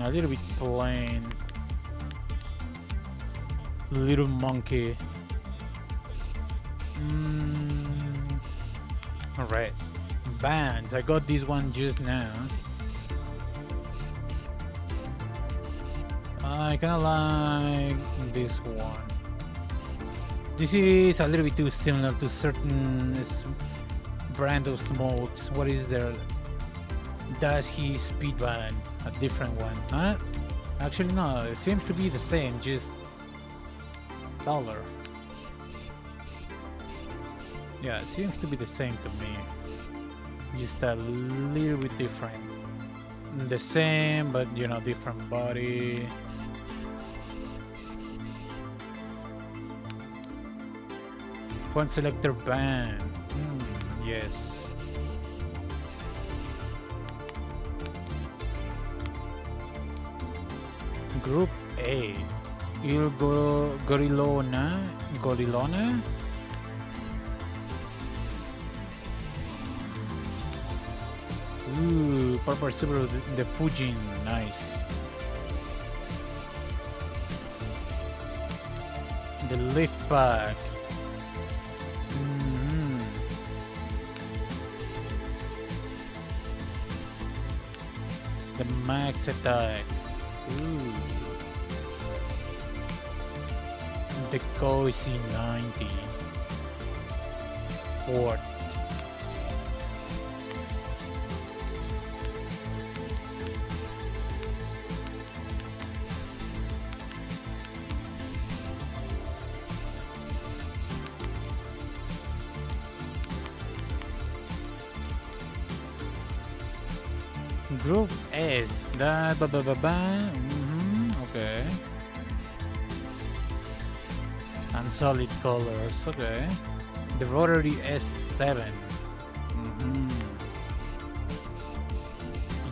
A little bit plain. Little monkey. Alright. Bands. I got this one just now. I kinda like this one. This is a little bit too similar to certain brand of smokes. What is there? Does he speed band? A different one, huh? Actually no, it seems to be the same, just taller. Yeah, it seems to be the same to me. Just a little bit different. The same, but you know, different body. Font selector band. Yes. Group A. Il Gorillona. Ooh, Purple Subaru, the Fujin, nice. The lift pack. The max attack. Ooh. The Cozy 90. Ford. Group S. That okay. And solid colors. Okay. The Rotary S7.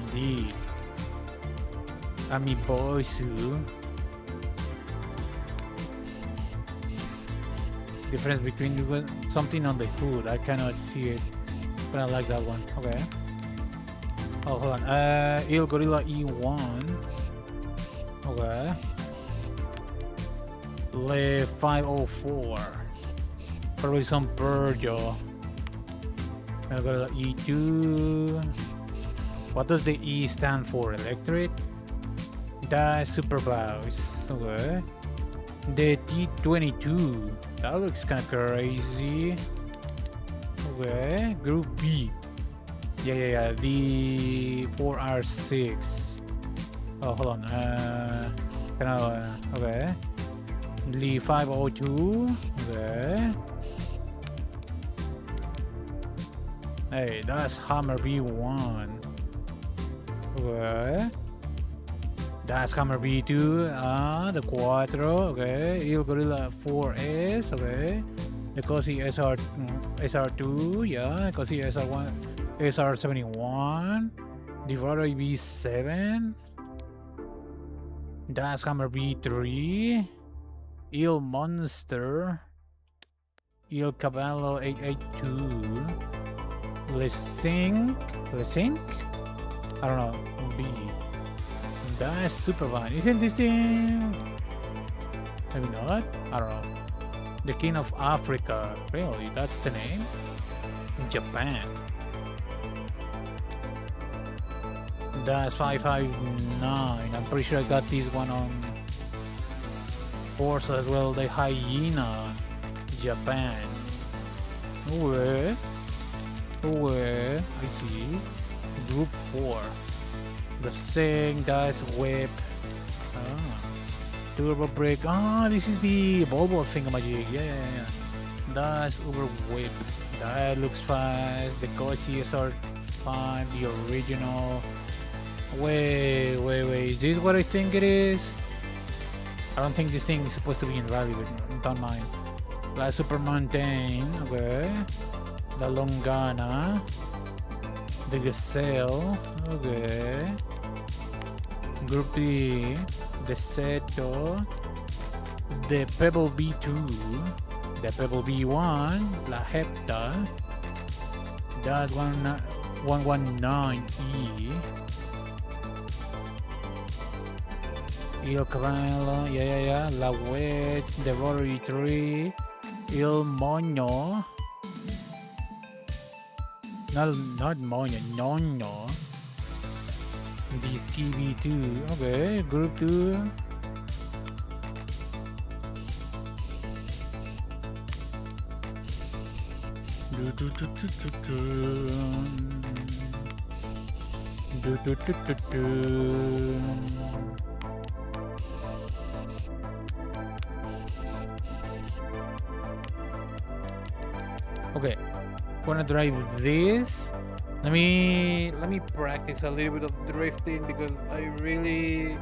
Indeed. Amiiboisu. Difference between something on the hood. I cannot see it, but I like that one. Okay. Oh, hold on. Il Gorilla E1. Okay. Le 504. Probably some Peugeot. Il Gorilla E2. What does the E stand for? Electric? That's Super Baus. Okay. The T22. That looks kind of crazy. Okay. Group B. Yeah. The 4R6. Oh, hold on. Okay. The 502. Okay. Hey, that's Hammer B1. Okay. That's Hammer B2. The Quattro. Okay. Il Gorilla 4S. Okay. The Cozy SR2. Yeah. Cozy SR1. SR71, the Rotary B7, Das Hammer B3, Il Monster, Il Cavallo 882, Lesink? I don't know, B. Das Supervan. Isn't this thing? Maybe not? I don't know. The King of Africa. Really? That's the name? Japan. That's 559. I'm pretty sure I got this one on Forza as well. The Hyena, Japan. Where? I see. Group 4. The Sing, that's Whip. Turbo Brake. This is the Volvo thingamajig. Yeah. That's Uber Whip. That looks fast. The Cozy SR 5, the original. Wait. Is this what I think it is? I don't think this thing is supposed to be in rally, but don't mind. La Super Mountain, okay. La Longana. The Gazelle, okay. Group D. The Seto. The Pebble B2. The Pebble B1. La Hepta. That's 119E. Il Cavallo, yeah. La Wet, the Rotary 3, Il Moño. Not Moño, Noño. The Skibby 2, okay, Group 2. Okay, wanna drive this. Let me practice a little bit of drifting because I really,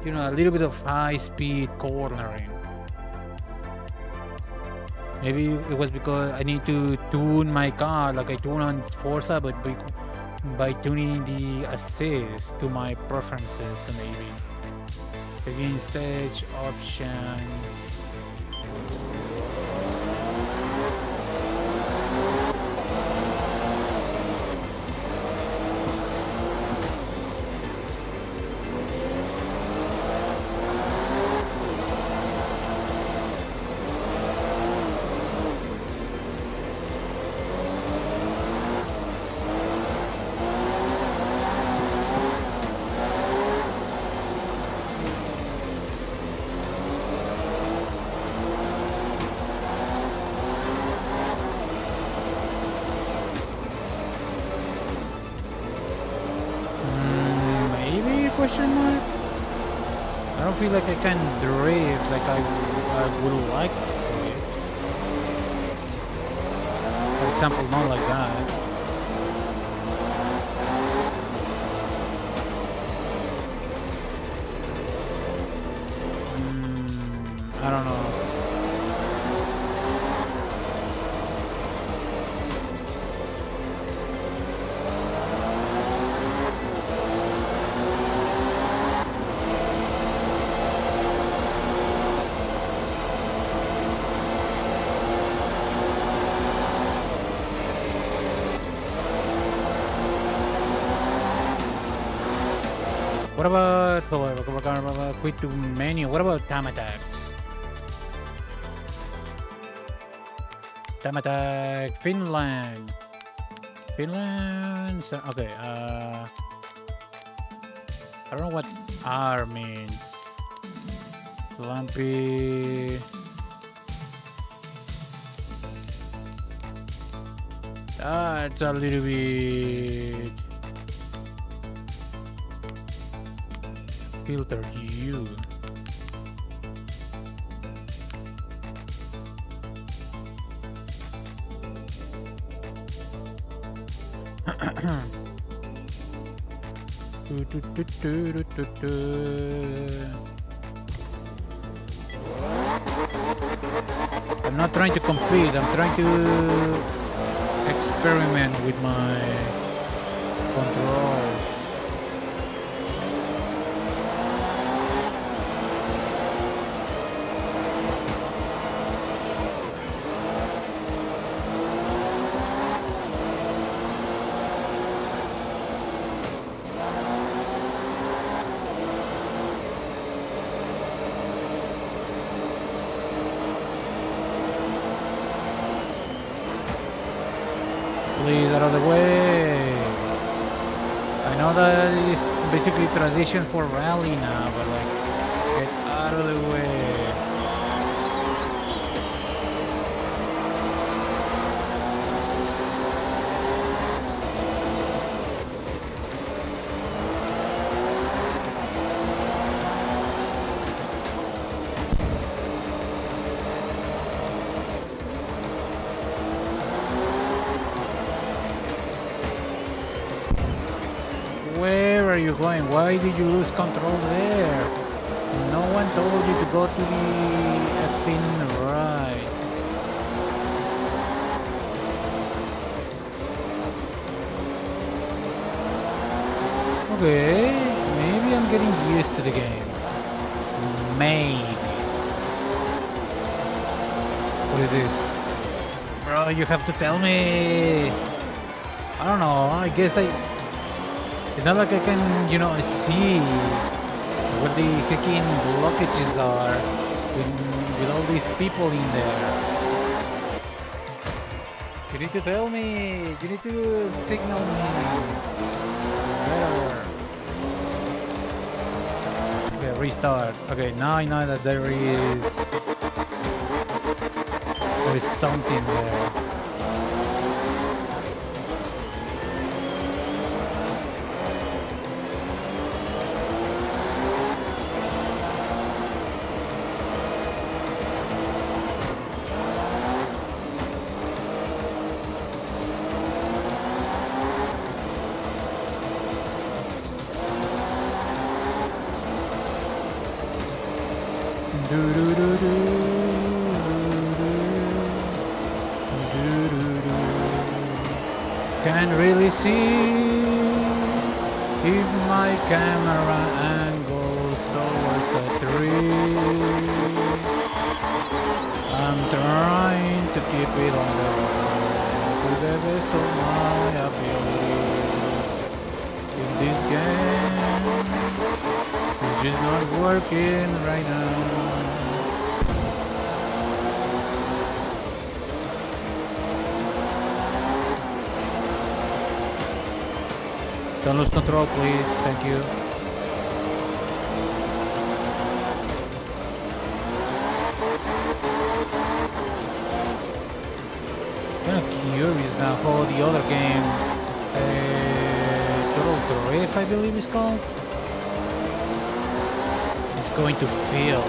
a little bit of high speed cornering. Maybe it was because I need to tune my car like I tune on Forza, but by tuning the assist to my preferences, maybe. Begin stage options. Question mark? I don't feel like I can drift like I would like to drift. For example, not like that. I don't know. What about quit to menu? What about time attacks? Time attack Finland. Okay. I don't know what R means. Lumpy. It's a little bit. Filter U. I'm not trying to compete, I'm trying to experiment with my controls. Please, out of the way. I know that it's basically tradition for rally now, but like, get out of the way. are you going? Why did you lose control there? No one told you to go to the effing right. Okay, maybe I'm getting used to the game. Maybe. What is this? Bro, you have to tell me. I don't know. I guess it's not like I can, see what the heckin' blockages are with all these people in there. You need to tell me. You need to signal me. Better. Okay, restart. Okay, now I know that there is something there. Can't really see if my camera angles towards a tree. I'm trying to keep it on the road to the best of my ability. In this game, it's just not working right now. Don't lose control, please. Thank you. Kind of curious now how the other game, Total Drift, I believe it's called, is going to feel.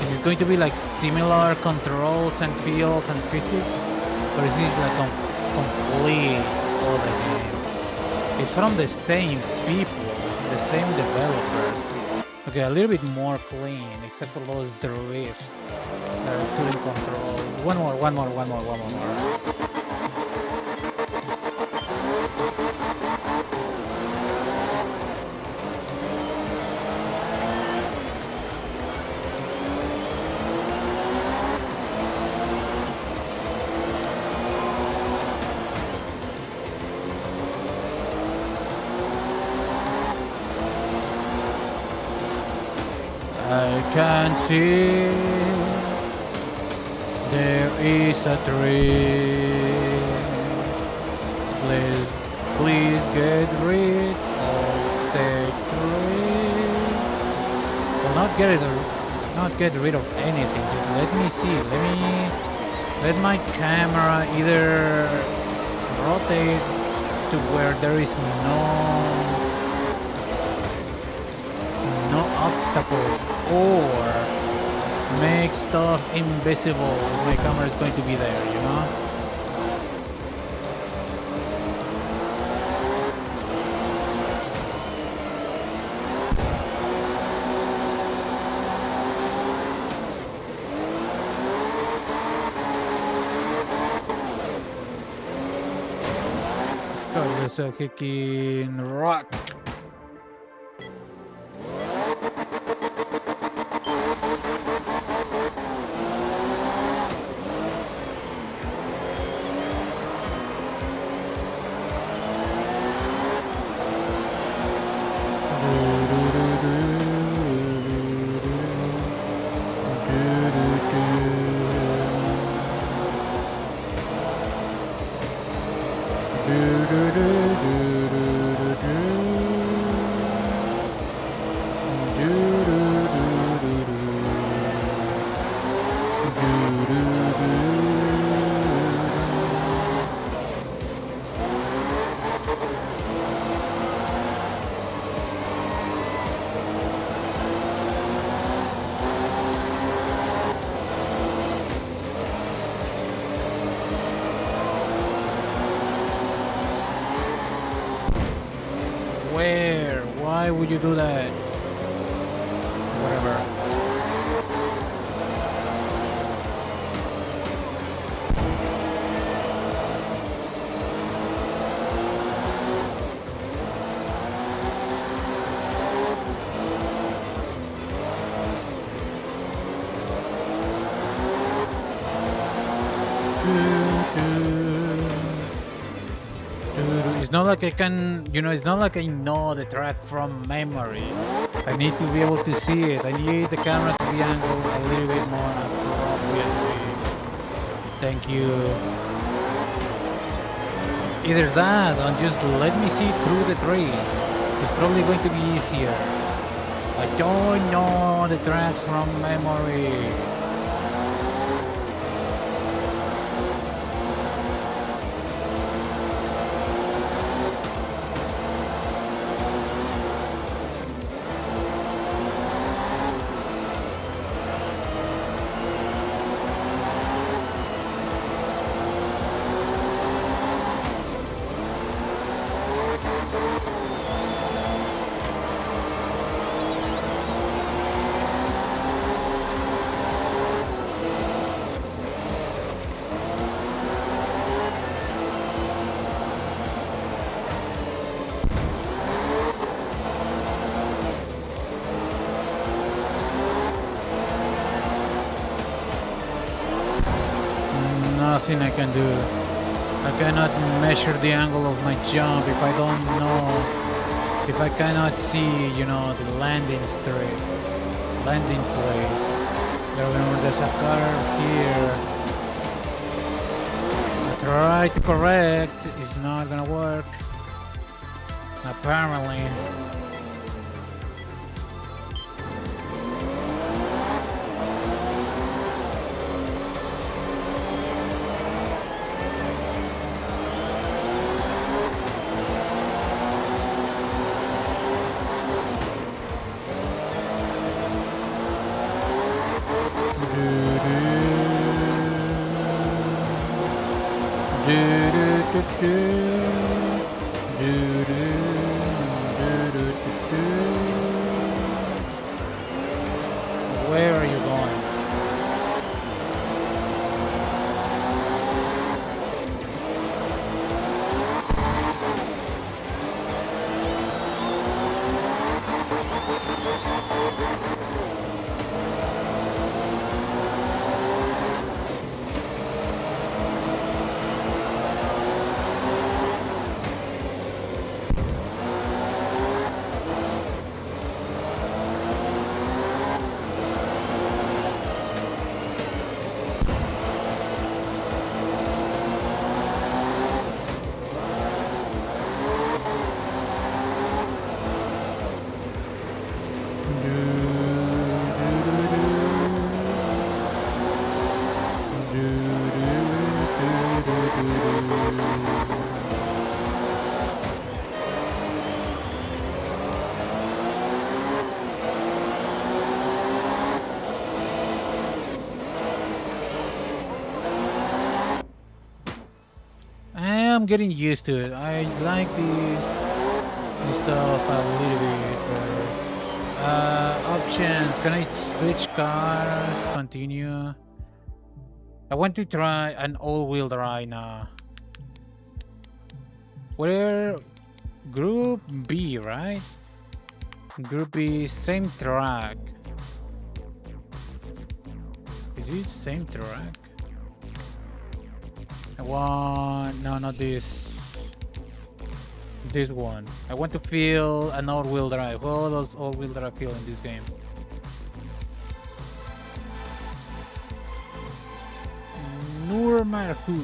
Is it going to be like similar controls and fields and physics, or is it like a complete other game? It's from the same people, the same developers. Okay, a little bit more clean, except for those drifts that I couldn't control. One more. I can see there is a tree. Please get rid of the tree. Well, not get rid of anything. Just let me see. Let my camera either rotate to where there is no obstacles, or make stuff invisible if my camera is going to be there, you know? God, there's a kicking rock. Where? Why would you do that? Whatever. It's not like I can, it's not like I know the track from memory. I need to be able to see it. I need the camera to be angled a little bit more appropriately. Thank you. Either that or just let me see through the trees. It's probably going to be easier. I don't know the tracks from memory. Nothing I can do. I cannot measure the angle of my jump if I don't know, if I cannot see, the landing straight, landing place. Remember, there's a car here. I try to correct, it's not gonna work. Apparently. Where are you going? I'm getting used to it. I like this stuff a little bit better. Options. Can I switch cars? Continue. I want to try an all-wheel drive now. Where? Group B, right? Group B, same track. Is it same track? I want... No, not this. This one. I want to feel an all-wheel drive. How does all-wheel drive feel in this game? Nurmarhu.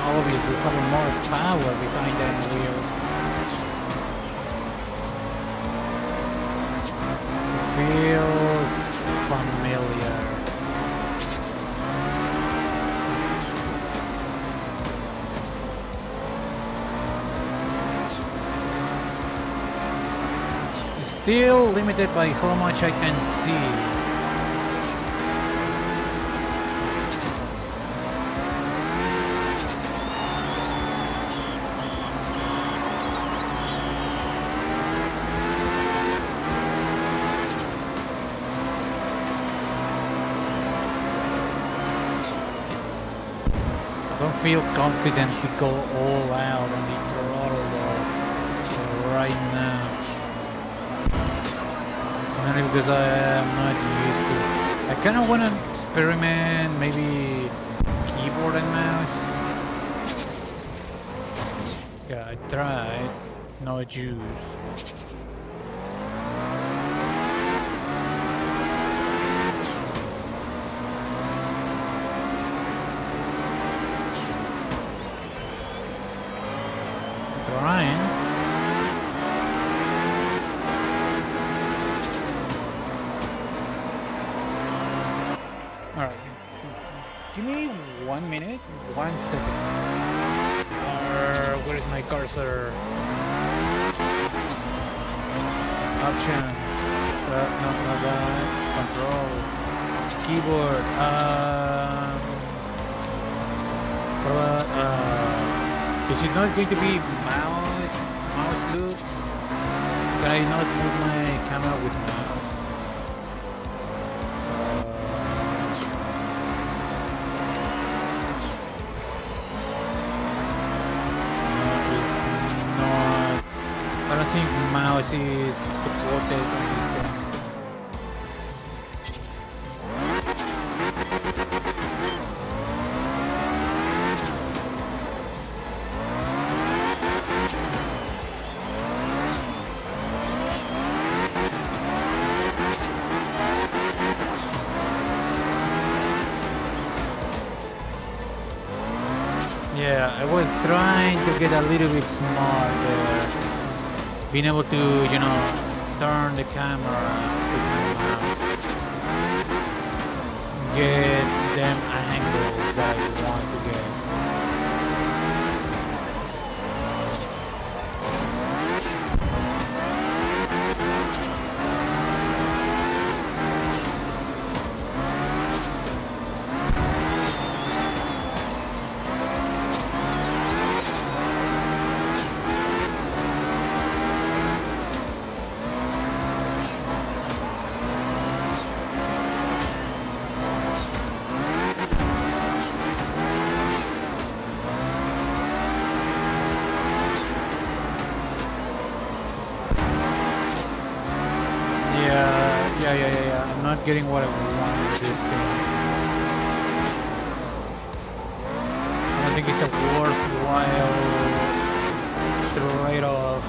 Obviously, having more power behind them wheels. It feels familiar. still limited by how much I can see. I don't feel confident to go all out on the throttle though right now. Only because I am not used to. I kind of want to experiment maybe keyboard and mouse. Yeah, I tried. No juice. Trying. Alright. Give me 1 minute, 1 second. Where is my cursor? Options. Not that. Controls. Keyboard. What about, is it not going to be mouse loop? Can I not move my camera with mouse? I don't think mouse is supported on this thing. Yeah, I was trying to get a little bit smart there. Being able to, you know, turn the camera with my mouse. Get them angles that I want to get. Yeah. I'm not getting what I want with this thing. I don't think it's a worthwhile trade-off.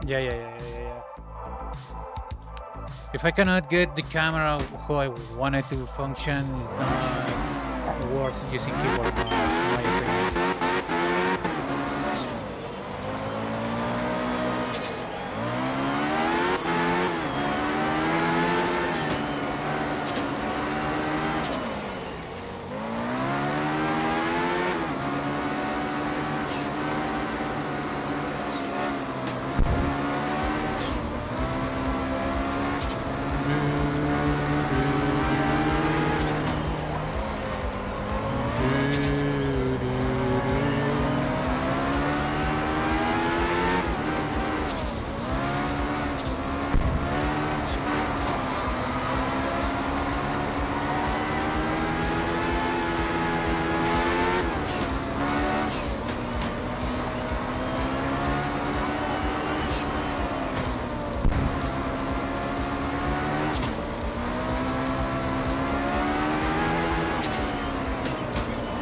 Yeah. If I cannot get the camera how I want it to function, it's not worth using keyboard mouse, in my opinion.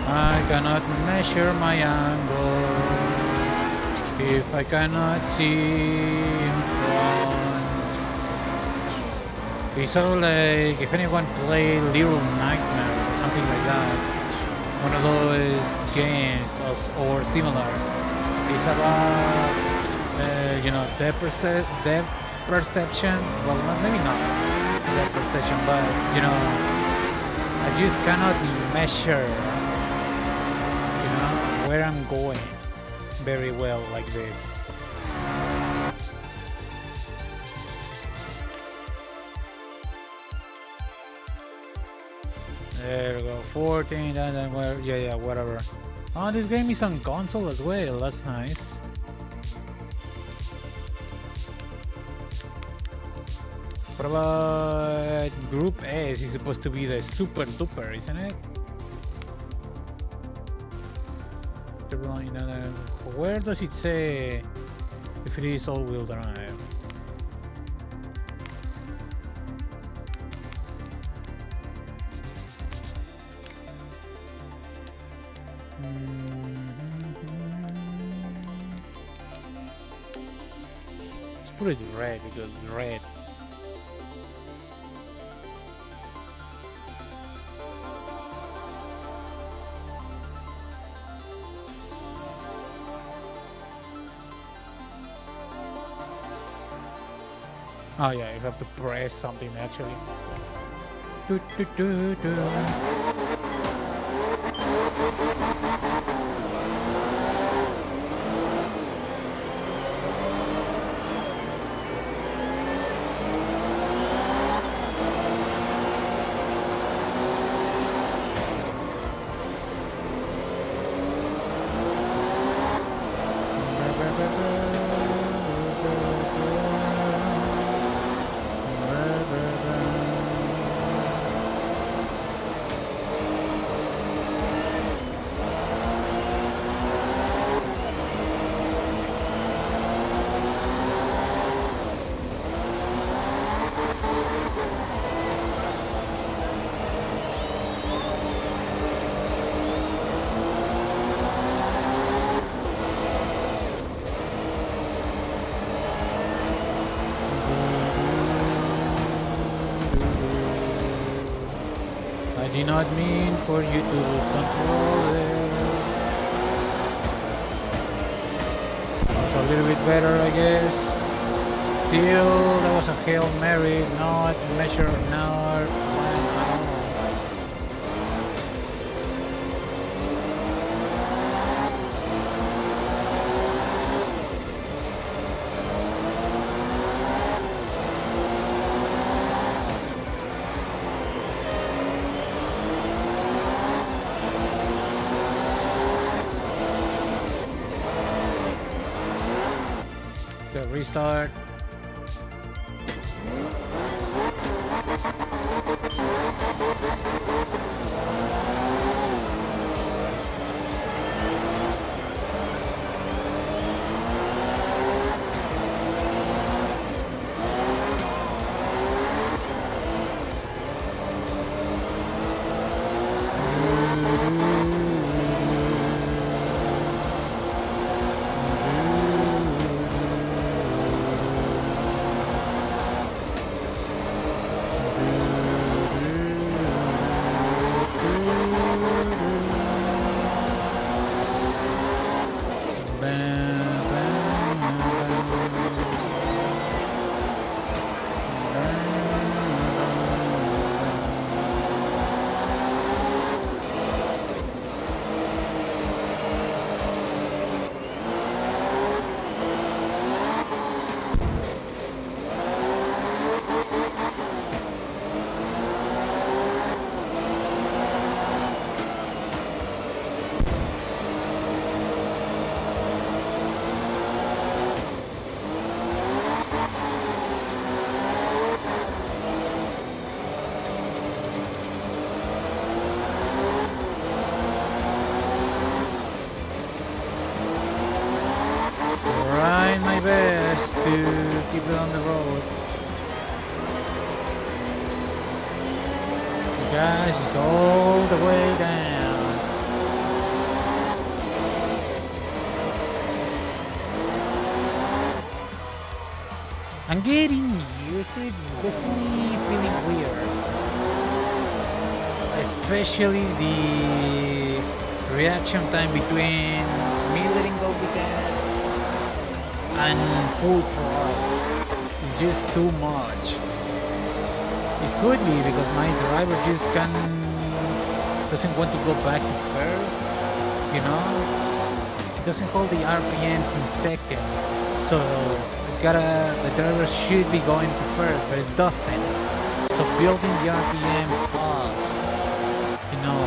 I cannot measure my angle if I cannot see in front. It's sort of like if anyone played Little Nightmares or something like that, one of those games or similar. It's about you know, depth perception. Well, maybe not. that precision, but you know, I just cannot measure, you know, where I'm going very well like this. There we go, 14, and then where? Yeah, whatever. Oh, this game is on console as well. That's nice. What about Group S? It's supposed to be the super duper, isn't it? Where does it say if it is all-wheel drive? Let's put it red because red. Oh yeah, you have to press something actually. Do, do, do, do. I did not mean for you to lose control there. It's a little bit better, I guess. Still, there was a Hail Mary, not measure, not plan at all. Restart. Best to keep it on the road. The gas is all the way down. I'm getting used to it, definitely feeling weird. Especially the reaction time between me letting go the gas and full throttle. It's just too much. It could be because my driver just doesn't want to go back to first, you know? It doesn't hold the RPMs in second. So the driver should be going to first, but it doesn't. So building the RPMs up, you know,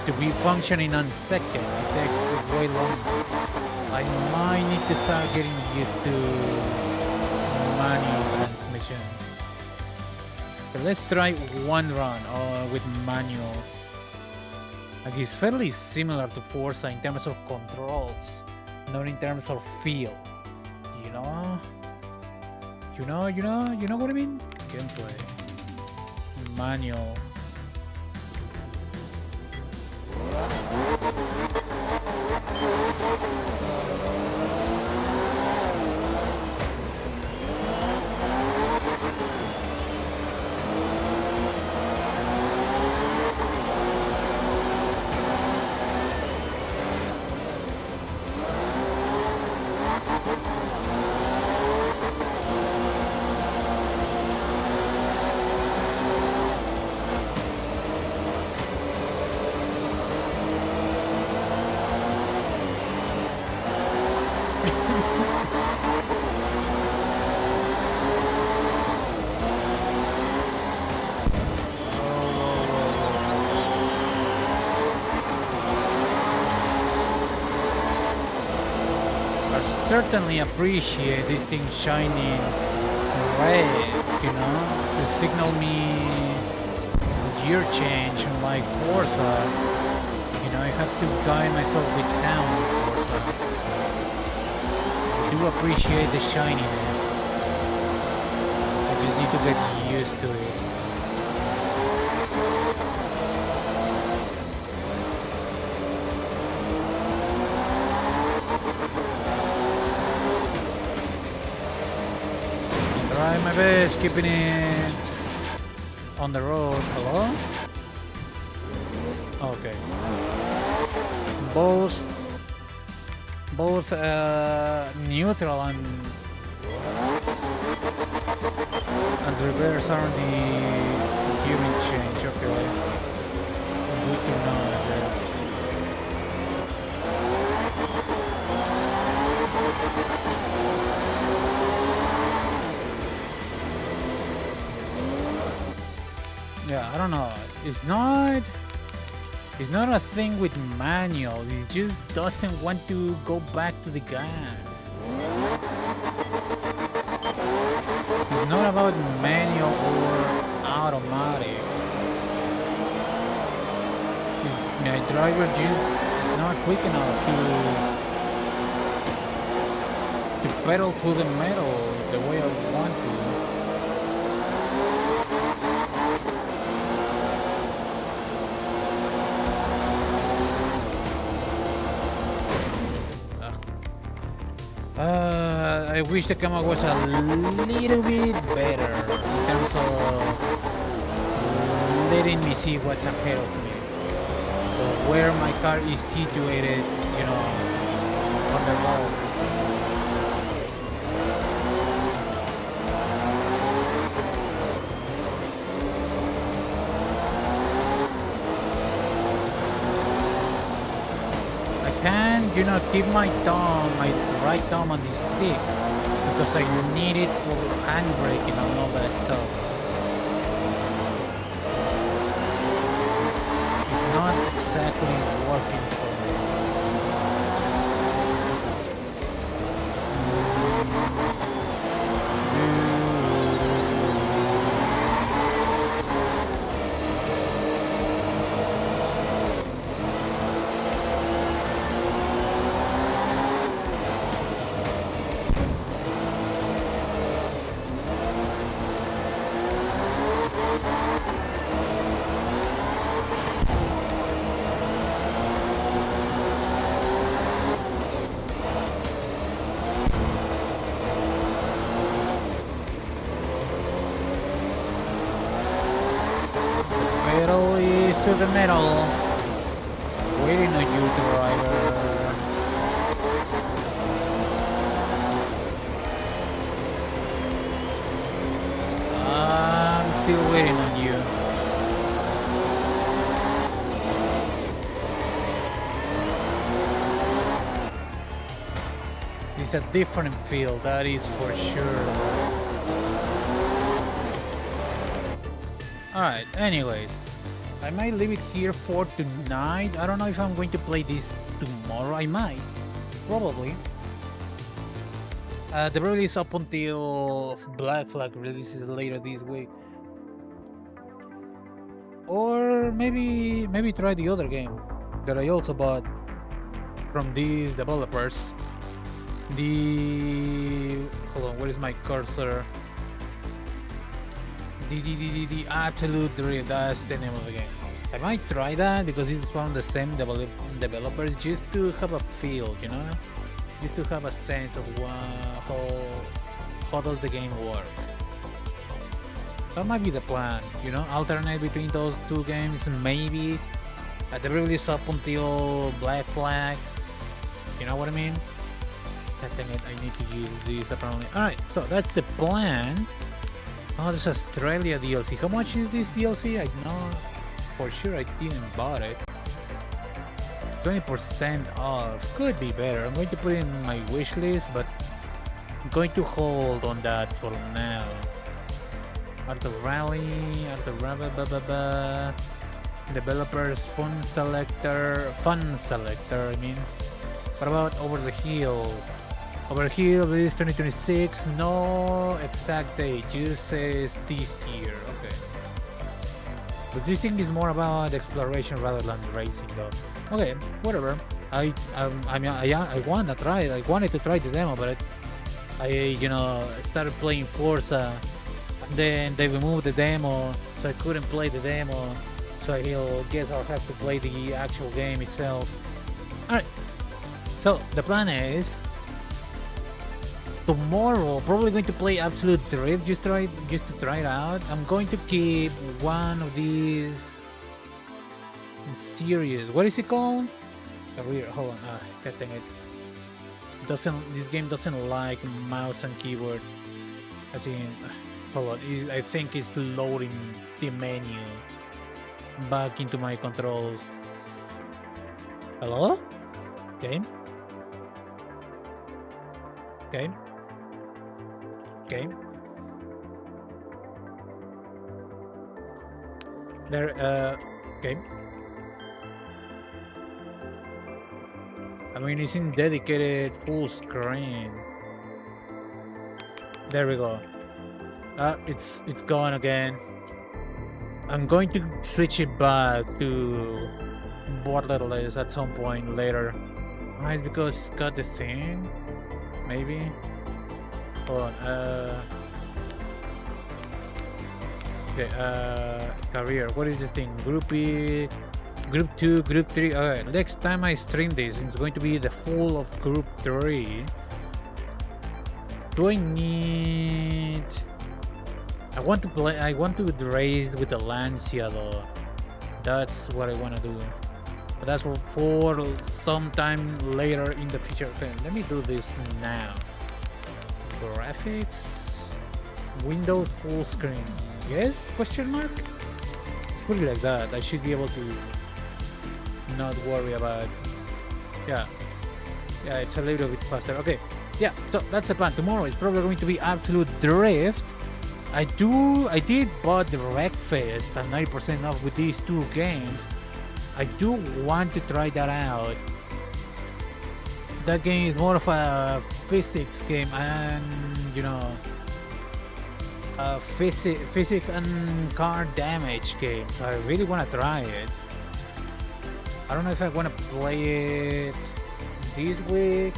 to be functioning on second, it takes way longer. I might need to start getting used to manual transmission. But let's try one run with manual. Like it's fairly similar to Forza in terms of controls, not in terms of feel. You know? You know what I mean? Gameplay. Manual. Certainly appreciate this thing shining red, you know, to signal me gear change like Forza. You know, I have to guide myself with sound in Forza. I do appreciate the shininess. I just need to get used to it. Try my best, keeping it on the road. Hello? Okay. Both neutral and reverse are on the gearing change. Okay. Good to know, I guess. Yeah, I don't know. It's not a thing with manual. It just doesn't want to go back to the gas. It's not about manual or automatic. My driver just is not quick enough to pedal through the metal the way I want to. I wish the camera was a little bit better in terms of letting me see what's ahead of me, or where my car is situated, you know, on the road. I can, you know, keep my right thumb on the stick because I need it for handbraking and all that stuff. It's not exactly working for me. To the middle, waiting on you, driver. I'm still waiting on you. It's a different feel, that is for sure. Alright, anyways. I might leave it here for tonight. I don't know if I'm going to play this tomorrow. I might. Probably. The release up until Black Flag releases later this week. Or maybe try the other game that I also bought from these developers. Hold on, where is my cursor? The Absolute Drift, that's the name of the game. I might try that because it's from the same developers, just to have a feel, you know? Just to have a sense of how does the game work. That might be the plan, you know? Alternate between those two games, maybe. At the release up until Black Flag. You know what I mean? Dang it, I need to use this apparently. Alright, so that's the plan. Oh, there's Australia DLC. How much is this DLC? I know for sure I didn't buy it. 20% off. Could be better. I'm going to put it in my wish list, but I'm going to hold on that for now. Art of Rally, Developers Fun Selector, I mean. What about Over the Hill? Over here, release 2026, no exact date, just says this year, okay. But this thing is more about exploration rather than racing though. Okay, whatever. I wanna try it, I wanted to try the demo, but I started playing Forza, and then they removed the demo, so I couldn't play the demo, so I guess I'll have to play the actual game itself. Alright, so the plan is, tomorrow, probably going to play Absolute Drift just to try it out. I'm going to keep one of these series. What is it called? Hold on. God dang it. This game doesn't like mouse and keyboard. As in, hold on. I think it's loading the menu back into my controls. Hello? Game? Game? Game. There, game. I mean, it's in dedicated full screen. There we go. It's gone again. I'm going to switch it back to borderless at some point later. Right, because it's got the thing. Maybe. Hold on, okay, career, what is this thing? Group E, Group 2, Group 3, alright, next time I stream this, it's going to be the full of Group 3. Do I need... I want to race with the Lancia though. That's what I want to do. But that's for some time later in the future. Okay, let me do this now. Graphics, Windows full screen. Yes? Question mark? Put it like that. I should be able to not worry about. Yeah, it's a little bit faster. Okay, yeah. So that's the plan. Tomorrow is probably going to be Absolute Drift. I did bought the Wreckfest at 90% off with these two games. I do want to try that out. That game is more of a physics game and physics and car damage game, so I really want to try it. I don't know if I want to play it this week.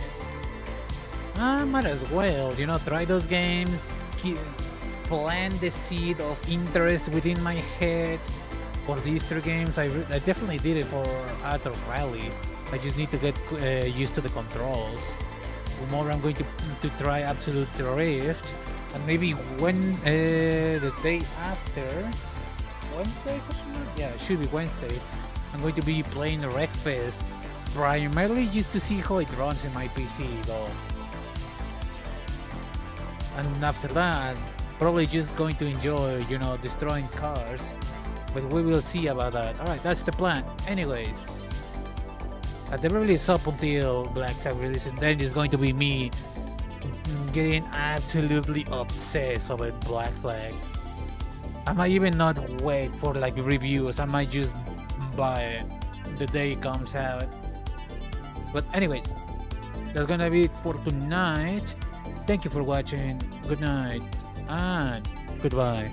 I might as well, try those games, plant the seed of interest within my head for these three games. I definitely did it for Art of Rally. I just need to get used to the controls. Tomorrow I'm going to try Absolute Drift, and maybe when the day after, Wednesday? Yeah, it should be Wednesday. I'm going to be playing Wreckfest, primarily just to see how it runs in my PC though. And after that, probably just going to enjoy, you know, destroying cars. But we will see about that. Alright, that's the plan. Anyways, at the very least up until Black Flag release, and then it's going to be me getting absolutely obsessed over Black Flag. I might even not wait for like reviews. I might just buy it the day it comes out. But anyways, that's gonna be it for tonight. Thank you for watching. Good night and goodbye.